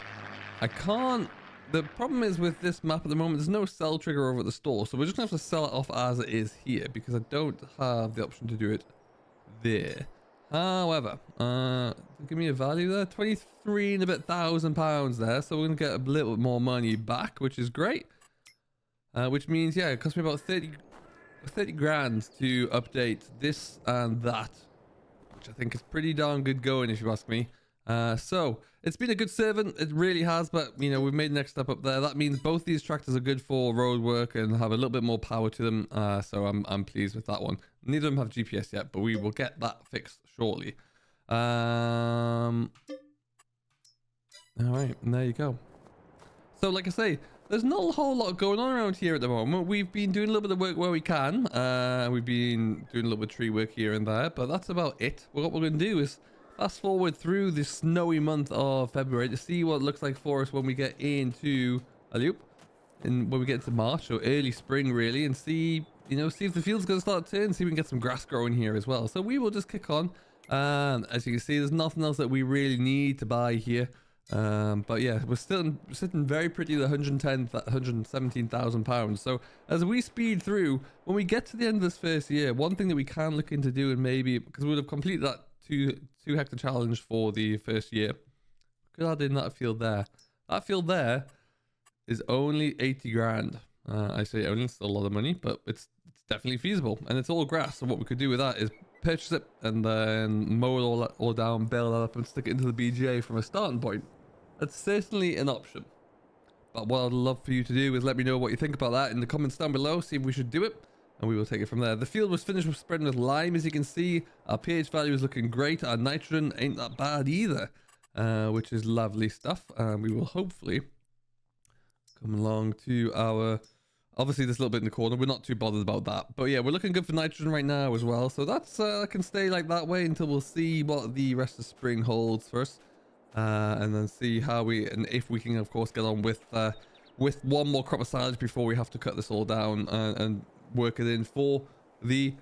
I can't... The problem is with this map at the moment, there's no sell trigger over at the store. So we're just going to have to sell it off as it is here, because I don't have the option to do it there. However, give me a value there, 23 and a bit thousand pounds there. So we're going to get a little bit more money back, which is great. Which means, yeah, it cost me about 30 grand to update this and that, which I think is pretty darn good going, if you ask me. So it's been a good servant, it really has, but you know, we've made the next step up there. That means both these tractors are good for road work and have a little bit more power to them. So I'm pleased with that one. Neither of them have GPS yet, but we will get that fixed shortly. All right, and there you go. So like I say, there's not a whole lot going on around here at the moment. We've been doing a little bit of work where we can. We've been doing a little bit of tree work here and there, but that's about it. What we're going to do is fast forward through the snowy month of February to see what it looks like for us when we get into when we get into March or early spring, really, and see, you know, see if the field's going to start turning, see if we can get some grass growing here as well. So we will just kick on. As you can see, there's nothing else that we really need to buy here. But yeah, we're still sitting very pretty at 117,000 pounds. So as we speed through, when we get to the end of this first year, one thing that we can look into doing, maybe because we would have completed that two hectare challenge for the first year, could add in that field there. That field there is only 80 grand. I say only, it's still a lot of money, but it's definitely feasible, and it's all grass. So what we could do with that is purchase it and then mow it all down, bale it up, and stick it into the BGA from a starting point. That's certainly an option. But what I'd love for you to do is let me know what you think about that in the comments down below. See if we should do it, and we will take it from there. The field was finished with spreading with lime, as you can see. Our pH value is looking great. Our nitrogen ain't that bad either, which is lovely stuff. We will hopefully come along to our... Obviously, this little bit in the corner, we're not too bothered about that. But yeah, we're looking good for nitrogen right now as well. So that's can stay like that way until we'll see what the rest of spring holds for us. And then see how and if we can, of course, get on with one more crop of silage before we have to cut this all down and work it in for the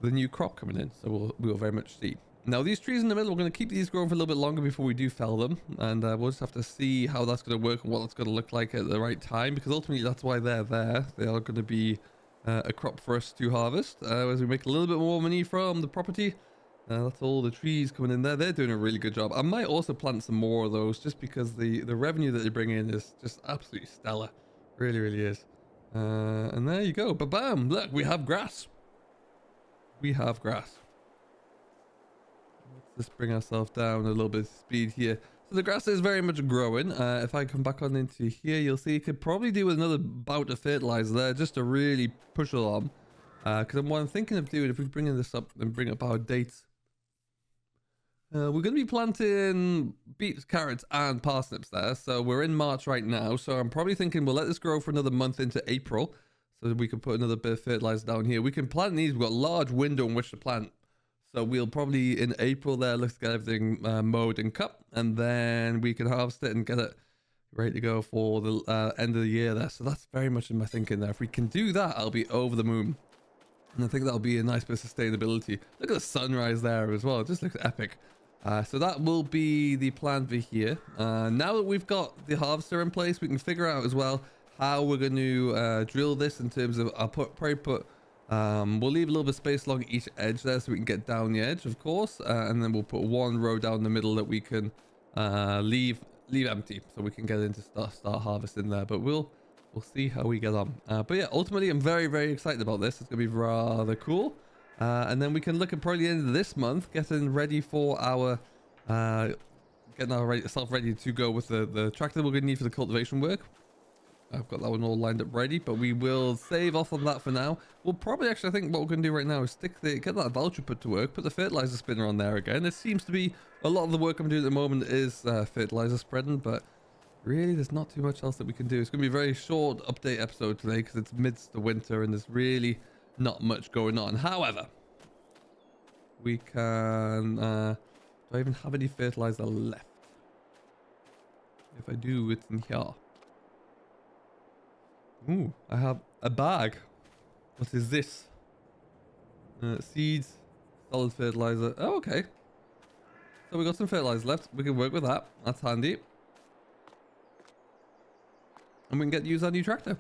new crop coming in. So we'll very much see. Now these trees in the middle, we're going to keep these growing for a little bit longer before we do fell them, and we'll just have to see how that's going to work and what it's going to look like at the right time, because ultimately that's why they're there. They are going to be a crop for us to harvest as we make a little bit more money from the property. That's all the trees coming in there. They're doing a really good job. I might also plant some more of those just because the revenue that they bring in is just absolutely stellar. Really, really is. And there you go. Ba-bam! Look, we have grass. We have grass. Let's bring ourselves down a little bit of speed here. So the grass is very much growing. If I come back on into here, you'll see you could probably do with another bout of fertilizer there just to really push along. Because what I'm thinking of doing, if we bring this up and bring up our dates, we're going to be planting beets, carrots, and parsnips there. So we're in March right now. So I'm probably thinking we'll let this grow for another month into April, so that we can put another bit of fertilizer down here. We can plant these. We've got a large window in which to plant. So we'll probably in April there look to get everything mowed and cut, and then we can harvest it and get it ready to go for the end of the year there. So that's very much in my thinking there. If we can do that, I'll be over the moon. And I think that'll be a nice bit of sustainability. Look at the sunrise there as well. It just looks epic. So that will be the plan for here. Now that we've got the harvester in place, we can figure out as well how we're going to drill this in terms of, we'll leave a little bit of space along each edge there so we can get down the edge, of course. And then we'll put one row down the middle that we can leave empty so we can get into start harvesting there. But we'll see how we get on. But yeah, ultimately, I'm very, very excited about this. It's going to be rather cool. And then we can look at probably the end of this month, getting ready for our, getting ourselves ready to go with the tractor we're going to need for the cultivation work. I've got that one all lined up ready, but we will save off on that for now. We'll probably actually, I think what we're going to do right now is get that vulture put to work, put the fertilizer spinner on there again. It seems to be a lot of the work I'm doing at the moment is fertilizer spreading, but really there's not too much else that we can do. It's going to be a very short update episode today because it's midst the winter and there's really not much going on. However, we can, do I even have any fertilizer left? If I do, it's in here. Ooh, I have a bag. What is this? Seeds, solid fertilizer. Oh, okay. So we got some fertilizer left. We can work with that. That's handy. And we can use our new tractor.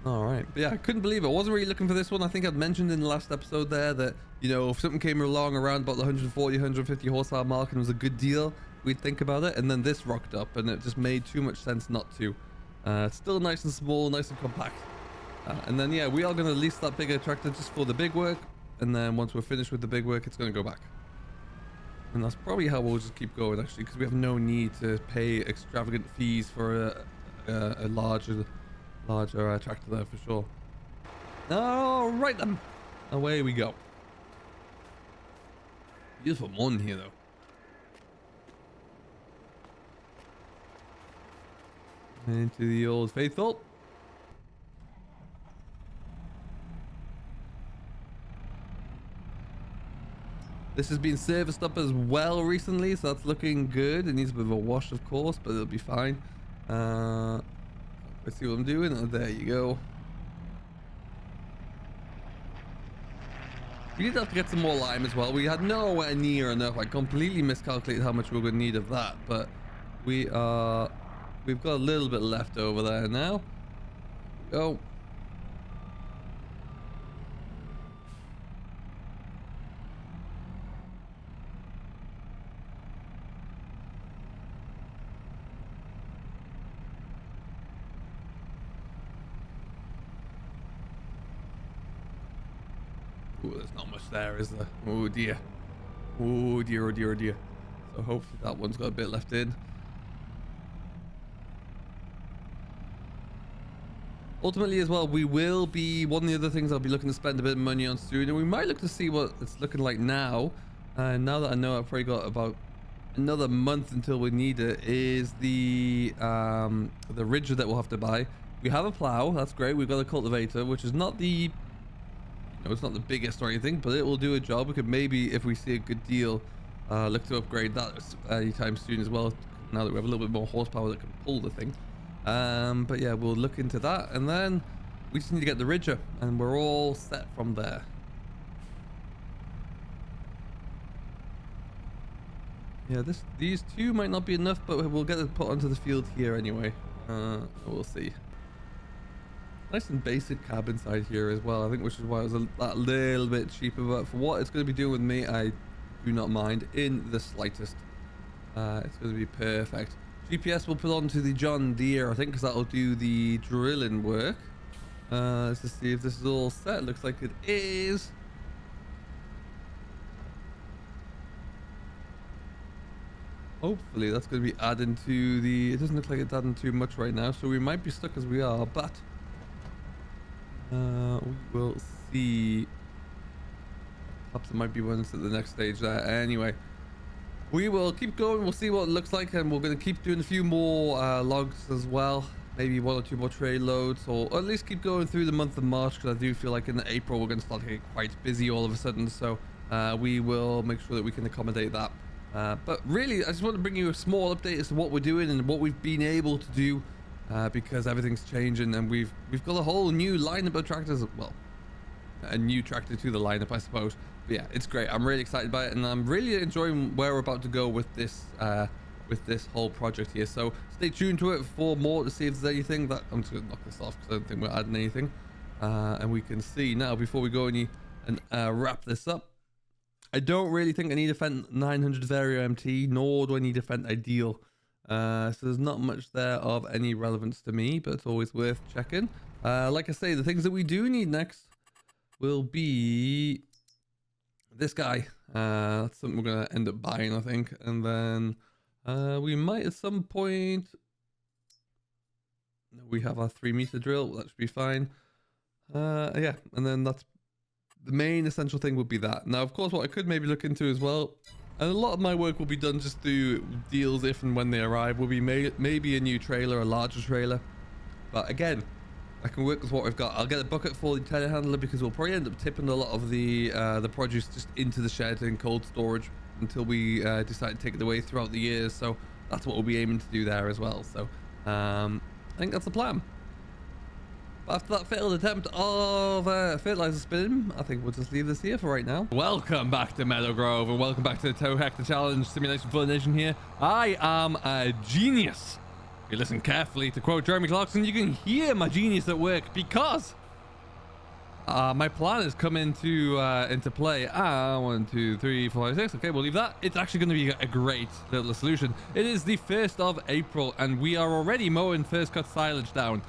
All right, but yeah, I couldn't believe it. I wasn't really looking for this one. I think I'd mentioned in the last episode there that, you know, if something came along around about the 140, 150 horsepower mark and it was a good deal, we'd think about it. And then this rocked up and it just made too much sense not to. It's still nice and small, nice and compact. And then, yeah, we are going to lease that bigger tractor just for the big work. And then once we're finished with the big work, it's going to go back. And that's probably how we'll just keep going, actually, because we have no need to pay extravagant fees for a larger tractor there for sure. All right then, away we go. Beautiful morning here though. Into the old faithful. This has been serviced up as well recently, so that's looking good. It needs a bit of a wash, of course, but it'll be fine. Let's see what I'm doing. Oh, there you go. We did have to get some more lime as well. We had nowhere near enough. I completely miscalculated how much we were going to need of that, but we've got a little bit left over there now. Go. Ooh, there's not much there, is there? Oh dear. Oh dear, oh dear, oh dear. So hopefully that one's got a bit left in. Ultimately as well, we will be, one of the other things I'll be looking to spend a bit of money on soon, and we might look to see what it's looking like now. Now that I know I've probably got about another month until we need it, is the ridger that we'll have to buy. We have a plow, that's great. We've got a cultivator, which is not the, it's not the biggest or anything, but it will do a job. We could maybe, if we see a good deal, look to upgrade that anytime soon as well, now that we have a little bit more horsepower that can pull the thing. But yeah, we'll look into that, and then we just need to get the ridger, and we're all set from there. Yeah, these two might not be enough, but we'll get it put onto the field here anyway. We'll see. Nice and basic cab inside here as well, I think, which is why it was that little bit cheaper, but for what it's going to be doing with me, I do not mind in the slightest. It's going to be perfect. GPS will put onto the John Deere, I think, because that'll do the drilling work. Let's just see if this is all set. Looks like it is. Hopefully that's going to be adding to the... It doesn't look like it's adding too much right now, so we might be stuck as we are, but we will see. Perhaps it might be one to the next stage there. Anyway, we will keep going. We'll see what it looks like, and we're going to keep doing a few more logs as well. Maybe 1 or 2 more trade loads, or at least keep going through the month of March, because I do feel like in April we're going to start getting quite busy all of a sudden. So we will make sure that we can accommodate that. But really, I just want to bring you a small update as to what we're doing and what we've been able to do, because everything's changing, and we've got a whole new lineup of tractors. Well, a new tractor to the lineup, I suppose. But yeah, it's great. I'm really excited by it, and I'm really enjoying where we're about to go with this whole project here. So stay tuned to it for more to see if there's anything that... I'm just going to knock this off because I don't think we're adding anything. And we can see now, before we go and wrap this up, I don't really think I need a Fendt 900 Vario MT, nor do I need a Fendt Ideal. So there's not much there of any relevance to me, but it's always worth checking. Like I say, the things that we do need next will be this guy. That's something we're going to end up buying, I think. And then we might at some point... We have our 3-meter drill. That should be fine. Yeah, and then that's... The main essential thing would be that. Now, of course, what I could maybe look into as well, and a lot of my work will be done just through deals if and when they arrive, will be maybe a new trailer, a larger trailer. But again, I can work with what we've got. I'll get a bucket for the telehandler because we'll probably end up tipping a lot of the produce just into the shed in cold storage until we decide to take it away throughout the years. So that's what we'll be aiming to do there as well. So I think that's the plan. After that failed attempt of fertilizer spinning, I think we'll just leave this here for right now. Welcome back to Meadow Grove, and welcome back to the 2 Hectare Challenge Simulation for the Nation here. I am a genius. If you listen carefully to quote Jeremy Clarkson, you can hear my genius at work, because my plan has come into play. 1, 2, 3, 4, 5, 6. Okay, we'll leave that. It's actually going to be a great little solution. It is the 1st of April, and we are already mowing first cut silage down,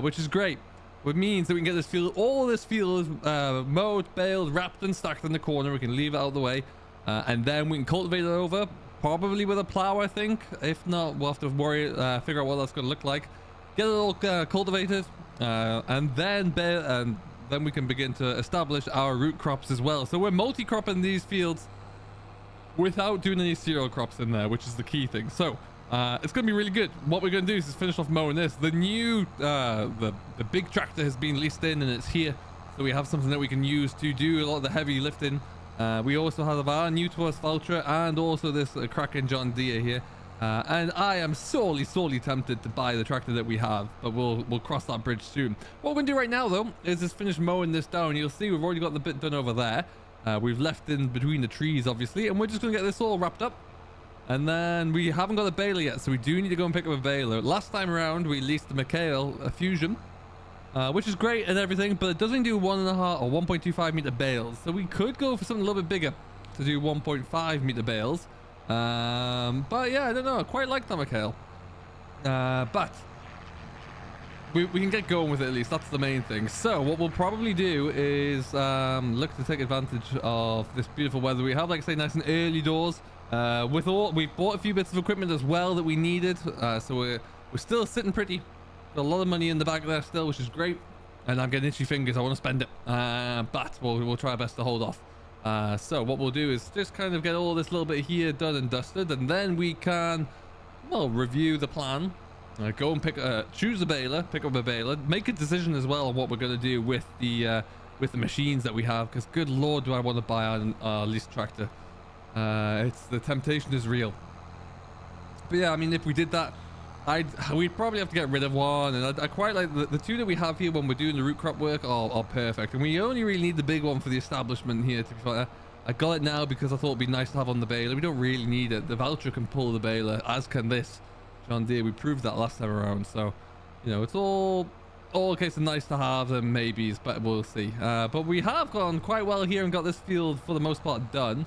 which is great. Which means that we can get this field, all this field mowed, baled, wrapped and stacked in the corner. We can leave it out of the way, and then we can cultivate it over, probably with a plow, I think. If not, we'll have to figure out what that's going to look like. Get it all cultivated, and then we can begin to establish our root crops as well. So we're multi-cropping these fields without doing any cereal crops in there, which is the key thing. So it's going to be really good. What we're going to do is just finish off mowing this. The new, the big tractor has been leased in, and it's here. So we have something that we can use to do a lot of the heavy lifting. We also have our new to us Valtra, and also this cracking John Deere here. And I am sorely tempted to buy the tractor that we have, but we'll cross that bridge soon. What we're going to do right now, though, is just finish mowing this down. You'll see we've already got the bit done over there. We've left in between the trees, obviously, and we're just going to get this all wrapped up. And then we haven't got a baler yet, so we do need to go and pick up a baler. Last time around, we leased the McHale Fusion, which is great and everything, but it doesn't do 1.5 or 1.25 meter bales. So we could go for something a little bit bigger to do 1.5 meter bales. But yeah, I don't know. I quite like the McHale. But we can get going with it at least. That's the main thing. So what we'll probably do is look to take advantage of this beautiful weather we have. Like I say, nice and early doors. We've bought a few bits of equipment as well that we needed, so we're still sitting pretty. Got a lot of money in the bag there still, which is great, and I'm getting itchy fingers. I want to spend it, but we'll try our best to hold off. So what we'll do is just kind of get all this little bit here done and dusted, and then we can, well, review the plan, go and choose a baler, pick up a baler, make a decision as well on what we're going to do with the machines that we have, because good lord, do I want to buy our leased tractor. The temptation is real. But yeah, I mean, if we did that, we'd probably have to get rid of one, and I quite like the two that we have here when we're doing the root crop work are perfect, and we only really need the big one for the establishment here, to be fair. I got it now because I thought it'd be nice to have on the baler. We don't really need it. The Vulture can pull the baler, as can this John Deere. We proved that last time around, so you know, it's all a case of nice to have and maybes, but we'll see. But we have gone quite well here and got this field for the most part done.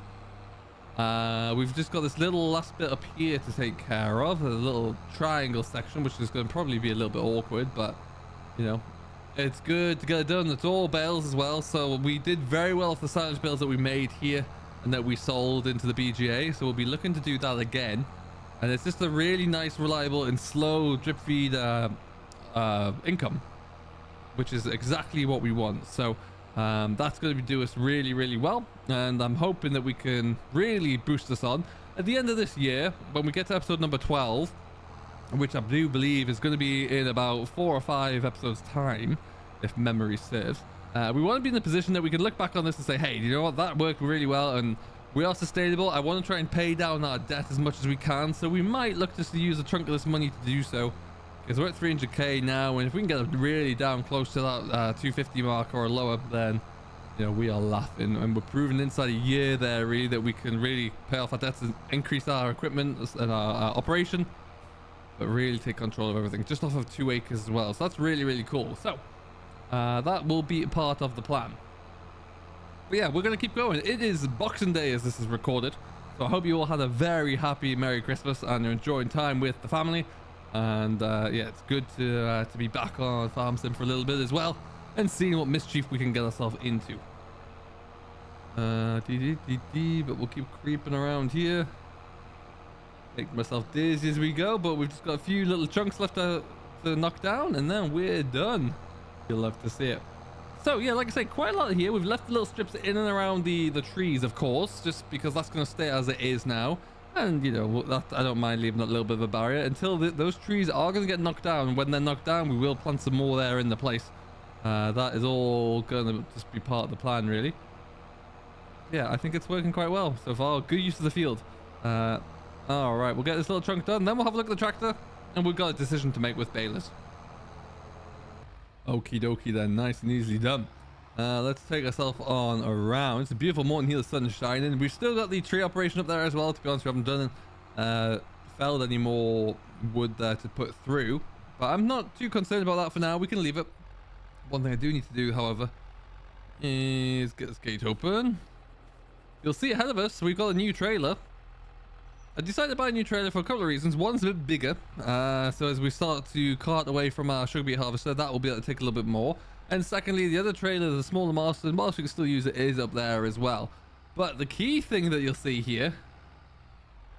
We've just got this little last bit up here to take care of, a little triangle section, which is going to probably be a little bit awkward, but you know, it's good to get it done. It's all bales as well, so we did very well for the silage bales that we made here and that we sold into the BGA, so we'll be looking to do that again. And it's just a really nice, reliable and slow drip feed income, which is exactly what we want. So that's going to do us really, really well, and I'm hoping that we can really boost us on at the end of this year when we get to episode number 12, which I do believe is going to be in about 4 or 5 episodes time, if memory serves. We want to be in the position that we can look back on this and say, hey, you know what, that worked really well and we are sustainable. I want to try and pay down our debt as much as we can, so we might look to use a chunk of this money to do so, because we're at 300k now, and if we can get really down close to that 250 mark or lower, then you know, we are laughing. And we're proving inside a year there really that we can really pay off our debts and increase our equipment and our operation, but really take control of everything just off of 2 acres as well. So that's really, really cool. So that will be part of the plan. But yeah, we're going to keep going. It is Boxing Day as this is recorded, so I hope you all had a very happy Merry Christmas and you're enjoying time with the family. And yeah, it's good to be back on Farm Sim for a little bit as well and seeing what mischief we can get ourselves into. But we'll keep creeping around here. Make myself dizzy as we go, but we've just got a few little chunks left to knock down and then we're done. You'll love to see it. So yeah, like I say, quite a lot here. We've left the little strips in and around the trees, of course, just because that's going to stay as it is now. And, you know, that, I don't mind leaving that little bit of a barrier until those trees are going to get knocked down. And when they're knocked down, we will plant some more there in the place. That is all going to just be part of the plan, really. Yeah, I think it's working quite well so far. Good use of the field. All right, we'll get this little chunk done. Then we'll have a look at the tractor. And we've got a decision to make with balers. Okie dokie then. Nice and easily done. Let's take ourselves on around. It's a beautiful morning here, the sun's shining. We've still got the tree operation up there as well. To be honest, we haven't done felled any more wood there to put through, but I'm not too concerned about that for now. We can leave it. One thing I do need to do, however, is get this gate open. You'll see ahead of us we've got a new trailer. I decided to buy a new trailer for a couple of reasons. One's a bit bigger, so as we start to cart away from our sugar beet harvester, that will be able to take a little bit more. And secondly, the other trailer, the smaller Marston, whilst we can still use it, is up there as well. But the key thing that you'll see here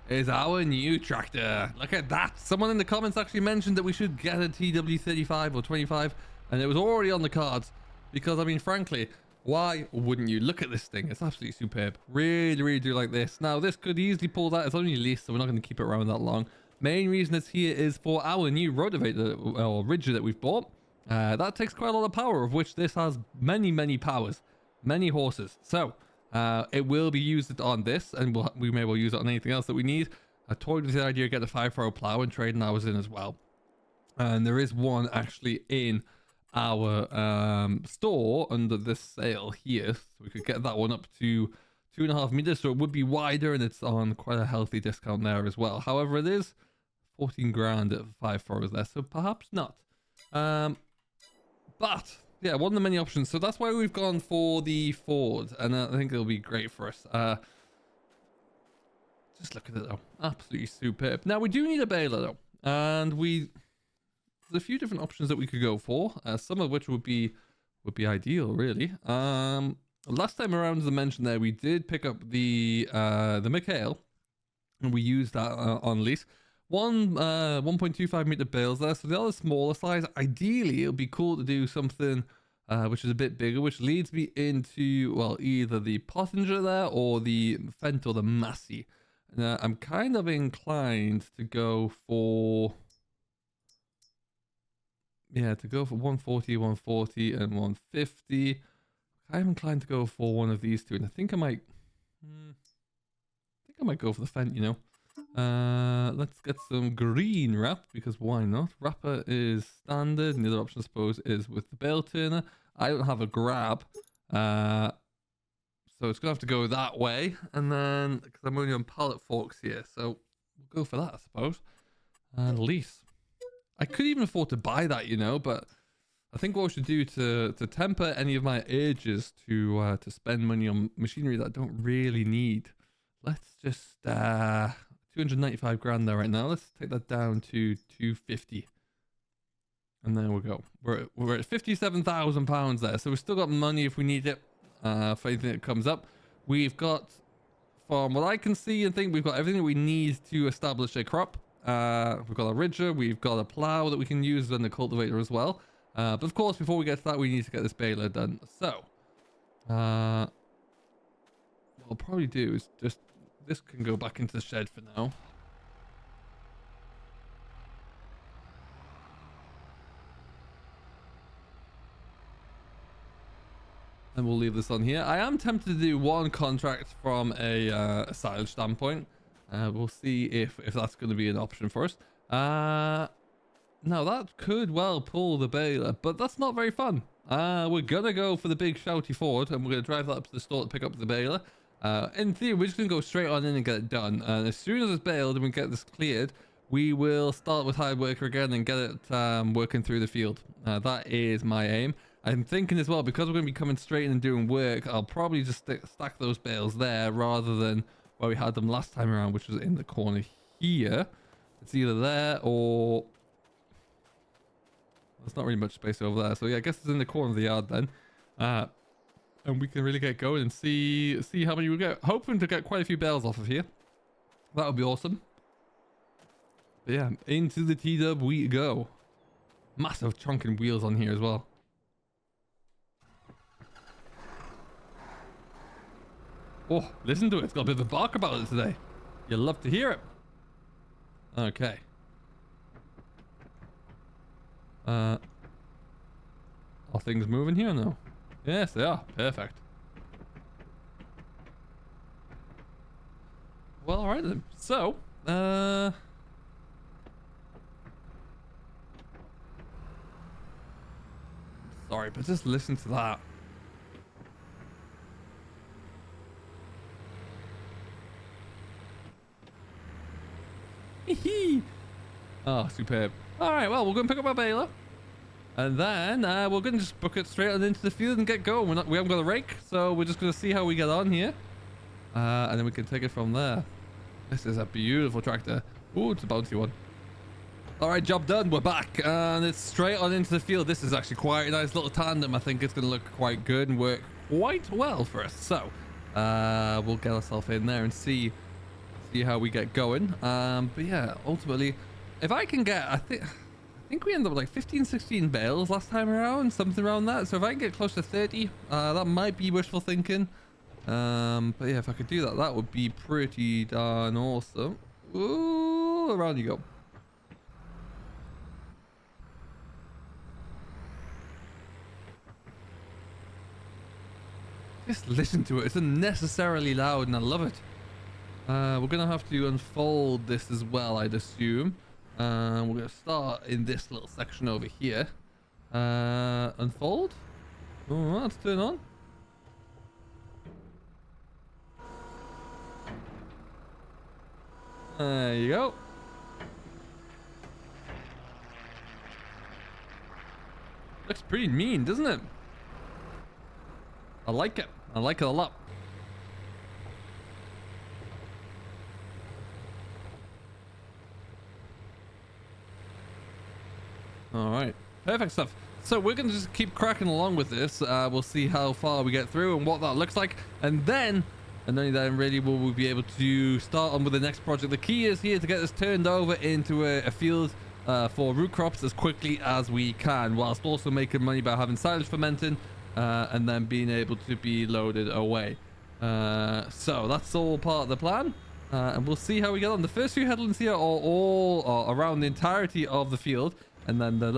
is our new tractor. Look at that. Someone in the comments actually mentioned that we should get a TW35 or 25, and it was already on the cards. Because, I mean, frankly, why wouldn't you? Look at this thing. It's absolutely superb. Really, really do like this. Now, this could easily pull that. It's only leased, so we're not going to keep it around that long. Main reason it's here is for our new rotavator or ridger that we've bought. That takes quite a lot of power, of which this has many powers, many horses. So it will be used on this, and we may well use it on anything else that we need. I toyed with the idea of getting a 5-furrow plow and trading hours in as well. And there is one actually in our store under this sale here, so we could get that one up to 2.5 meters, so it would be wider, and it's on quite a healthy discount there as well. However, it is 14 grand at 5 furrows there, so perhaps not. But yeah, one of the many options, so that's why we've gone for the Ford, and I think it'll be great for us. Just look at it though, absolutely superb. Now we do need a baler though, and there's a few different options that we could go for, some of which would be ideal really. Last time around, as I mentioned there, we did pick up the McHale, and we used that on lease. 1.25 meter bales there, so the other smaller size. Ideally, it would be cool to do something which is a bit bigger, which leads me into, well, either the Pottinger there or the Fent or the Massey. I'm kind of inclined to go for, yeah, to go for 140, 140, and 150. I'm inclined to go for one of these two, and I think I might go for the Fent, you know. Let's get some green wrap, because why not? Wrapper is standard, and the other option, I suppose, is with the bale turner. I don't have a grab, so it's gonna have to go that way, and then because I'm only on pallet forks here, so we'll go for that, I suppose. And lease. I could even afford to buy that, you know, but I think what I should do to temper any of my urges to spend money on machinery that I don't really need. Let's just 295 grand there right now. Let's take that down to 250. And there we go. We're at 57,000 pounds there. So we've still got money if we need it for anything that comes up. We've got, from what I can see and think, we've got everything that we need to establish a crop. We've got a ridger, we've got a plow that we can use, and the cultivator as well. But of course, before we get to that, we need to get this baler done. So, what I'll probably do is just, this can go back into the shed for now. And we'll leave this on here. I am tempted to do one contract from a silage standpoint. We'll see if that's going to be an option for us. Now that could well pull the baler, but that's not very fun. We're going to go for the big shouty Ford, and we're going to drive that up to the store to pick up the baler. In theory, we're just going to go straight on in and get it done. And as soon as it's baled and we get this cleared, we will start with hard worker again and get it working through the field. That is my aim. I'm thinking as well, because we're going to be coming straight in and doing work, I'll probably just stack those bales there rather than where we had them last time around, which was in the corner here. It's either there or... There's not really much space over there. So yeah, I guess it's in the corner of the yard then. And we can really get going and see how many we get. Hoping to get quite a few bales off of here. That would be awesome. But yeah, into the T-dub we go. Massive chunking wheels on here as well. Oh, listen to it. It's got a bit of a bark about it today. You'll love to hear it. Okay. Are things moving here now? Yes, they are. Perfect. Well, alright then. So, sorry, but just listen to that. Oh, superb. Alright, well, we're going to pick up our baler. And then we're going to just book it straight on into the field and get going. We haven't got a rake, so we're just going to see how we get on here. And then we can take it from there. This is a beautiful tractor. Ooh, it's a bouncy one. Alright, job done. We're back. And it's straight on into the field. This is actually quite a nice little tandem. I think it's going to look quite good and work quite well for us. So, we'll get ourselves in there and see how we get going. But yeah, ultimately, if I can get, I think we ended up with like 15, 16 bales last time around, something around that. So if I can get close to 30, that might be wishful thinking. But yeah, if I could do that, that would be pretty darn awesome. Ooh, around you go. Just listen to it. It's unnecessarily loud and I love it. We're going to have to unfold this as well, I'd assume. We're going to start in this little section over here. Unfold. Oh, let's turn on. There you go. Looks pretty mean, doesn't it? I like it. I like it a lot. All right, perfect stuff. So we're going to just keep cracking along with this. We'll see how far we get through and what that looks like. And then, and only then really will we be able to start on with the next project. The key is here to get this turned over into a field for root crops as quickly as we can, whilst also making money by having silage fermenting and then being able to be loaded away. So that's all part of the plan. And we'll see how we get on. The first few headlands here are all around the entirety of the field. And then the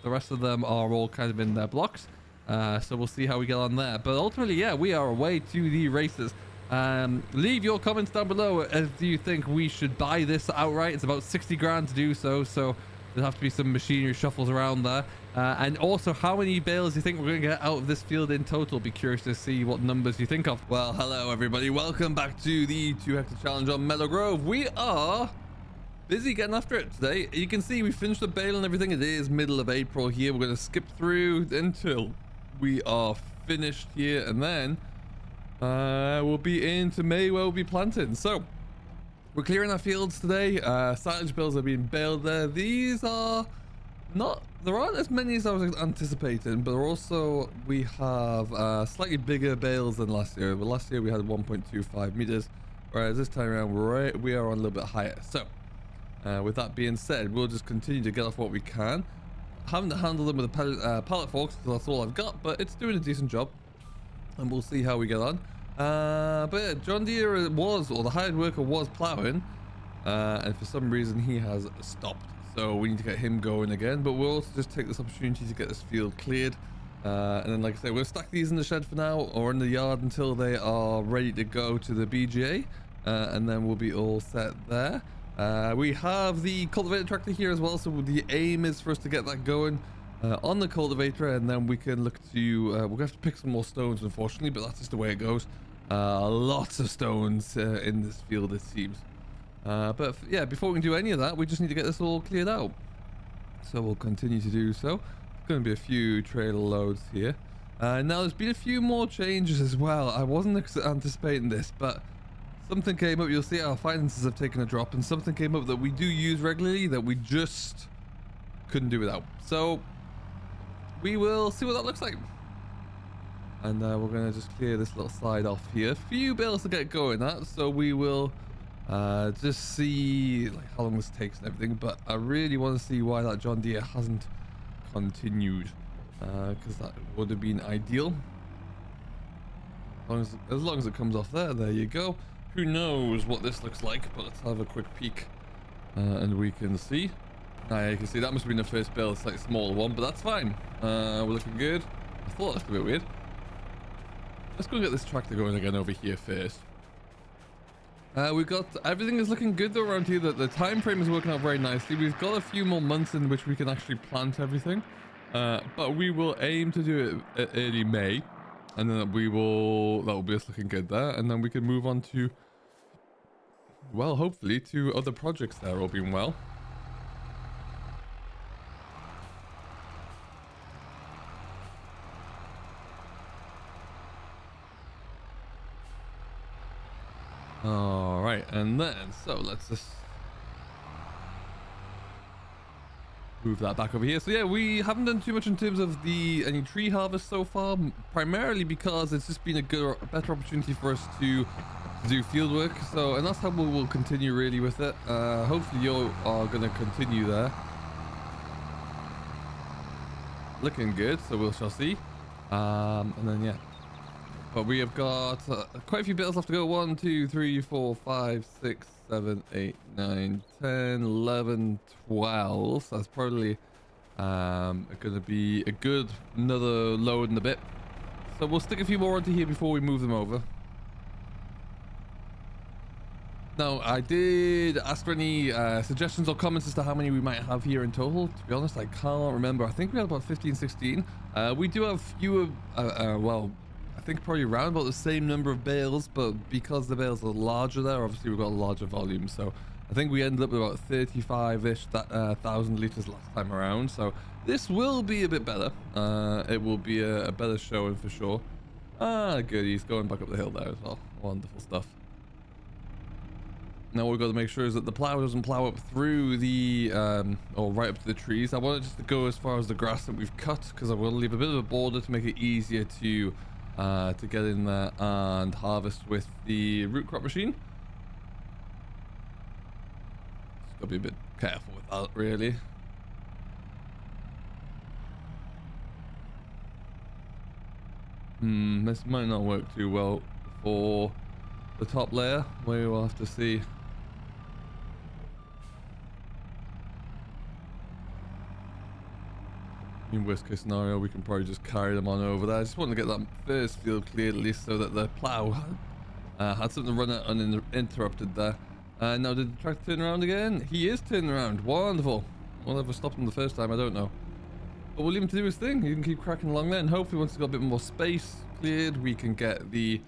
rest of them are all kind of in their blocks. So we'll see how we get on there. But ultimately, yeah, we are away to the races. Leave your comments down below as do you think we should buy this outright. It's about 60 grand to do so, so there'll have to be some machinery shuffles around there. And also, how many bales do you think we're going to get out of this field in total? Be curious to see what numbers you think of. Well, hello everybody, welcome back to the 2 hectare challenge on Meadow Grove. We are busy getting after it today. You can see we finished the bale and everything. It is middle of April here. We're going to skip through until we are finished here, and then we'll be into May where we'll be planting. So we're clearing our fields today. Silage bales are being baled there. These are not, there aren't as many as I was anticipating, but also we have slightly bigger bales than last year. But last year we had 1.25 meters, whereas this time around we are on a little bit higher. So with that being said, we'll just continue to get off what we can. Having to handle them with a pallet forks because that's all I've got, but it's doing a decent job, and we'll see how we get on. But yeah, John Deere was, or the hired worker was ploughing, and for some reason he has stopped, so we need to get him going again. But we'll also just take this opportunity to get this field cleared, and then, like I say, we'll stack these in the shed for now, or in the yard until they are ready to go to the BGA, and then we'll be all set there. We have the cultivator tractor here as well, so the aim is for us to get that going on the cultivator, and then we can look to we're gonna have to pick some more stones, unfortunately, but that's just the way it goes. Lots of stones in this field, it seems. But yeah, before we can do any of that, we just need to get this all cleared out, so we'll continue to do so. There's going to be a few trailer loads here. Now there's been a few more changes as well. I wasn't anticipating this, but something came up. You'll see our finances have taken a drop, and something came up that we do use regularly that we just couldn't do without. So we will see what that looks like, and we're going to just clear this little side off here. A few bales to get going at, so we will just see like how long this takes and everything. But I really want to see why that John Deere hasn't continued, because that would have been ideal. As long as it comes off there, there you go. Who knows what this looks like, but let's have a quick peek, and we can see. Yeah, you can see that must have been the first bale, it's like a smaller one, but that's fine. We're looking good. I thought that looked a bit weird. Let's go get this tractor going again over here first. We've got, everything is looking good though around here. The time frame is working out very nicely. We've got a few more months in which we can actually plant everything, but we will aim to do it early May, and then that will be us looking good there, and then we can move on to, well, hopefully to other projects there, all being well. All right, and then so let's just move that back over here. So yeah, we haven't done too much in terms of any tree harvest so far, primarily because it's just been a better opportunity for us to do field work. So, and that's how we will continue really with it. Hopefully you are going to continue there. Looking good, so we shall see. And then yeah, but we have got quite a few bales left to go. 1, 2, 3, 4, 5, 6, 7, 8, 9, 10, 11, 12. So that's probably going to be a good another load in a bit. So we'll stick a few more onto here before we move them over. Now, I did ask for any suggestions or comments as to how many we might have here in total. To be honest, I can't remember. I think we had about 15, 16. We do have fewer, well, I think probably around about the same number of bales, but because the bales are larger there, obviously we've got a larger volume. So I think we ended up with about 35-ish thousand litres last time around. So this will be a bit better. It will be a better showing for sure. Good, he's going back up the hill there as well. Wonderful stuff. Now what we've got to make sure is that the plow doesn't plow up through the, or right up to the trees. I want it just to go as far as the grass that we've cut, because I want to leave a bit of a border to make it easier to get in there and harvest with the root crop machine. Just got to be a bit careful with that, really. This might not work too well for the top layer. We will have to see. In worst case scenario, we can probably just carry them on over there. I just want to get that first field cleared at least, so that the plow Had something run uninterrupted there. Now did the tractor turn around again? He is turning around. Wonderful. Whatever stopped him the first time, I don't know. But we'll leave him to do his thing. He can keep cracking along there, and hopefully once he's got a bit more space cleared, we can get the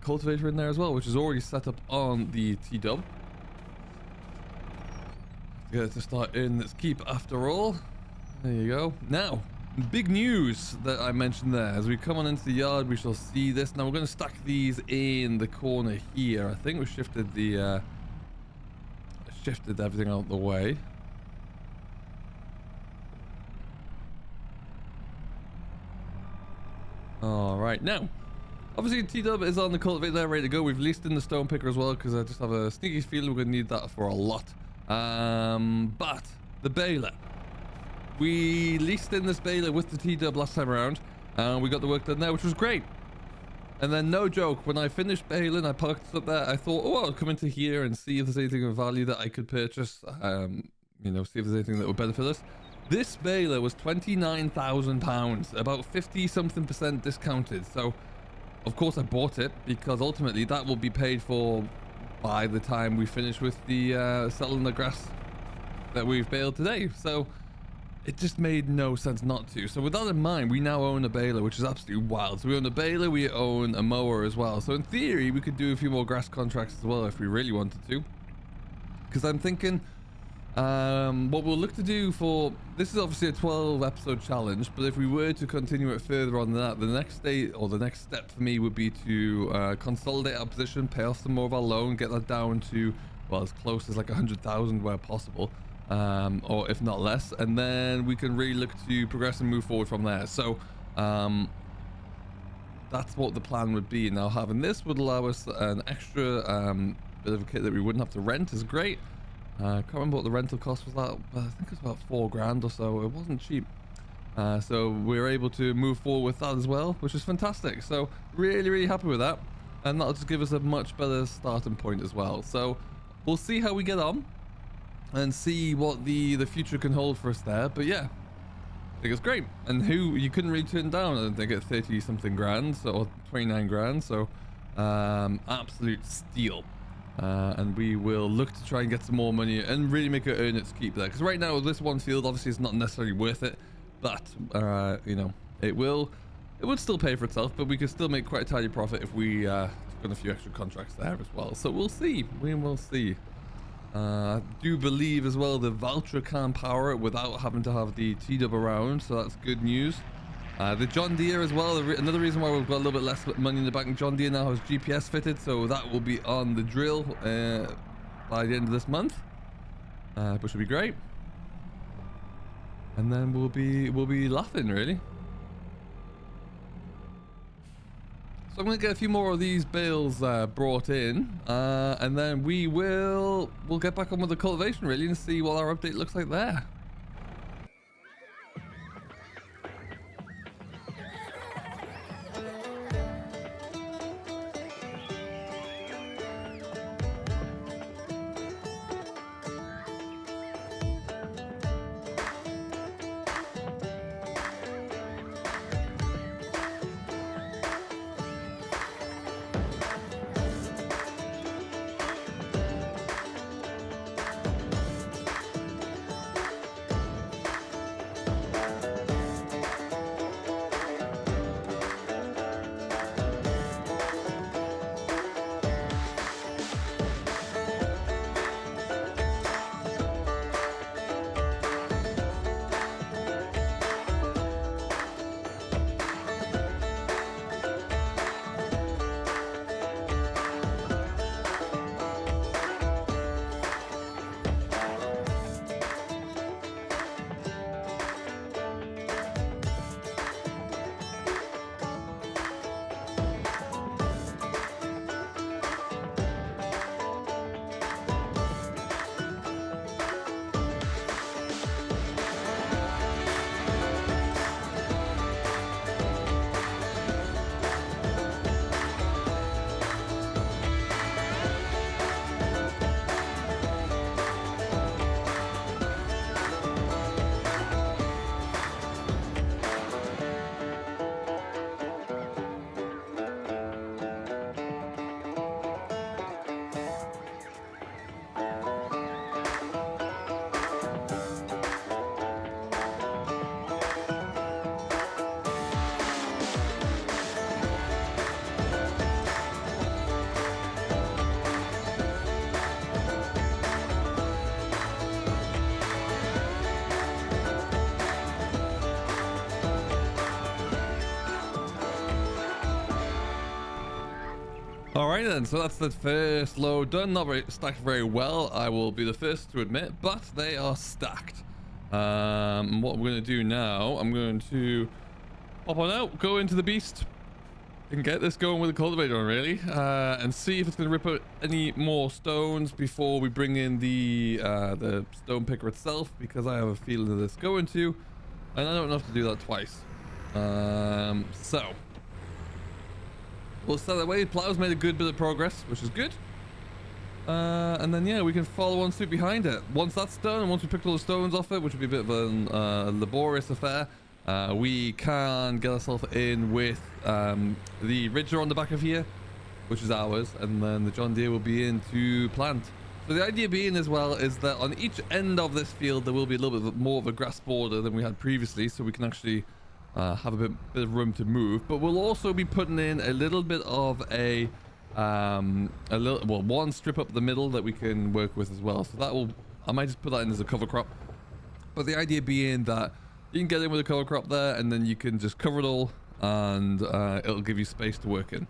cultivator in there as well, which is already set up on the T-dub. Get it to start in its keep after all. There you go. Now, big news that I mentioned there. As we come on into the yard, we shall see this. Now we're going to stack these in the corner here. I think we shifted the shifted everything out of the way. Alright, now obviously T-dub is on the cultivator there, ready to go. We've leased in the stone picker as well, because I just have a sneaky feeling we're going to need that for a lot. But the baler, we leased in this baler with the T-dub last time around, and we got the work done there, which was great. And then, no joke, when I finished baling, I parked it up there. I thought, oh, I'll come into here and see if there's anything of value that I could purchase. You know, see if there's anything that would benefit us. This baler was £29,000, about 50-something% discounted. So, of course, I bought it because ultimately that will be paid for by the time we finish with the selling the grass that we've baled today. So, it just made no sense not to. So, with that in mind, we now own a baler, which is absolutely wild. So, we own a baler, we own a mower as well. So, in theory, we could do a few more grass contracts as well if we really wanted to. Because I'm thinking, what we'll look to do for this is obviously a 12 episode challenge, but if we were to continue it further on than that, the next day or the next step for me would be to consolidate our position, pay off some more of our loan, get that down to, well, as close as like 100,000 where possible, or if not less, and then we can really look to progress and move forward from there. So that's what the plan would be. Now having this would allow us an extra bit of a kit that we wouldn't have to rent is great. I can't remember what the rental cost was that, but I think it was about $4,000 or so. It wasn't cheap. So we were able to move forward with that as well, which is fantastic. So really happy with that. And that'll just give us a much better starting point as well. So we'll see how we get on and see what the future can hold for us there. But yeah, I think it's great. And who you couldn't really turn down, I don't think, at 30-something grand, so, or 29 grand. So absolute steal. And we will look to try and get some more money and really make it earn its keep there. Because right now, with this one field, obviously it's not necessarily worth it, but you know, it would still pay for itself. But we could still make quite a tidy profit if we took on a few extra contracts there as well. So we'll see. We will see. I do believe as well the Valtra can power it without having to have the T-dub around, so that's good news. The John Deere as well, another reason why we've got a little bit less money in the bank. John Deere now has GPS fitted, so that will be on the drill by the end of this month, which will be great. And then we'll be laughing, really. So I'm going to get a few more of these bales brought in, and then we'll get back on with the cultivation, really, and see what our update looks like there. Alright then, so that's the first load done. Not very stacked very well, I will be the first to admit, but they are stacked. And what we're going to do now, I'm going to hop on out, go into the beast, and get this going with the cultivator on, really, and see if it's going to rip out any more stones before we bring in the stone picker itself, because I have a feeling that it's going to, and I don't have to do that twice. So we'll start that way. Plow's made a good bit of progress, which is good. And then, yeah, we can follow on suit behind it. Once that's done, and once we picked all the stones off it, which would be a bit of a laborious affair, we can get ourselves in with the Ridger on the back of here, which is ours, and then the John Deere will be in to plant. So the idea being as well is that on each end of this field, there will be a little bit more of a grass border than we had previously, so we can actually have a bit of room to move. But we'll also be putting in a little bit of one strip up the middle that we can work with as well. So that will, I might just put that in as a cover crop. But the idea being that you can get in with a cover crop there, and then you can just cover it all, and it'll give you space to work in.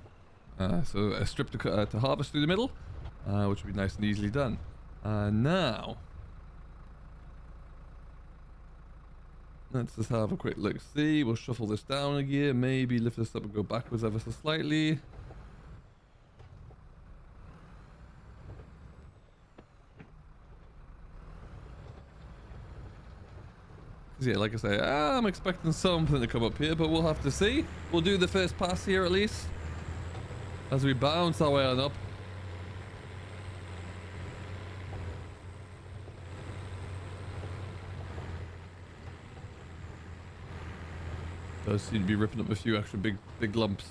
So a strip to harvest through the middle, which will be nice and easily done. Now, let's just have a quick look. See, we'll shuffle this down a gear, maybe lift this up and go backwards ever so slightly. Yeah, like I say, I'm expecting something to come up here, but we'll have to see. We'll do the first pass here at least, as we bounce our way on up. Does seem to be ripping up a few extra big lumps.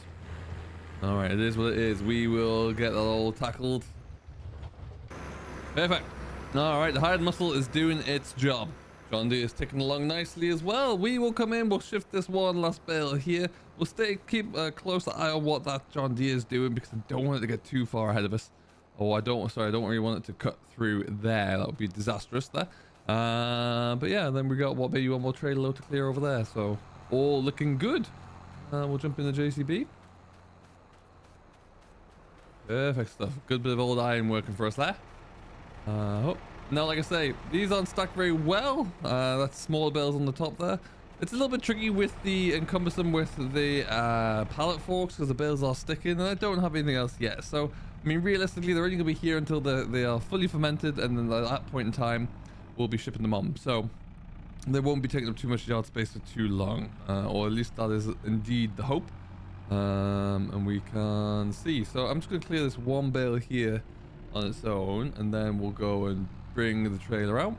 Alright, it is what it is. We will get that all tackled. Perfect. Alright, the hired muscle is doing its job. John Deere is ticking along nicely as well. We will come in, we'll shift this one last bale here. We'll keep a close eye on what that John Deere is doing, because I don't want it to get too far ahead of us. Oh, I don't really want it to cut through there. That would be disastrous there. But yeah, then we got maybe one more trailer load to clear over there. So all looking good. We'll jump in the JCB. Perfect stuff. Good bit of old iron working for us there. Now, like I say, these aren't stacked very well. That's smaller bales on the top there. It's a little bit tricky with and cumbersome with the pallet forks, because the bales are sticking, and I don't have anything else yet. So, I mean, realistically, they're only going to be here until they are fully fermented, and then at that point in time, we'll be shipping them on. So, they won't be taking up too much yard space for too long, or at least that is indeed the hope. And we can see. So, I'm just going to clear this one bale here on its own, and then we'll go and bring the trailer out.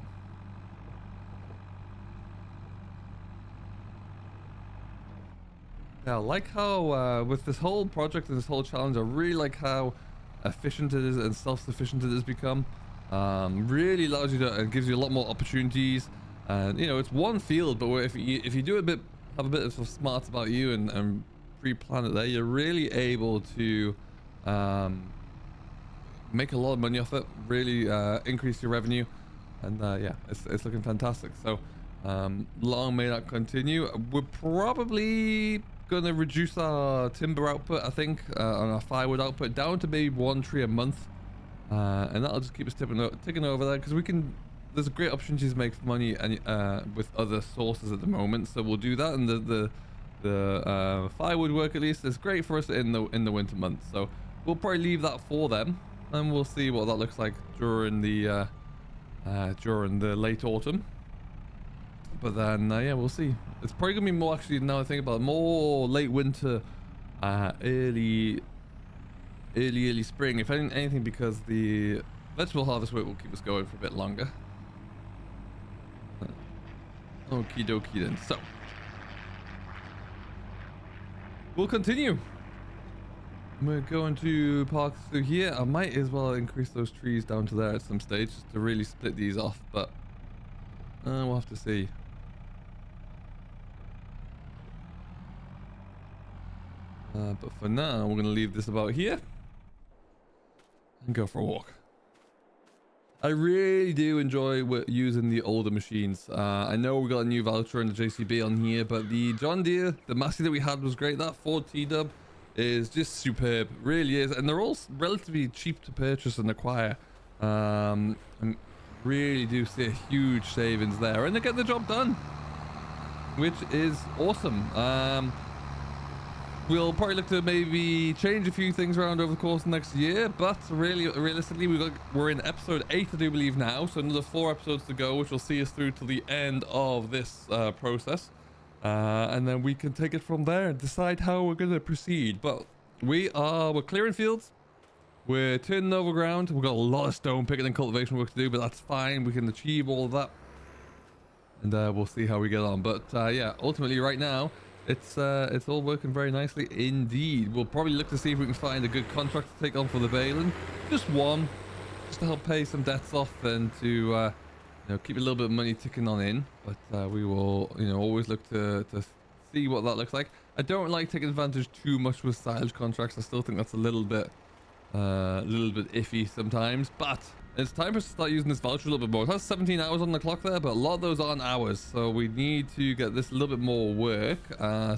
Now, I like how with this whole project and this whole challenge, I really like how efficient it is and self-sufficient it has become. Really allows you to, and gives you a lot more opportunities. And you know, it's one field, but if you do have a bit of smarts about you and pre-plan it there, you're really able to make a lot of money off it, really increase your revenue, and yeah, it's looking fantastic. So long may that continue. We're probably gonna reduce our timber output, I think, on our firewood output down to maybe 1 tree a month, and that'll just keep us ticking over there, because there's a great opportunity to make money and with other sources at the moment. So we'll do that, and the firewood work at least is great for us in the winter months. So we'll probably leave that for them, and we'll see what that looks like during the late autumn. But then yeah, we'll see. It's probably gonna be more, actually, now I think about it, more late winter, early spring, if anything, because the vegetable harvest work will keep us going for a bit longer. Okie dokie then. So we'll continue. We're going to park through here. I might as well increase those trees down to there at some stage just to really split these off, but we'll have to see. But for now, we're going to leave this about here and go for a walk. I really do enjoy using the older machines. I know we got a new voucher and the JCB on here, but the John Deere, the Massey that we had was great. That Ford T-Dub is just superb, really is, and they're all relatively cheap to purchase and acquire. And really do see a huge savings there, and they get the job done, which is awesome. We'll probably look to maybe change a few things around over the course of next year, but really, realistically, we're in episode 8, I do believe now, so another 4 episodes to go, which will see us through to the end of this process, and then we can take it from there and decide how we're going to proceed. But we're clearing fields, we're turning over ground, we've got a lot of stone picking and cultivation work to do, but that's fine, we can achieve all of that, and we'll see how we get on. But yeah, ultimately right now, it's all working very nicely indeed. We'll probably look to see if we can find a good contract to take on for the Balin. Just one, just to help pay some debts off and to you know, keep a little bit of money ticking on in. But we will, you know, always look to see what that looks like. I don't like taking advantage too much with silage contracts. I still think that's a little bit iffy sometimes, but it's time for us to start using this voucher a little bit more. It has 17 hours on the clock there, but a lot of those aren't hours, so we need to get this a little bit more work.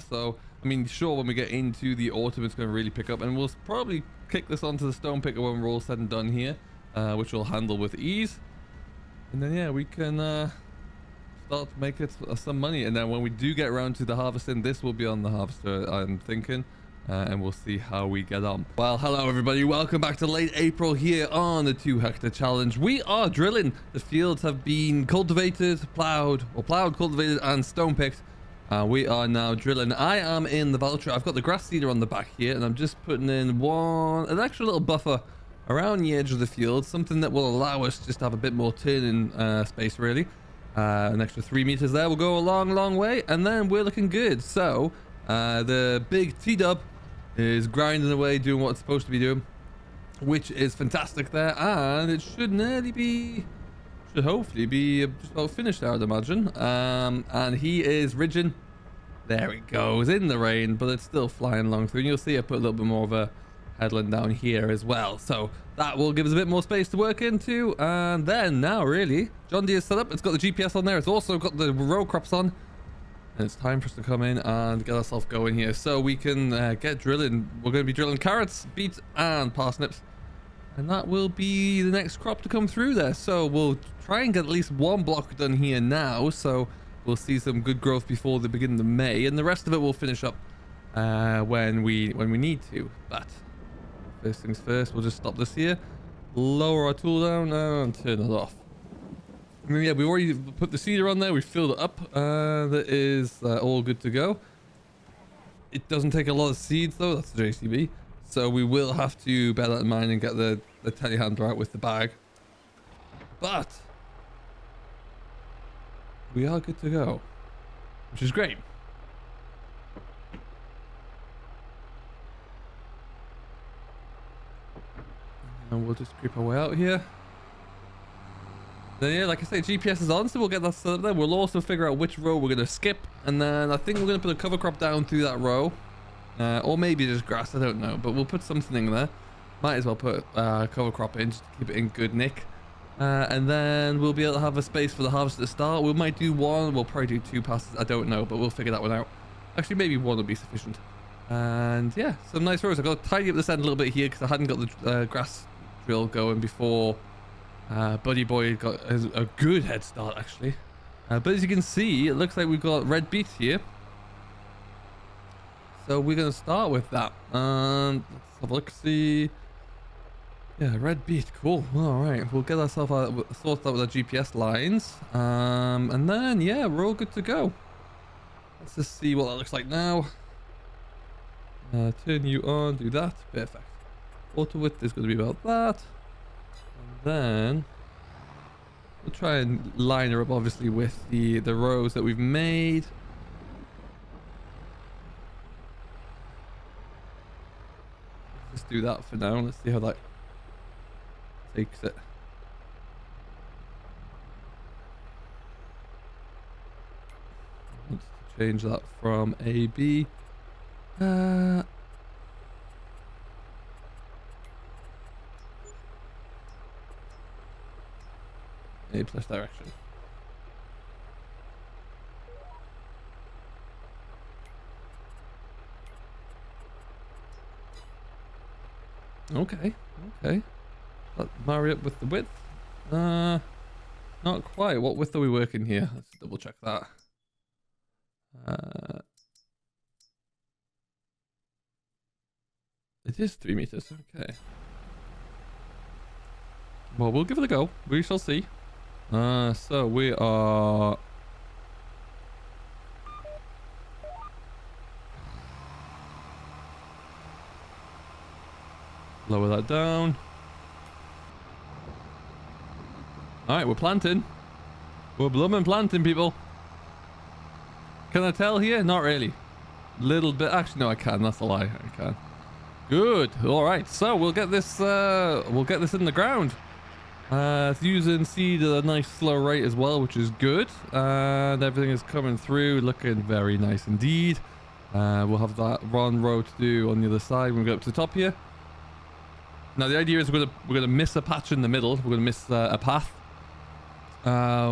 So I mean, sure, when we get into the autumn it's going to really pick up, and we'll probably kick this onto the stone picker when we're all said and done here, which we'll handle with ease, and then yeah, we can start to make it some money. And then when we do get around to the harvesting, this will be on the harvester, I'm thinking. And we'll see how we get on. Well, hello everybody, welcome back to late April here on the 2 hectare challenge. We are drilling. The fields have been cultivated, plowed, cultivated, and stone picked. We are now drilling. I am in the voucher. I've got the grass seeder on the back here, and I'm just putting in an extra little buffer around the edge of the field, something that will allow us just to have a bit more turning space, really. An extra 3 meters there will go a long way, and then we're looking good. So the big T-dub is grinding away, doing what it's supposed to be doing, which is fantastic there, and it should hopefully be just about finished there, I'd imagine. And he is ridging. There it goes, in the rain, but it's still flying along through, and you'll see I put a little bit more of a headland down here as well, so that will give us a bit more space to work into. And then now really John Deere's set up. It's got the GPS on there, it's also got the row crops on. And it's time for us to come in and get ourselves going here, so we can get drilling. We're going to be drilling carrots, beets, and parsnips, and that will be the next crop to come through there. So we'll try and get at least 1 block done here now, so we'll see some good growth before the beginning of May, and the rest of it we'll finish up when we need to. But first things first, we'll just stop this here, lower our tool down, and turn it off. Yeah, we already put the seeder on there, we filled it up, that is all good to go. It doesn't take a lot of seeds though, that's the JCB, so we will have to bear that in mind and get the telehandler out with the bag, but we are good to go, which is great. And we'll just creep our way out here. Then yeah, like I say, GPS is on, so we'll get that set up there. We'll also figure out which row we're going to skip, and then I think we're going to put a cover crop down through that row, or maybe just grass, I don't know, but we'll put something in there. Might as well put cover crop in, just to keep it in good nick, and then we'll be able to have a space for the harvest to start. We might do 1, we'll probably do 2 passes, I don't know, but we'll figure that one out. Actually, maybe 1 will be sufficient. And yeah, some nice rows. I've got to tidy up this end a little bit here because I hadn't got the grass drill going before Buddy Boy got a good head start actually. But as you can see, it looks like we've got red beets here, so we're going to start with that. Let's have a look, see. Yeah, red beet, cool. All right, we'll get ourselves sorted out with our GPS lines, and then yeah, we're all good to go. Let's just see what that looks like now. Turn you on, do that, perfect. Auto width is going to be about that. And then we'll try and line her up obviously with the rows that we've made. Let's do that for now. Let's see how that takes it. Let's change that from AB. A plus direction. Okay, okay. That marry up with the width. Not quite. What width are we working here? Let's double check that. It is 3 meters. Okay. Well, we'll give it a go. We shall see. So we are... Lower that down. Alright, we're planting. We're blooming planting, people. Can I tell here? Not really. Little bit. Actually, no, I can. That's a lie. I can. Good. Alright, so we'll get this in the ground. It's using seed at a nice slow rate as well, which is good. And everything is coming through, looking very nice indeed. We'll have that one row to do on the other side when we get up to the top here. Now the idea is we're gonna miss a patch in the middle. We're gonna miss a path,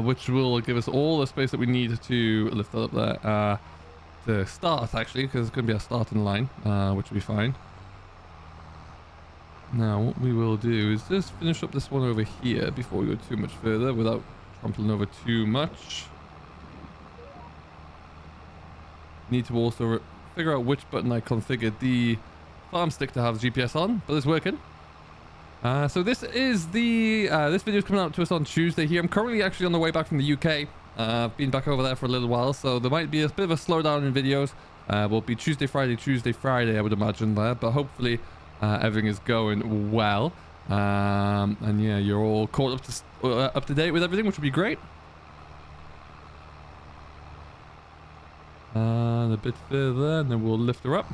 which will give us all the space that we need to lift that up there to start, actually, because it's gonna be a starting line, which will be fine. Now what we will do is just finish up this one over here before we go too much further without trampling over too much. Need to also figure out which button I configured the farm stick to have GPS on, but it's working. So this is the this video is coming out to us on Tuesday here. I'm currently actually on the way back from the UK. I've been back over there for a little while, so there might be a bit of a slowdown in videos. Will be Tuesday, Friday, I would imagine there, but hopefully everything is going well. And yeah, you're all caught up to date with everything, which would be great. And a bit further, and then we'll lift her up.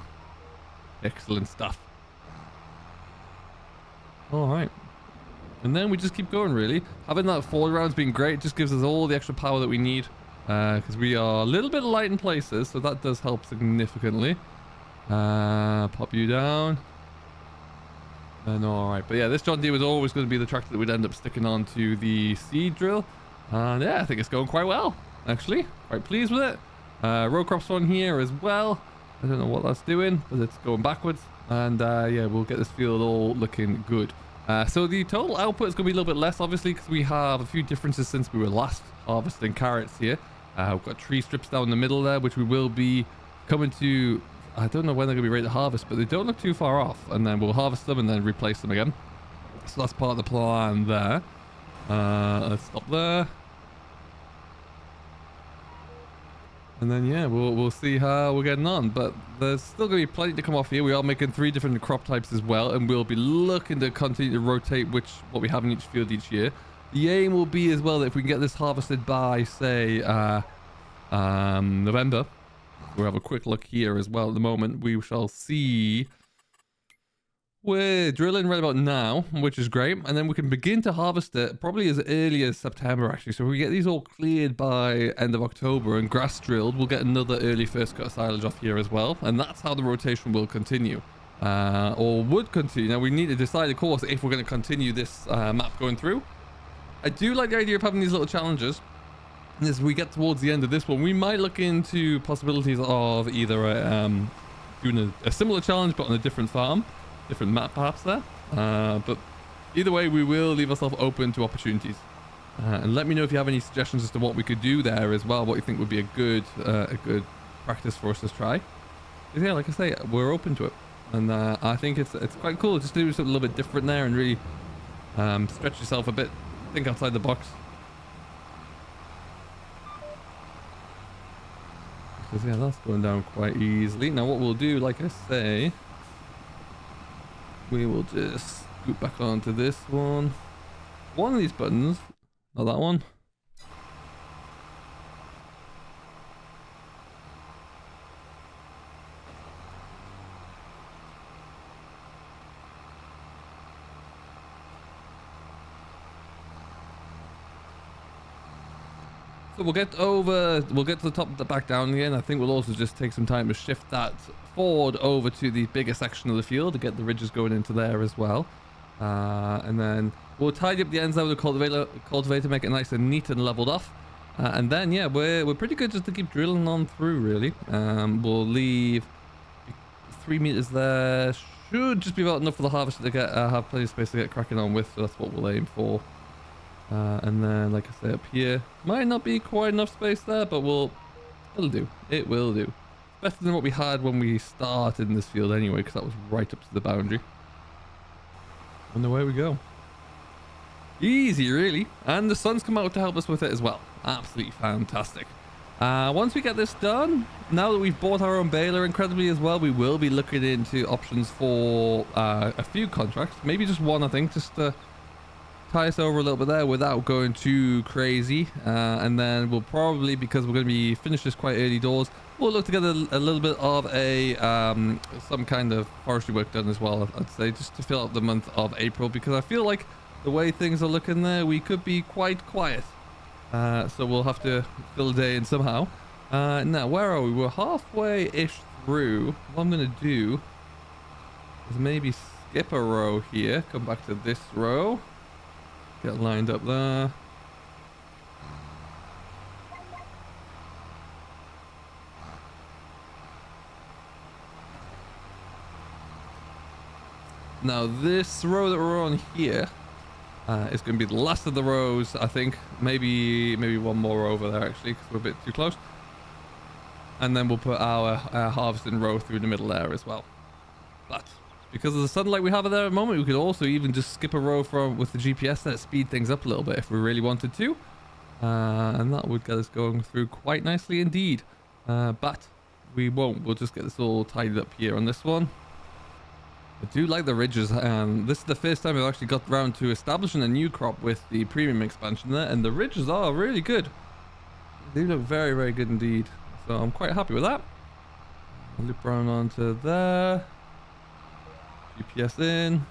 Excellent stuff. All right, and then we just keep going, really. Having that forward round's been great. It just gives us all the extra power that we need, because we are a little bit light in places, so that does help significantly. Pop you down. And all right, but yeah, this John Deere was always going to be the tractor that we'd end up sticking on to the seed drill. And yeah, I think it's going quite well, actually. Quite pleased with it. Row crops on here as well. I don't know what that's doing, but it's going backwards. And yeah, we'll get this field all looking good. So the total output is going to be a little bit less, obviously, because we have a few differences since we were last harvesting carrots here. We've got tree strips down the middle there, which we will be coming to. I don't know when they're going to be ready to harvest, but they don't look too far off. And then we'll harvest them and then replace them again. So that's part of the plan there. Let's stop there. And then yeah, we'll see how we're getting on, but there's still going to be plenty to come off here. We are making 3 different crop types as well, and we'll be looking to continue to rotate what we have in each field each year. The aim will be as well that if we can get this harvested by, say, November. We'll have a quick look here as well. At the moment, we shall see. We're drilling right about now, which is great. And then we can begin to harvest it probably as early as September, actually. So if we get these all cleared by end of October and grass drilled, we'll get another early first cut silage off here as well. And that's how the rotation will continue. Or would continue. Now, we need to decide, of course, if we're going to continue this map going through. I do like the idea of having these little challenges. And as we get towards the end of this one, we might look into possibilities of either doing a similar challenge, but on a different farm. Different map perhaps there, but either way we will leave ourselves open to opportunities, and let me know if you have any suggestions as to what we could do there as well, what you think would be a good practice for us to try. Because yeah, like I say, we're open to it, and I think it's quite cool just to do something a little bit different there and really stretch yourself a bit, think outside the box. Because yeah, that's going down quite easily. Now what we'll do, like I say, we will just scoot back onto this one. One of these buttons, not that one. So we'll get to the top, back down again. I think we'll also just take some time to shift that forward over to the bigger section of the field to get the ridges going into there as well. And then we'll tidy up the ends out with the cultivator, make it nice and neat and leveled off. And then yeah, we're pretty good just to keep drilling on through, really. We'll leave 3 meters there, should just be about enough for the harvester to get have plenty of space to get cracking on with, so that's what we'll aim for. And then, like I say, up here might not be quite enough space there, but it'll do. It will do. Better than what we had when we started in this field anyway, because that was right up to the boundary. And away we go. Easy, really. And the sun's come out to help us with it as well. Absolutely fantastic. Once we get this done, now that we've bought our own baler incredibly as well, we will be looking into options for a few contracts. Maybe just one, I think, just to tie us over a little bit there without going too crazy. And then we'll probably, because we're going to be finished this quite early doors, we'll look to get a little bit of some kind of forestry work done as well, I'd say, just to fill out the month of April, because I feel like the way things are looking there, we could be quite quiet. So we'll have to fill a day in somehow. Now, where are we? We're halfway-ish through. What I'm going to do is maybe skip a row here, come back to this row, get lined up there. Now, this row that we're on here is going to be the last of the rows, I think. Maybe one more over there, actually, because we're a bit too close. And then we'll put our harvesting row through the middle there as well. But because of the sunlight we have there at the moment, we could also even just skip a row with the GPS there to speed things up a little bit if we really wanted to. And that would get us going through quite nicely indeed. But we won't. We'll just get this all tidied up here on this one. I do like the ridges, and this is the first time I've actually got around to establishing a new crop with the premium expansion there, and the ridges are really good. They look very, very good indeed. So I'm quite happy with that. I'll loop around onto there. GPS in.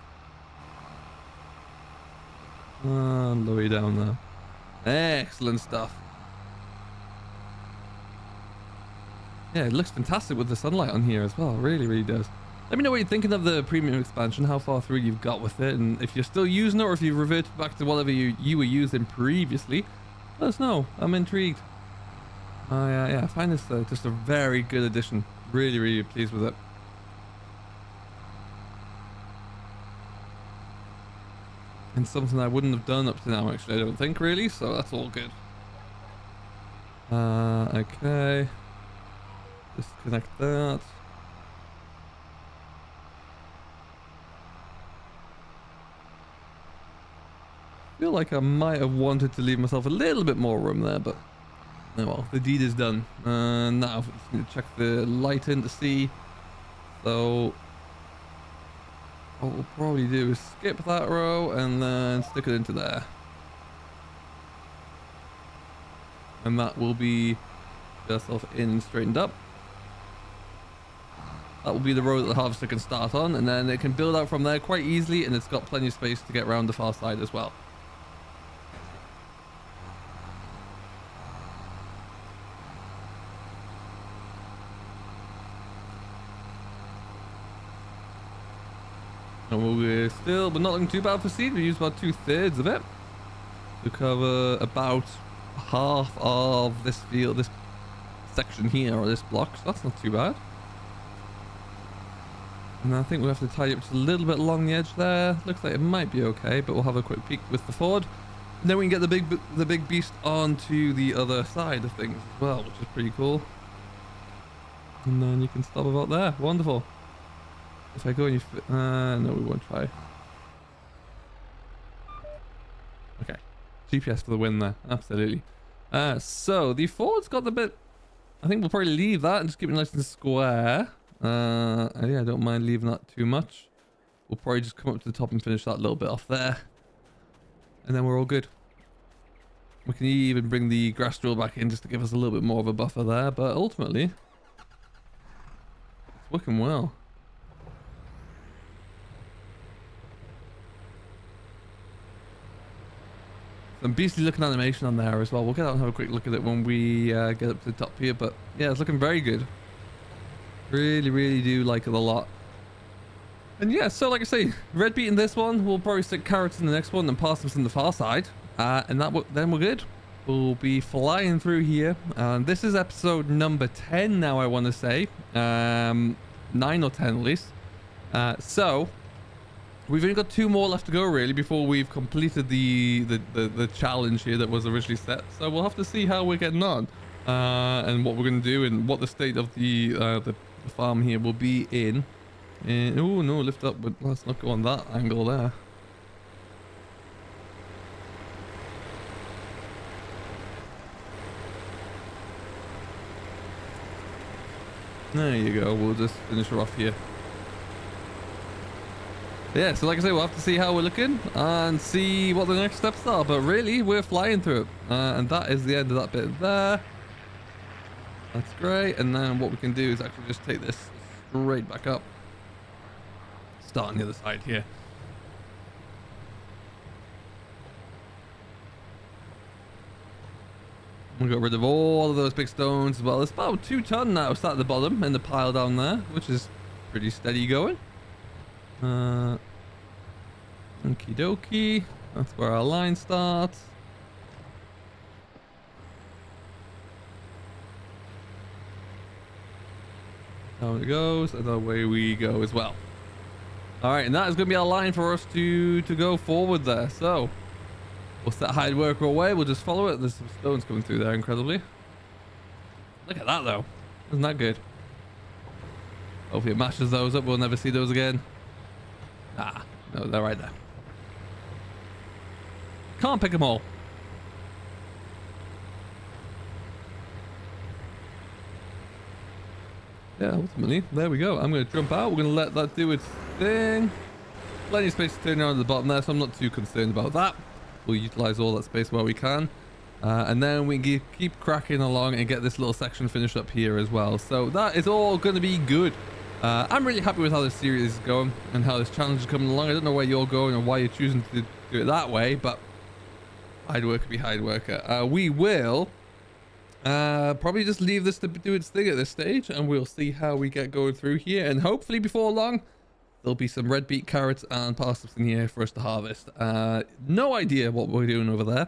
And lower down there. Excellent stuff. Yeah, it looks fantastic with the sunlight on here as well. It really, really does. Let me know what you're thinking of the premium expansion, how far through you've got with it, and if you're still using it or if you've reverted back to whatever you were using previously. Let us know. I'm intrigued. Yeah, I find this just a very good addition. Really, really pleased with it. And something I wouldn't have done up to now, actually, I don't think, really, so that's all good. Okay. Disconnect that. I feel like I might have wanted to leave myself a little bit more room there, but oh well, the deed is done. Now we just need to check the light in to see. So what we'll probably do is skip that row and then stick it into there. And that will be yourself in and straightened up. That will be the row that the harvester can start on, and then it can build out from there quite easily, and it's got plenty of space to get around the far side as well. And we're not looking too bad for seed. We use about 2/3 of it to cover about half of this field, this section here, or this block, so that's not too bad. And I think we'll have to tie it up just a little bit along the edge there. Looks like it might be okay, but we'll have a quick peek with the Ford. And then we can get the big beast onto the other side of things as well, which is pretty cool. And then you can stop about there. Wonderful. If I go and you... no, we won't try. Okay. GPS for the win there. Absolutely. So, the Ford's got the bit... I think we'll probably leave that and just keep it nice and square. Yeah, I don't mind leaving that too much. We'll probably just come up to the top and finish that little bit off there. And then we're all good. We can even bring the grass drill back in just to give us a little bit more of a buffer there. But ultimately, it's working well. Some beastly looking animation on there as well. We'll get out and have a quick look at it when we get up to the top here. But yeah, it's looking very good. Really, really do like it a lot. And yeah, so like I say, red beet in this one. We'll probably stick carrots in the next one and parsnips in the far side. And then we're good. We'll be flying through here. And this is episode number 10 now, I want to say. 9 or 10 at least. So we've only got 2 more left to go really before we've completed the challenge here that was originally set. So we'll have to see how we're getting on, and what we're going to do and what the state of the farm here will be in. And oh no, lift up, but let's not go on that angle there. There you go. We'll just finish her off here. Yeah, so like I say, we'll have to see how we're looking and see what the next steps are. But really, we're flying through it. And that is the end of that bit there. That's great. And then what we can do is actually just take this straight back up. Start on the other side here. We got rid of all of those big stones as well. It's about 2 ton now sat at the bottom in the pile down there, which is pretty steady going. Okie dokie. That's where our line starts. Down it goes, and away we go as well. All right, and that is going to be our line for us to go forward there. So we'll set hide worker away. We'll just follow it. There's some stones coming through there, incredibly. Look at that, though. Isn't that good? Hopefully it mashes those up. We'll never see those again. Ah, no, they're right there. Can't pick them all. Yeah, ultimately, there we go. I'm going to jump out. We're going to let that do its thing. Plenty of space to turn around at the bottom there, so I'm not too concerned about that. We'll utilize all that space where we can. And then we can keep cracking along and get this little section finished up here as well. So that is all going to be good. I'm really happy with how this series is going and how this challenge is coming along. I don't know where you're going or why you're choosing to do it that way, but hide worker be hide worker. We will probably just leave this to do its thing at this stage, and we'll see how we get going through here. And hopefully before long, there'll be some red beet, carrots, and parsnips in here for us to harvest. No idea what we're doing over there.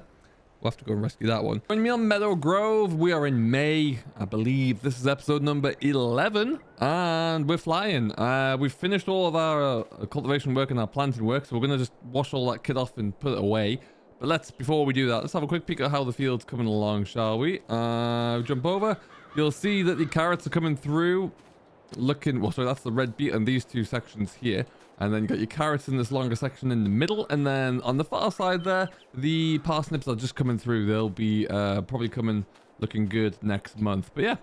We'll have to go and rescue that one. Join me on Meadow Grove. We are in May, I believe. This is episode number 11, and we're flying. We've finished all of our cultivation work and our planting work, so we're going to just wash all that kit off and put it away. But before we do that, let's have a quick peek at how the field's coming along, shall we? Jump over. You'll see that the carrots are coming through. Well, sorry, that's the red beet and these 2 sections here. And then you got your carrots in this longer section in the middle. And then on the far side there, the parsnips are just coming through. They'll be probably coming looking good next month. But yeah,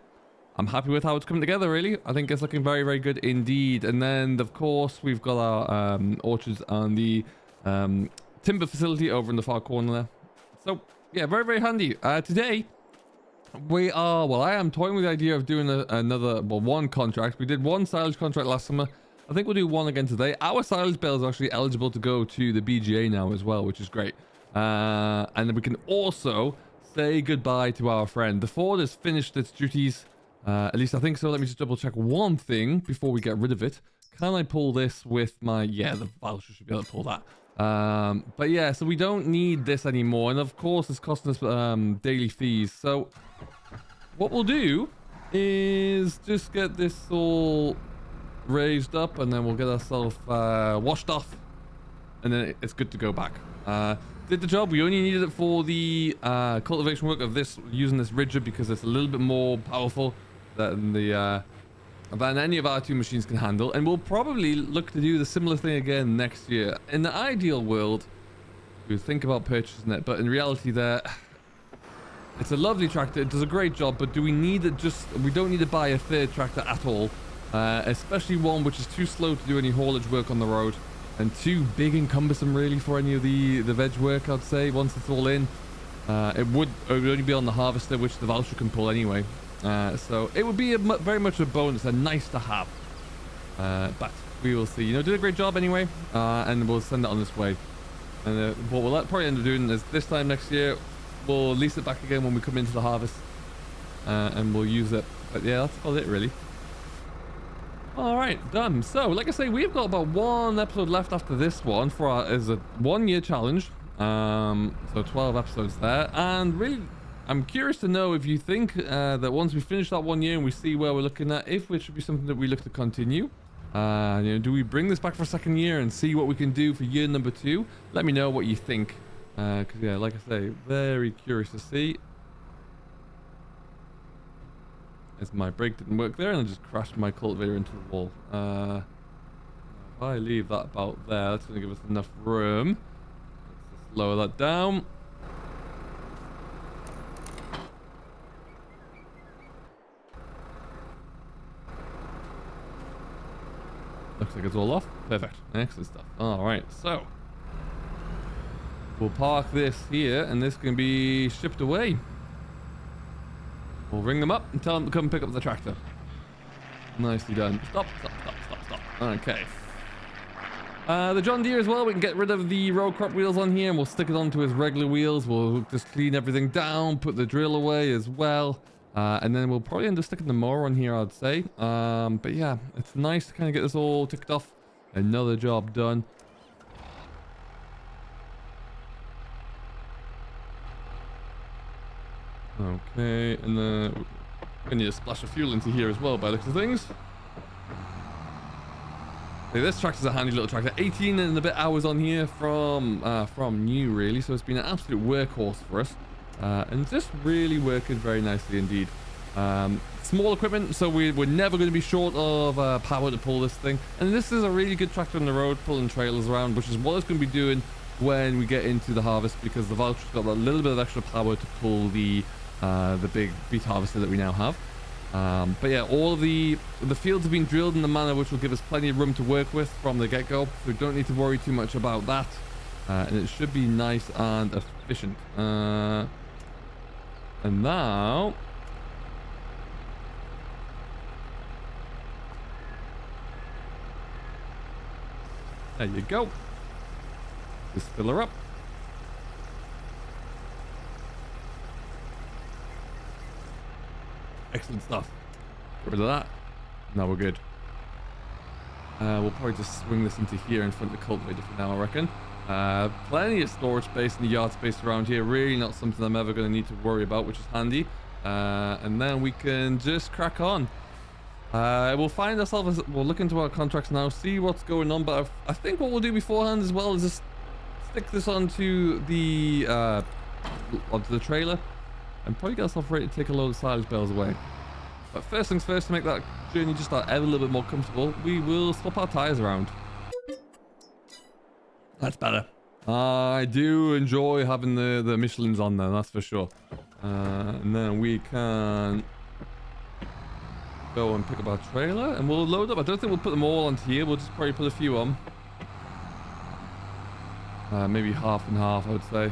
I'm happy with how it's coming together, really. I think it's looking very, very good indeed. And then, of course, we've got our orchards and the timber facility over in the far corner there. So yeah, very, very handy. Today, I am toying with the idea of doing one contract. We did 1 silage contract last summer. I think we'll do 1 again today. Our silage bale is actually eligible to go to the BGA now as well, which is great. And then we can also say goodbye to our friend. The Ford has finished its duties. At least I think so. Let me just double check one thing before we get rid of it. Can I pull this with my... Yeah, the voucher should be able to pull that. But yeah, so we don't need this anymore. And of course, it's costing us daily fees. So what we'll do is just get this all raised up, and then we'll get ourselves washed off, and then it's good to go back. Did the job. We only needed it for the cultivation work of this, using this ridger, because it's a little bit more powerful than any of our 2 machines can handle. And we'll probably look to do the similar thing again next year. In the ideal world, we would think about purchasing it, but in reality it's a lovely tractor. It does a great job, but do we need it? We don't need to buy a 3rd tractor at all. Especially one which is too slow to do any haulage work on the road, and too big and cumbersome really for any of the veg work, I'd say, once it's all in. It would only be on the harvester, which the voucher can pull anyway. So it would be very much a bonus, and nice to have. But we will see. Did a great job anyway, and we'll send it on this way. And what we'll probably end up doing is this time next year, we'll lease it back again when we come into the harvest, and we'll use it. But yeah, that's about it really. All right, done. So, like I say, we've got about 1 episode left after this one as a 1-year challenge. So 12 episodes there. And really, I'm curious to know if you think that once we finish that 1 year and we see where we're looking at, if it should be something that we look to continue. Do we bring this back for a second year and see what we can do for year number 2? Let me know what you think. Because, yeah, like I say, very curious to see. As my brake didn't work there and I just crashed my cultivator into the wall. If I leave that about there, that's going to give us enough room. Let's just lower that down. Looks like it's all off. Perfect. Excellent stuff. Alright, so we'll park this here and this can be shipped away. We'll ring them up and tell them to come pick up the tractor. Nicely done. Stop. Okay. The John Deere as well, we can get rid of the row crop wheels on here and we'll stick it onto his regular wheels. We'll just clean everything down, put the drill away as well. And then we'll probably end up sticking the mower on here, I'd say. But yeah, it's nice to kind of get this all ticked off. Another job done. Okay, and then we need to splash of fuel into here as well by the looks of things. Okay, this tractor's a handy little tractor. 18 and a bit hours on here from new, really. So it's been an absolute workhorse for us. And it's just really working very nicely indeed. Small equipment, so we're never going to be short of power to pull this thing. And this is a really good tractor on the road, pulling trailers around, which is what it's going to be doing when we get into the harvest, because the Valtra's got a little bit of extra power to pull the big beet harvester that we now have. But yeah, all of the fields have been drilled in a manner which will give us plenty of room to work with from the get-go. So we don't need to worry too much about that. And it should be nice and efficient. And now... there you go. Just fill her up. Excellent stuff. Get rid of that. Now we're good. We'll probably just swing this into here in front of the cultivator for now, I reckon. Plenty of storage space and yard space around here. Really not something I'm ever going to need to worry about, which is handy. And then we can just crack on. We'll find ourselves, we'll look into our contracts now, see what's going on. But I think what we'll do beforehand as well is just stick this onto the trailer and probably get ourselves ready to take a load of silage bales away. But first things first, to make that journey just a little bit more comfortable, we will swap our tires around. That's better. I do enjoy having the Michelins on there, that's for sure. And then we can go and pick up our trailer and we'll load up. I don't think we'll put them all onto here, we'll just probably put a few on. Maybe half and half, I would say.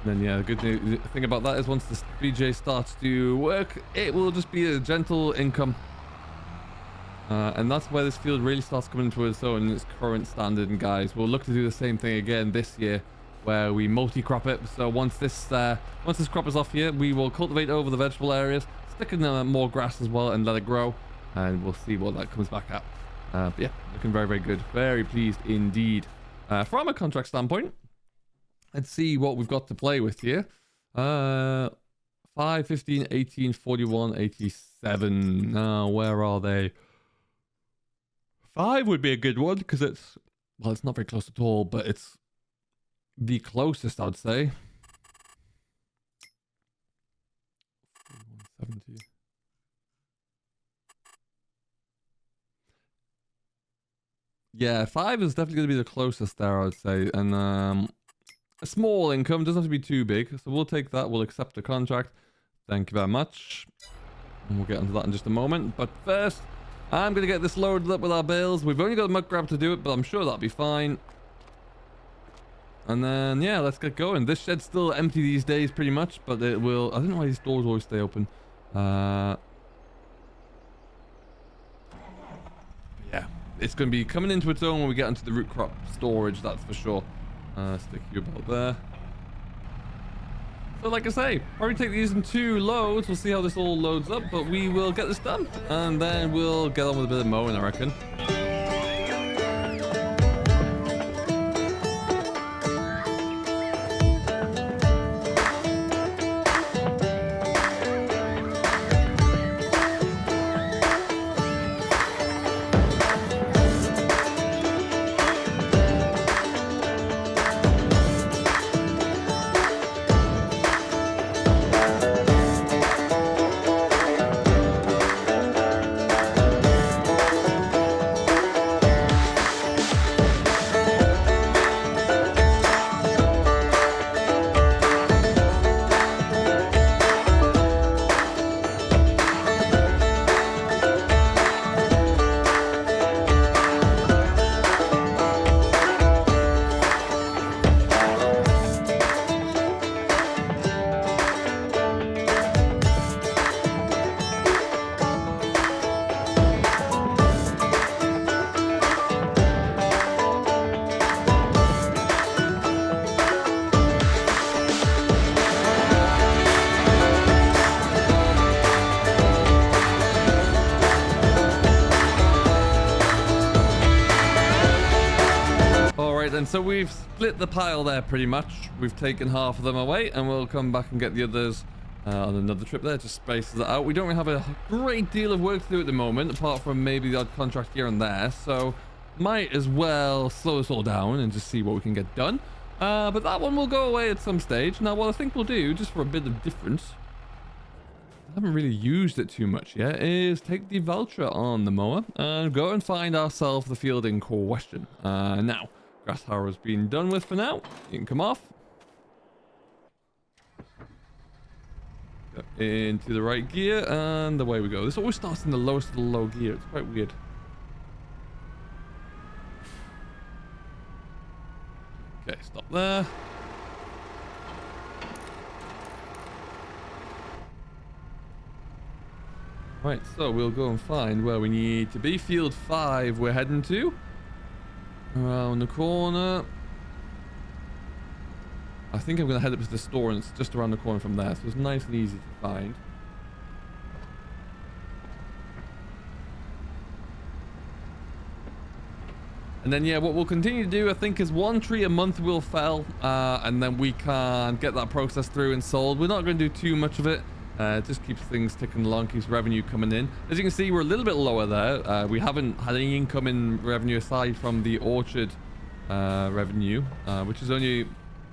And then yeah, the good thing about that is once the BJ starts to work, it will just be a gentle income. And that's where this field really starts coming into its own in its current standard. And guys, we'll look to do the same thing again this year, where we multi-crop it. So once this crop is off here, we will cultivate over the vegetable areas, stick in more grass as well, and let it grow. And we'll see what that comes back at. But yeah, looking very, very good. Very pleased indeed. From a contract standpoint, let's see what we've got to play with here. 5, 15, 18, 41, 87. Now, where are they? 5 would be a good one because it's, well, it's not very close at all, but it's the closest, I'd say. 41, 70. Yeah, 5 is definitely going to be the closest there, I'd say. And a small income, doesn't have to be too big. So we'll take that, we'll accept the contract. Thank you very much. And we'll get into that in just a moment. But first, I'm going to get this loaded up with our bales. We've only got a muck grab to do it, but I'm sure that'll be fine. And then, yeah, let's get going. This shed's still empty these days, pretty much. But it will... I don't know why these doors always stay open. Yeah. It's going to be coming into its own when we get into the root crop storage, that's for sure. Stick you about there. So like I say, probably take these in 2 loads. We'll see how this all loads up, but we will get this done. And then we'll get on with a bit of mowing, I reckon. so we've split the pile there pretty much. We've taken half of them away, and we'll come back and get the others on another trip there. Just spaces it out. We don't really have a great deal of work to do at the moment, apart from maybe the odd contract here and there. So might as well slow us all down and just see what we can get done. But that one will go away at some stage. Now, what I think we'll do, just for a bit of difference, I haven't really used it too much yet, is take the voucher on the mower and go and find ourselves the field in question. Now, grass harrow's been done with for now. You can come off. Go into the right gear, and away we go. This always starts in the lowest of the low gear. It's quite weird. Okay, stop there. Right, so we'll go and find where we need to be. Field 5 we're heading to. Around the corner. I think I'm going to head up to the store, and it's just around the corner from there. So it's nice and easy to find. And then, yeah, what we'll continue to do, I think, is 1 tree a month will fell. And then we can get that process through and sold. We're not going to do too much of it. It just keeps things ticking along, keeps revenue coming in. As you can see, we're a little bit lower there. We haven't had any income in revenue aside from the orchard revenue, which is only,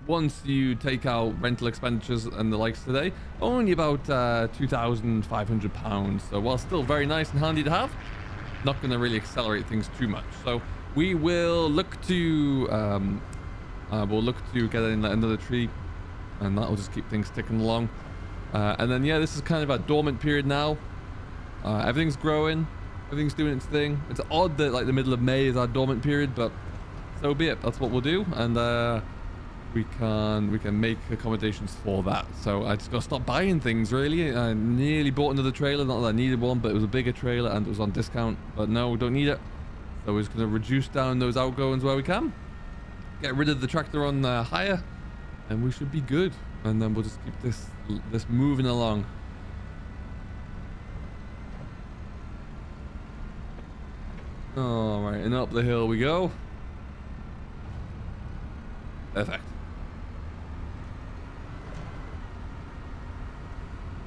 once you take out rental expenditures and the likes today, only about £2,500. So while still very nice and handy to have, not going to really accelerate things too much. So we will look to get in another tree, and that will just keep things ticking along. And then, yeah, this is kind of a dormant period now. Everything's growing, everything's doing its thing. It's odd that like the middle of May is our dormant period, but so be it. That's what we'll do, and we can make accommodations for that. So I just gotta stop buying things, really. I nearly bought another trailer, not that I needed one, but it was a bigger trailer and it was on discount. But no, we don't need it. So we're just gonna reduce down those outgoings where we can. Get rid of the tractor on hire, and we should be good. And then we'll just keep this moving along. All right, and up the hill we go. Perfect.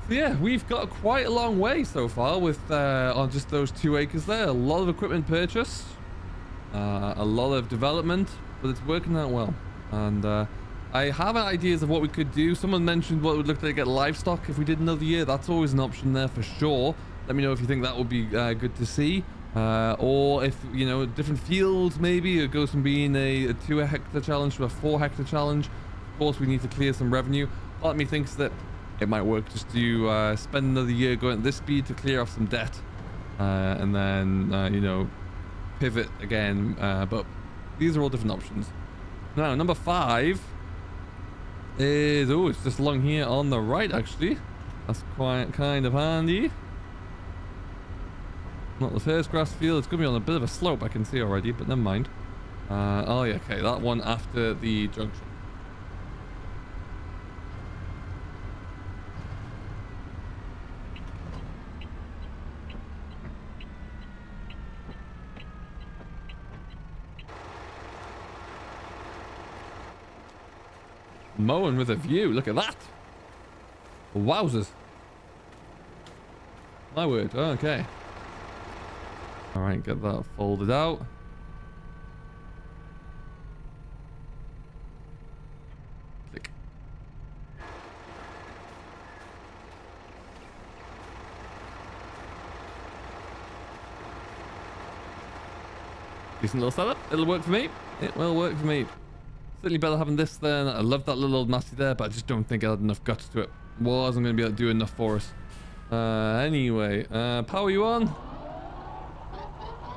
So yeah, we've got quite a long way so far with on just those 2 acres there. A lot of equipment purchase, a lot of development, but it's working out well. And I have ideas of what we could do. Someone mentioned what it would look like to get livestock if we did another year. That's always an option there for sure. Let me know if you think that would be good to see. Or if, you know, different fields maybe. It goes from being a 2 hectare challenge to a 4 hectare challenge. Of course, we need to clear some revenue. Part of me thinks that it might work just to spend another year going at this speed to clear off some debt. And then, you know, pivot again. But these are all different options. Now, number 5... is, oh, it's just along here on the right, actually. That's quite kind of handy. Not the first grass field. It's going to be on a bit of a slope, I can see already, but never mind. Oh yeah, okay, that one after the junction. Mowing with a view. Look at that. Wowzers. My word. Okay. All right, get that folded out. Click. Decent little setup. It'll work for me. It will work for me. Certainly better having this than... I love that little old nasty there, but I just don't think I had enough guts to it. Wasn't going to be able to do enough for us. Anyway, power you on.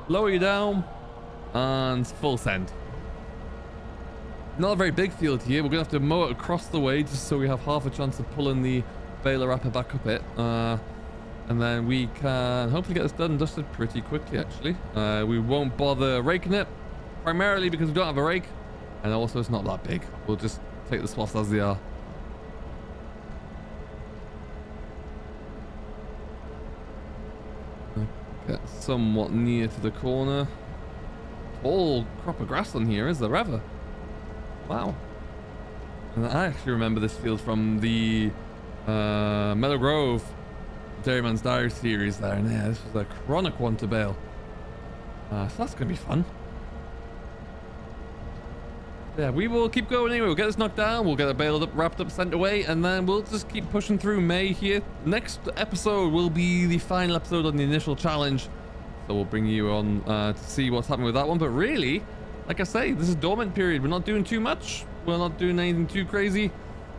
Lower you down. And full send. Not a very big field here. We're going to have to mow it across the way just so we have half a chance of pulling the baler wrapper back up it. And then we can hopefully get this done and dusted pretty quickly, actually. We won't bother raking it. Primarily because we don't have a rake. And also it's not that big. We'll just take the swaths as they are. Get somewhat near to the corner. All crop of grass on here, is there ever? Wow. And I actually remember this field from the Meadow Grove Dairyman's Diary series there. And yeah, this was a chronic one to bale. So that's going to be fun. Yeah, we will keep going anyway. We'll get this knocked down. We'll get it baled up, wrapped up, sent away. And then we'll just keep pushing through May here. Next episode will be the final episode on the initial challenge. So we'll bring you on to see what's happening with that one. But really, like I say, this is dormant period. We're not doing too much. We're not doing anything too crazy.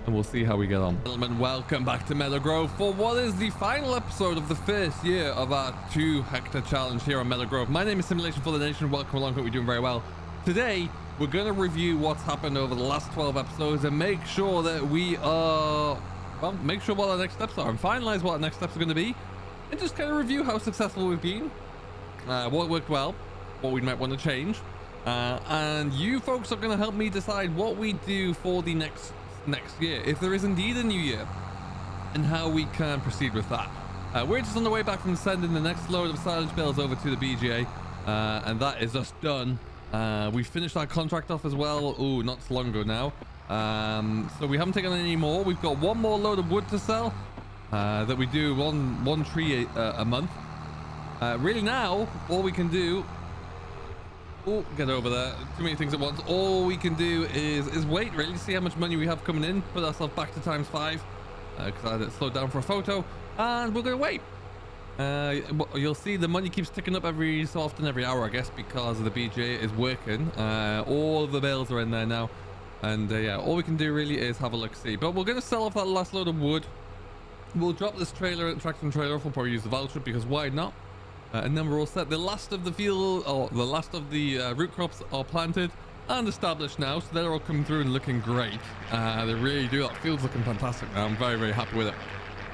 And we'll see how we get on. Gentlemen, welcome back to Meadow Grove for what is the final episode of the first year of our 2 hectare challenge here on Meadow Grove. My name is Simulation for the Nation. Welcome along. Hope we're doing very well. Today, we're going to review what's happened over the last 12 episodes and make sure that we are, well, make sure what our next steps are and finalize what our next steps are going to be and just kind of review how successful we've been, what worked well, what we might want to change. And you folks are going to help me decide what we do for the next year, if there is indeed a new year, and how we can proceed with that. We're just on the way back from sending the next load of silage bales over to the BGA, and that is us done. We finished our contract off as well. Oh, not so long ago now. So we haven't taken any more. We've got one more load of wood to sell that we do one tree a month. Really now, all we can do... Oh, get over there. Too many things at once. All we can do is wait, really, to see how much money we have coming in. Put ourselves back to ×5 because I had it slowed down for a photo. And we're going to wait. You'll see the money keeps ticking up every so often, every hour, I guess, because the BJ is working. All of the bales are in there now. And yeah, all we can do really is have a look-see. But we're going to sell off that last load of wood. We'll drop this trailer, tractor and trailer off. We'll probably use the voucher because why not? And then we're all set. The last of the field, or the last of the root crops are planted and established now, so they're all coming through and looking great. They really do. That field's looking fantastic now. I'm very, very happy with it.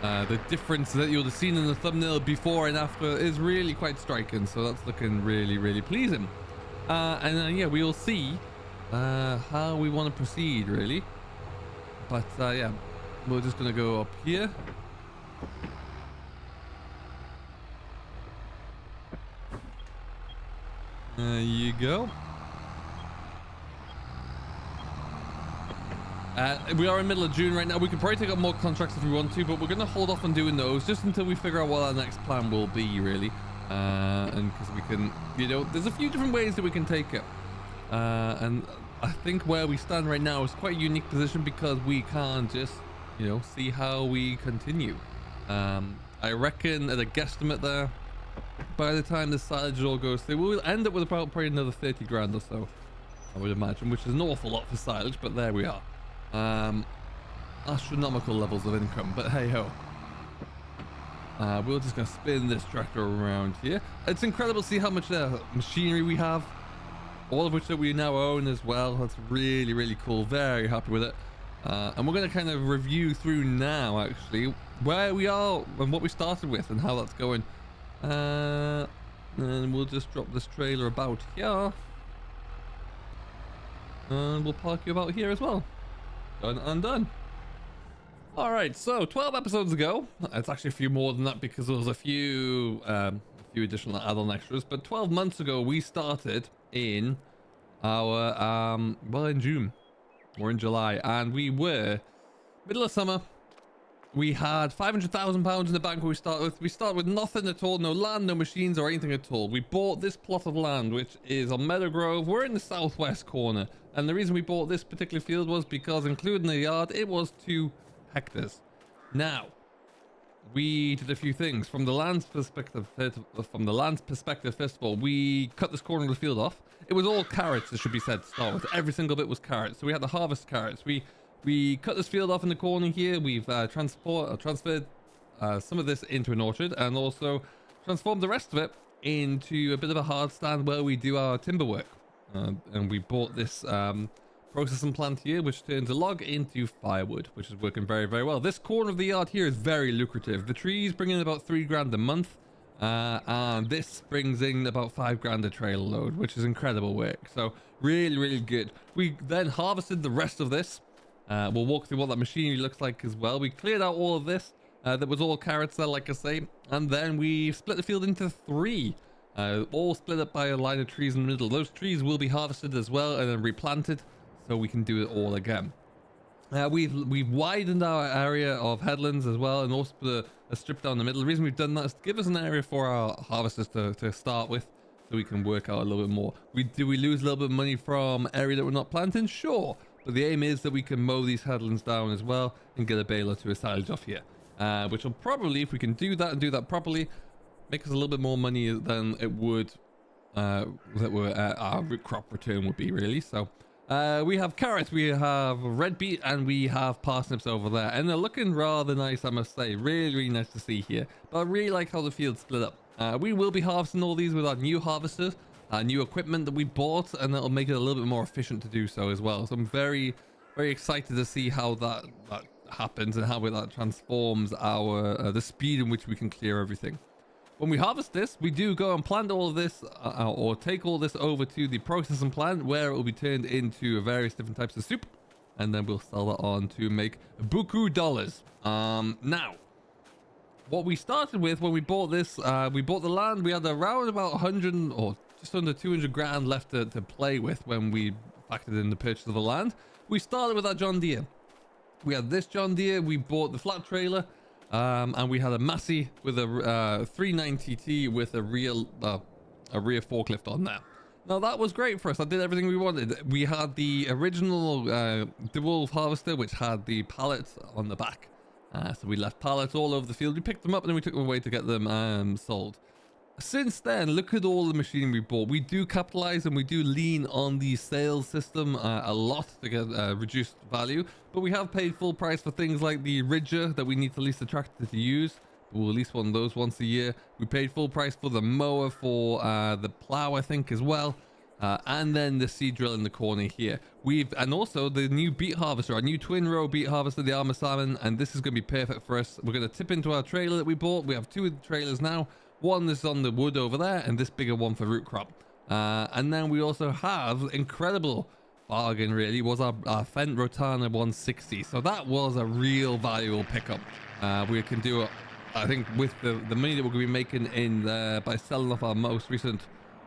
The difference that you would have seen in the thumbnail before and after is really quite striking, so that's looking really, really pleasing. And then yeah, we'll see how we want to proceed, really. But yeah, we're just going to go up here. There you go. We are in the middle of June right now. We could probably take up more contracts if we want to, but we're going to hold off on doing those just until we figure out what our next plan will be, really. And because we can, you know, there's a few different ways that we can take it. And I think where we stand right now is quite a unique position because we can't just, you know, see how we continue. I reckon at a guesstimate there, by the time the silage all goes through, we'll end up with about probably another 30 grand or so, I would imagine, which is an awful lot for silage, but there we are. Astronomical levels of income, but hey ho. We're just going to spin this tractor around here. It's incredible to see how much machinery we have, all of which that we now own as well. That's really, really cool. Very happy with it. And we're going to kind of review through now, actually, where we are and what we started with and how that's going. And we'll just drop this trailer about here. And we'll park you about here as well. Done and done. Alright, so 12 episodes ago, it's actually a few more than that because there was a few additional add-on extras, but 12 months ago we started in our, well, in June. We're in July, and we were middle of summer. We had £500,000 in the bank when we started with. We started with nothing at all, no land, no machines or anything at all. We bought this plot of land, which is on Meadow Grove. We're in the southwest corner. And the reason we bought this particular field was because, including the yard, it was 2 hectares. Now, we did a few things. From the land's perspective, first of all, we cut this corner of the field off. It was all carrots, it should be said to start with. Every single bit was carrots. So we had to harvest carrots. We cut this field off in the corner here. We've transferred some of this into an orchard and also transformed the rest of it into a bit of a hard stand where we do our timber work. And we bought this processing plant here, which turns a log into firewood, which is working very, very well. This corner of the yard here is very lucrative. The trees bring in about 3 grand a month. And this brings in about 5 grand a trailer load, which is incredible work. So really, really good. We then harvested the rest of this. We'll walk through what that machinery looks like as well. We cleared out all of this. That was all carrots there, like I say. And then we split the field into 3. All split up by a line of trees in the middle. Those trees will be harvested as well and then replanted. so we can do it all again. We've widened our area of headlands as well, and also put a strip down the middle. The reason we've done that is to give us an area for our harvesters to start with, so we can work out a little bit more. Do we lose a little bit of money from area that we're not planting? Sure, but the aim is that we can mow these headlands down as well and get a baler to a silage off here, which will probably, if we can do that and do that properly, make us a little bit more money than it would our root crop return would be, really. So we have carrots, we have red beet, and we have parsnips over there, and they're looking rather nice, I must say. Really nice to see here. But I really like how the field's split up. We will be harvesting all these with our new harvesters, new equipment that we bought, and that'll make it a little bit more efficient to do so as well. So I'm very excited to see how that happens and how that transforms our the speed in which we can clear everything. When we harvest this, we do go and plant all of this, or take all this over to the processing plant, where it will be turned into various different types of soup, and then we'll sell that on to make buku dollars. Now, what we started with when we bought this, we bought the land. We had around about 100 or just under 200 grand left to play with when we factored in the purchase of the land. We started with our John Deere. We had this John Deere. We bought the flat trailer. And we had a Massey with a 390T with a rear forklift on there. Now that was great for us. That did everything we wanted. We had the original DeWolf harvester, which had the pallets on the back. So we left pallets all over the field. We picked them up and then we took them away to get them sold. Since then, look at all the machinery we bought. We do capitalize and we do lean on the sales system a lot to get reduced value, but we have paid full price for things like the ridger that we need to lease the tractor to use. We'll lease one of those once a year. We paid full price for the mower, for the plow, I think, as well, and then the seed drill in the corner here. And also the new beet harvester, our new twin row beet harvester, the Armor Salmon, and this is going to be perfect for us. We're going to tip into our trailer that we bought. We have two of the trailers now. One is on the wood over there, and this bigger one for root crop. And then we also have incredible bargain, really, was our Fendt Rotana 160. So that was a real valuable pickup. We can do it, I think, with the money that we're going to be making in by selling off our most recent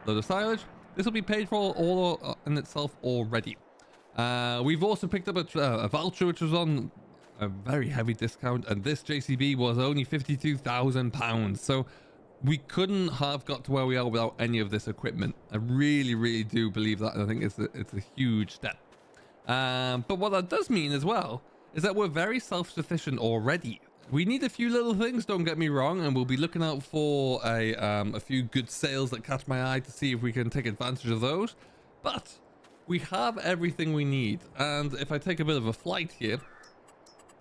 load of silage. This will be paid for all in itself already. We've also picked up a voucher which was on a very heavy discount, and this JCB was only £52,000. So we couldn't have got to where we are without any of this equipment. I really do believe that, and I think it's a huge step. But what that does mean as well is that we're very self-sufficient already. We need a few little things, don't get me wrong, and we'll be looking out for a few good sales that catch my eye to see if we can take advantage of those. But we have everything we need, and if I take a bit of a flight here,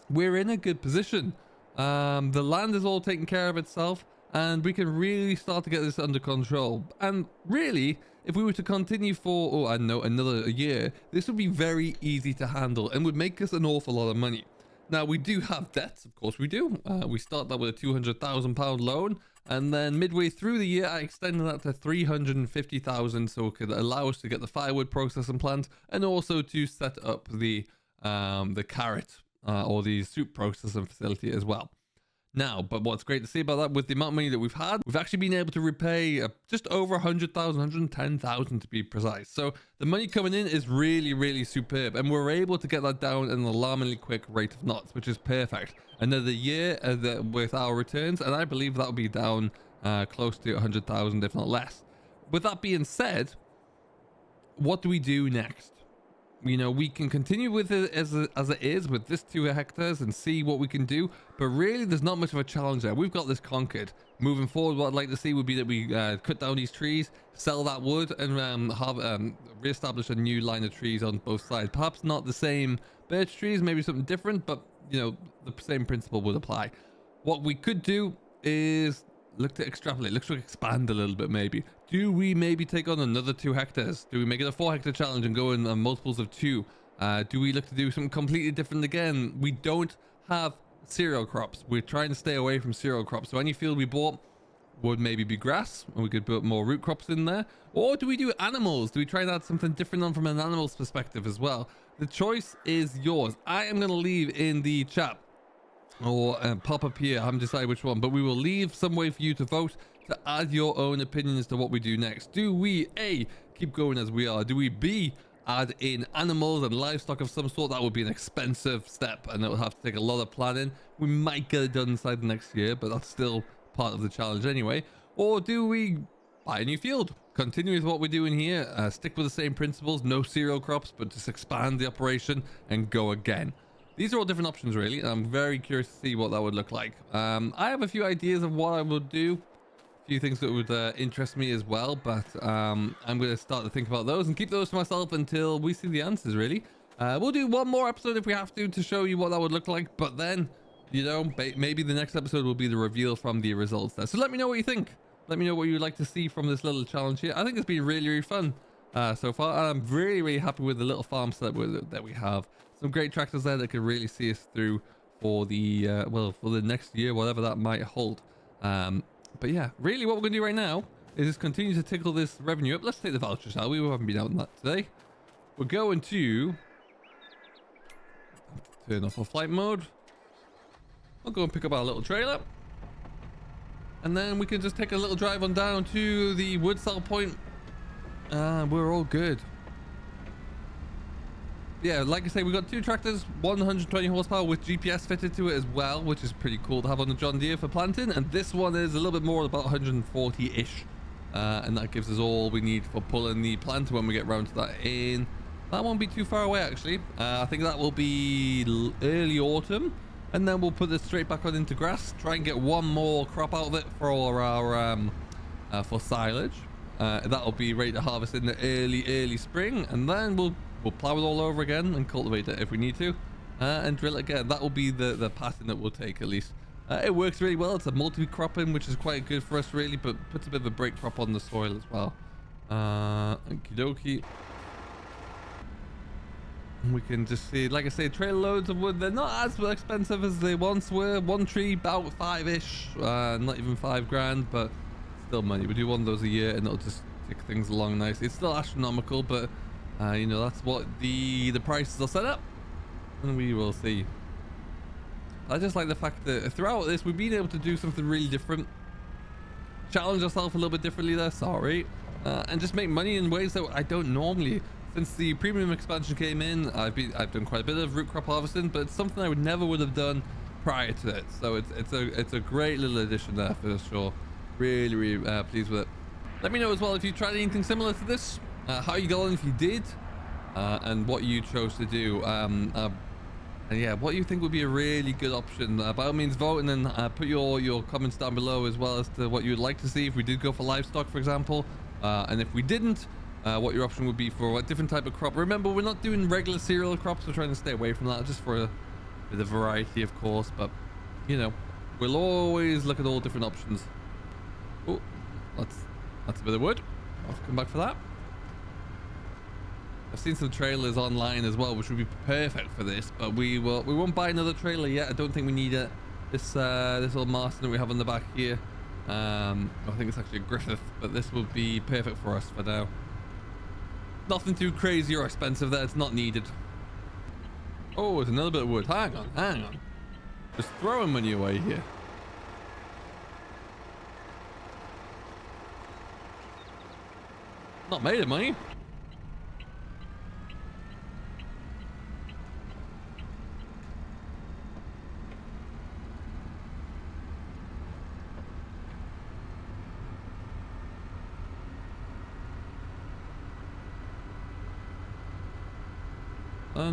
we're in a good position. The land is all taken care of itself, and we can really start to get this under control. And really, if we were to continue for, I don't know, another year, this would be very easy to handle and would make us an awful lot of money. Now, we do have debts, of course we do. We start that with a £200,000 loan, and then midway through the year, I extended that to £350,000 so it could allow us to get the firewood processing plant and also to set up the carrot or the soup processing facility as well. Now, but what's great to see about that, with the amount of money that we've had, we've actually been able to repay just over 100,000, 110,000 to be precise. So the money coming in is really superb, and we're able to get that down at an alarmingly quick rate of knots, which is perfect. Another year with our returns, and I believe that'll be down close to 100,000, if not less. With that being said, what do we do next? You know, we can continue with it as it is with this 2 hectares and see what we can do, but really there's not much of a challenge there. We've got this conquered. Moving forward, what I'd like to see would be that we cut down these trees, sell that wood, and re-establish a new line of trees on both sides. Perhaps not the same birch trees, maybe something different, but you know, the same principle would apply. What we could do is look to extrapolate, look to expand a little bit maybe. Do we maybe take on another 2 hectares? Do we make it a 4 hectare challenge and go in multiples of 2? Do we look to do something completely different again? We don't have cereal crops. We're trying to stay away from cereal crops. So any field we bought would maybe be grass, and we could put more root crops in there. Or do we do animals? Do we try and add something different on from an animal's perspective as well? The choice is yours. I am going to leave in the chat or pop up here, I haven't decided which one, but we will leave some way for you to vote to add your own opinion as to what we do next. Do we A, keep going as we are? Do we B, add in animals and livestock of some sort, that would be an expensive step and it would have to take a lot of planning. We might get it done inside the next year, but that's still part of the challenge anyway. Or do we buy a new field, continue with what we're doing here, stick with the same principles, no cereal crops, but just expand the operation and go again? These are all different options really, and I'm very curious to see what that would look like. I have a few ideas of what I would do, a few things that would interest me as well, but I'm going to start to think about those and keep those to myself until we see the answers really. We'll do one more episode if we have to show you what that would look like, but then, you know, maybe the next episode will be the reveal from the results there. So let me know what you think. Let me know what you'd like to see from this little challenge here. I think it's been really, really fun so far. And I'm really, really happy with the little farm setup that we have. Some great tractors there that could really see us through for the, well, for the next year, whatever that might hold. But yeah, really what we're going to do right now is just continue to tickle this revenue up. Let's take the voucher, shall we? We haven't been out on that today. We're going to turn off our flight mode. I'll go and pick up our little trailer. And then we can just take a little drive on down to the wood sell point. We're all good. Yeah, like I say, we've got two tractors, 120 horsepower with GPS fitted to it as well, which is pretty cool to have on the John Deere for planting. And this one is a little bit more, about 140-ish. And that gives us all we need for pulling the planter when we get round to that in. That won't be too far away, actually. I think that will be early autumn. And then we'll put this straight back on into grass. Try and get one more crop out of it for our for silage. That'll be ready to harvest in the early spring, and then we'll plow it all over again and cultivate it if we need to, and drill it again. That will be the pattern that we'll take at least. It works really well. It's a multi-cropping, which is quite good for us really, but puts a bit of a break crop on the soil as well. Okie dokie. We can just see, like I say, trailer loads of wood. They're not as expensive as they once were. One tree about 5-ish, not even 5 grand, but still money. We do one of those a year and it'll just tick things along nicely. It's still astronomical, but you know, that's what the prices are set up, and we will see. I just like the fact that throughout this we've been able to do something really different, challenge ourselves a little bit differently there, and just make money in ways that I don't normally. Since the premium expansion came in, I've done quite a bit of root crop harvesting, but it's something I never would have done prior to it. So it's a great little addition there for sure. Really pleased with it. Let me know as well if you tried anything similar to this, how you got on if you did, and what you chose to do. And yeah, what you think would be a really good option. By all means vote, and then put your comments down below as well as to what you'd like to see if we did go for livestock, for example, and if we didn't, what your option would be for a different type of crop. Remember, we're not doing regular cereal crops. We're trying to stay away from that, just for a bit of variety, of course. But, you know, we'll always look at all different options. Oh, that's a bit of wood. I'll have to come back for that. I've seen some trailers online as well, which would be perfect for this, but we won't buy another trailer yet. I don't think we need it. This little Marston that we have on the back here. I think it's actually a Griffith, but this will be perfect for us for now. Nothing too crazy or expensive there. It's not needed. Oh, it's another bit of wood. Hang on. Just throwing money away here. Not made of money.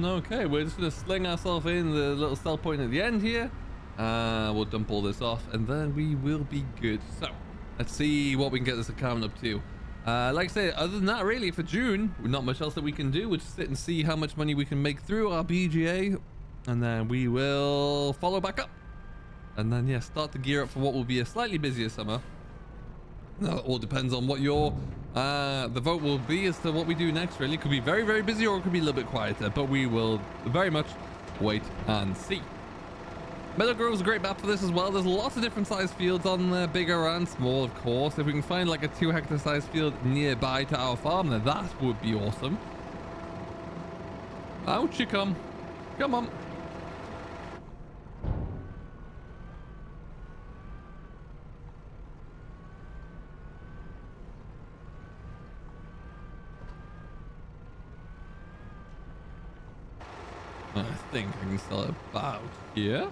Okay, we're just going to sling ourselves in the little sell point at the end here. We'll dump all this off and then we will be good. So, let's see what we can get this account up to. Like I said, other than that, really, for June, not much else that we can do. We'll just sit and see how much money we can make through our BGA. And then we will follow back up. And then, yeah, start to gear up for what will be a slightly busier summer. Now, it all depends on what your the vote will be as to what we do next, really. It could be very, very busy, or it could be a little bit quieter, but we will very much wait and see. Meadow Grove's a great map for this as well. There's lots of different sized fields on there, bigger and small, of course. If we can find like a 2 hectare sized field nearby to our farm, then that would be awesome. Out you come. Come on. I think I can sell it about here.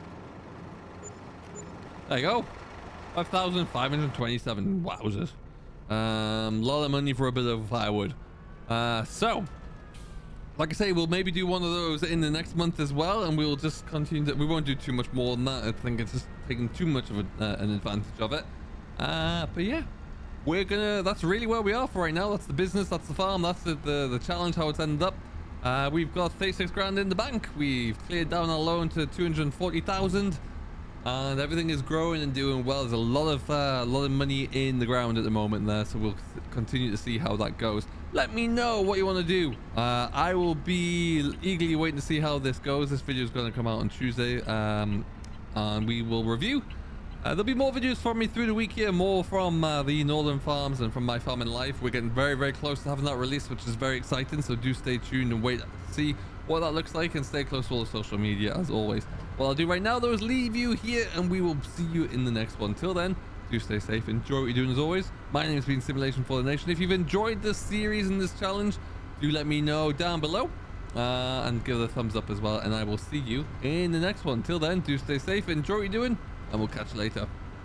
There you go. 5,527. Wowzers. Lot of money for a bit of firewood. So, like I say, we'll maybe do one of those in the next month as well, and we'll just continue to, we won't do too much more than that. I think it's just taking too much of an advantage of it. But yeah, that's really where we are for right now. That's the business, that's the farm, that's the challenge, how it's ended up. We've got 36 grand in the bank. We've cleared down our loan to 240,000, and everything is growing and doing well. There's a lot of money in the ground at the moment there, so we'll continue to see how that goes. Let me know what you want to do. I will be eagerly waiting to see how this goes. This video is going to come out on Tuesday, and we will review. There'll be more videos from me through the week here, more from the northern farms and from my farming life. We're getting very, very close to having that release, which is very exciting, so do stay tuned and wait to see what that looks like, and stay close to all the social media as always. What I'll do right now though is leave you here, and we will see you in the next one. Till then, do stay safe, enjoy what you're doing as always. My name has been Simulation for the Nation. If you've enjoyed this series and this challenge, do let me know down below, and give it a thumbs up as well, and I will see you in the next one. Till then, do stay safe, enjoy what you're doing, and we'll catch you later.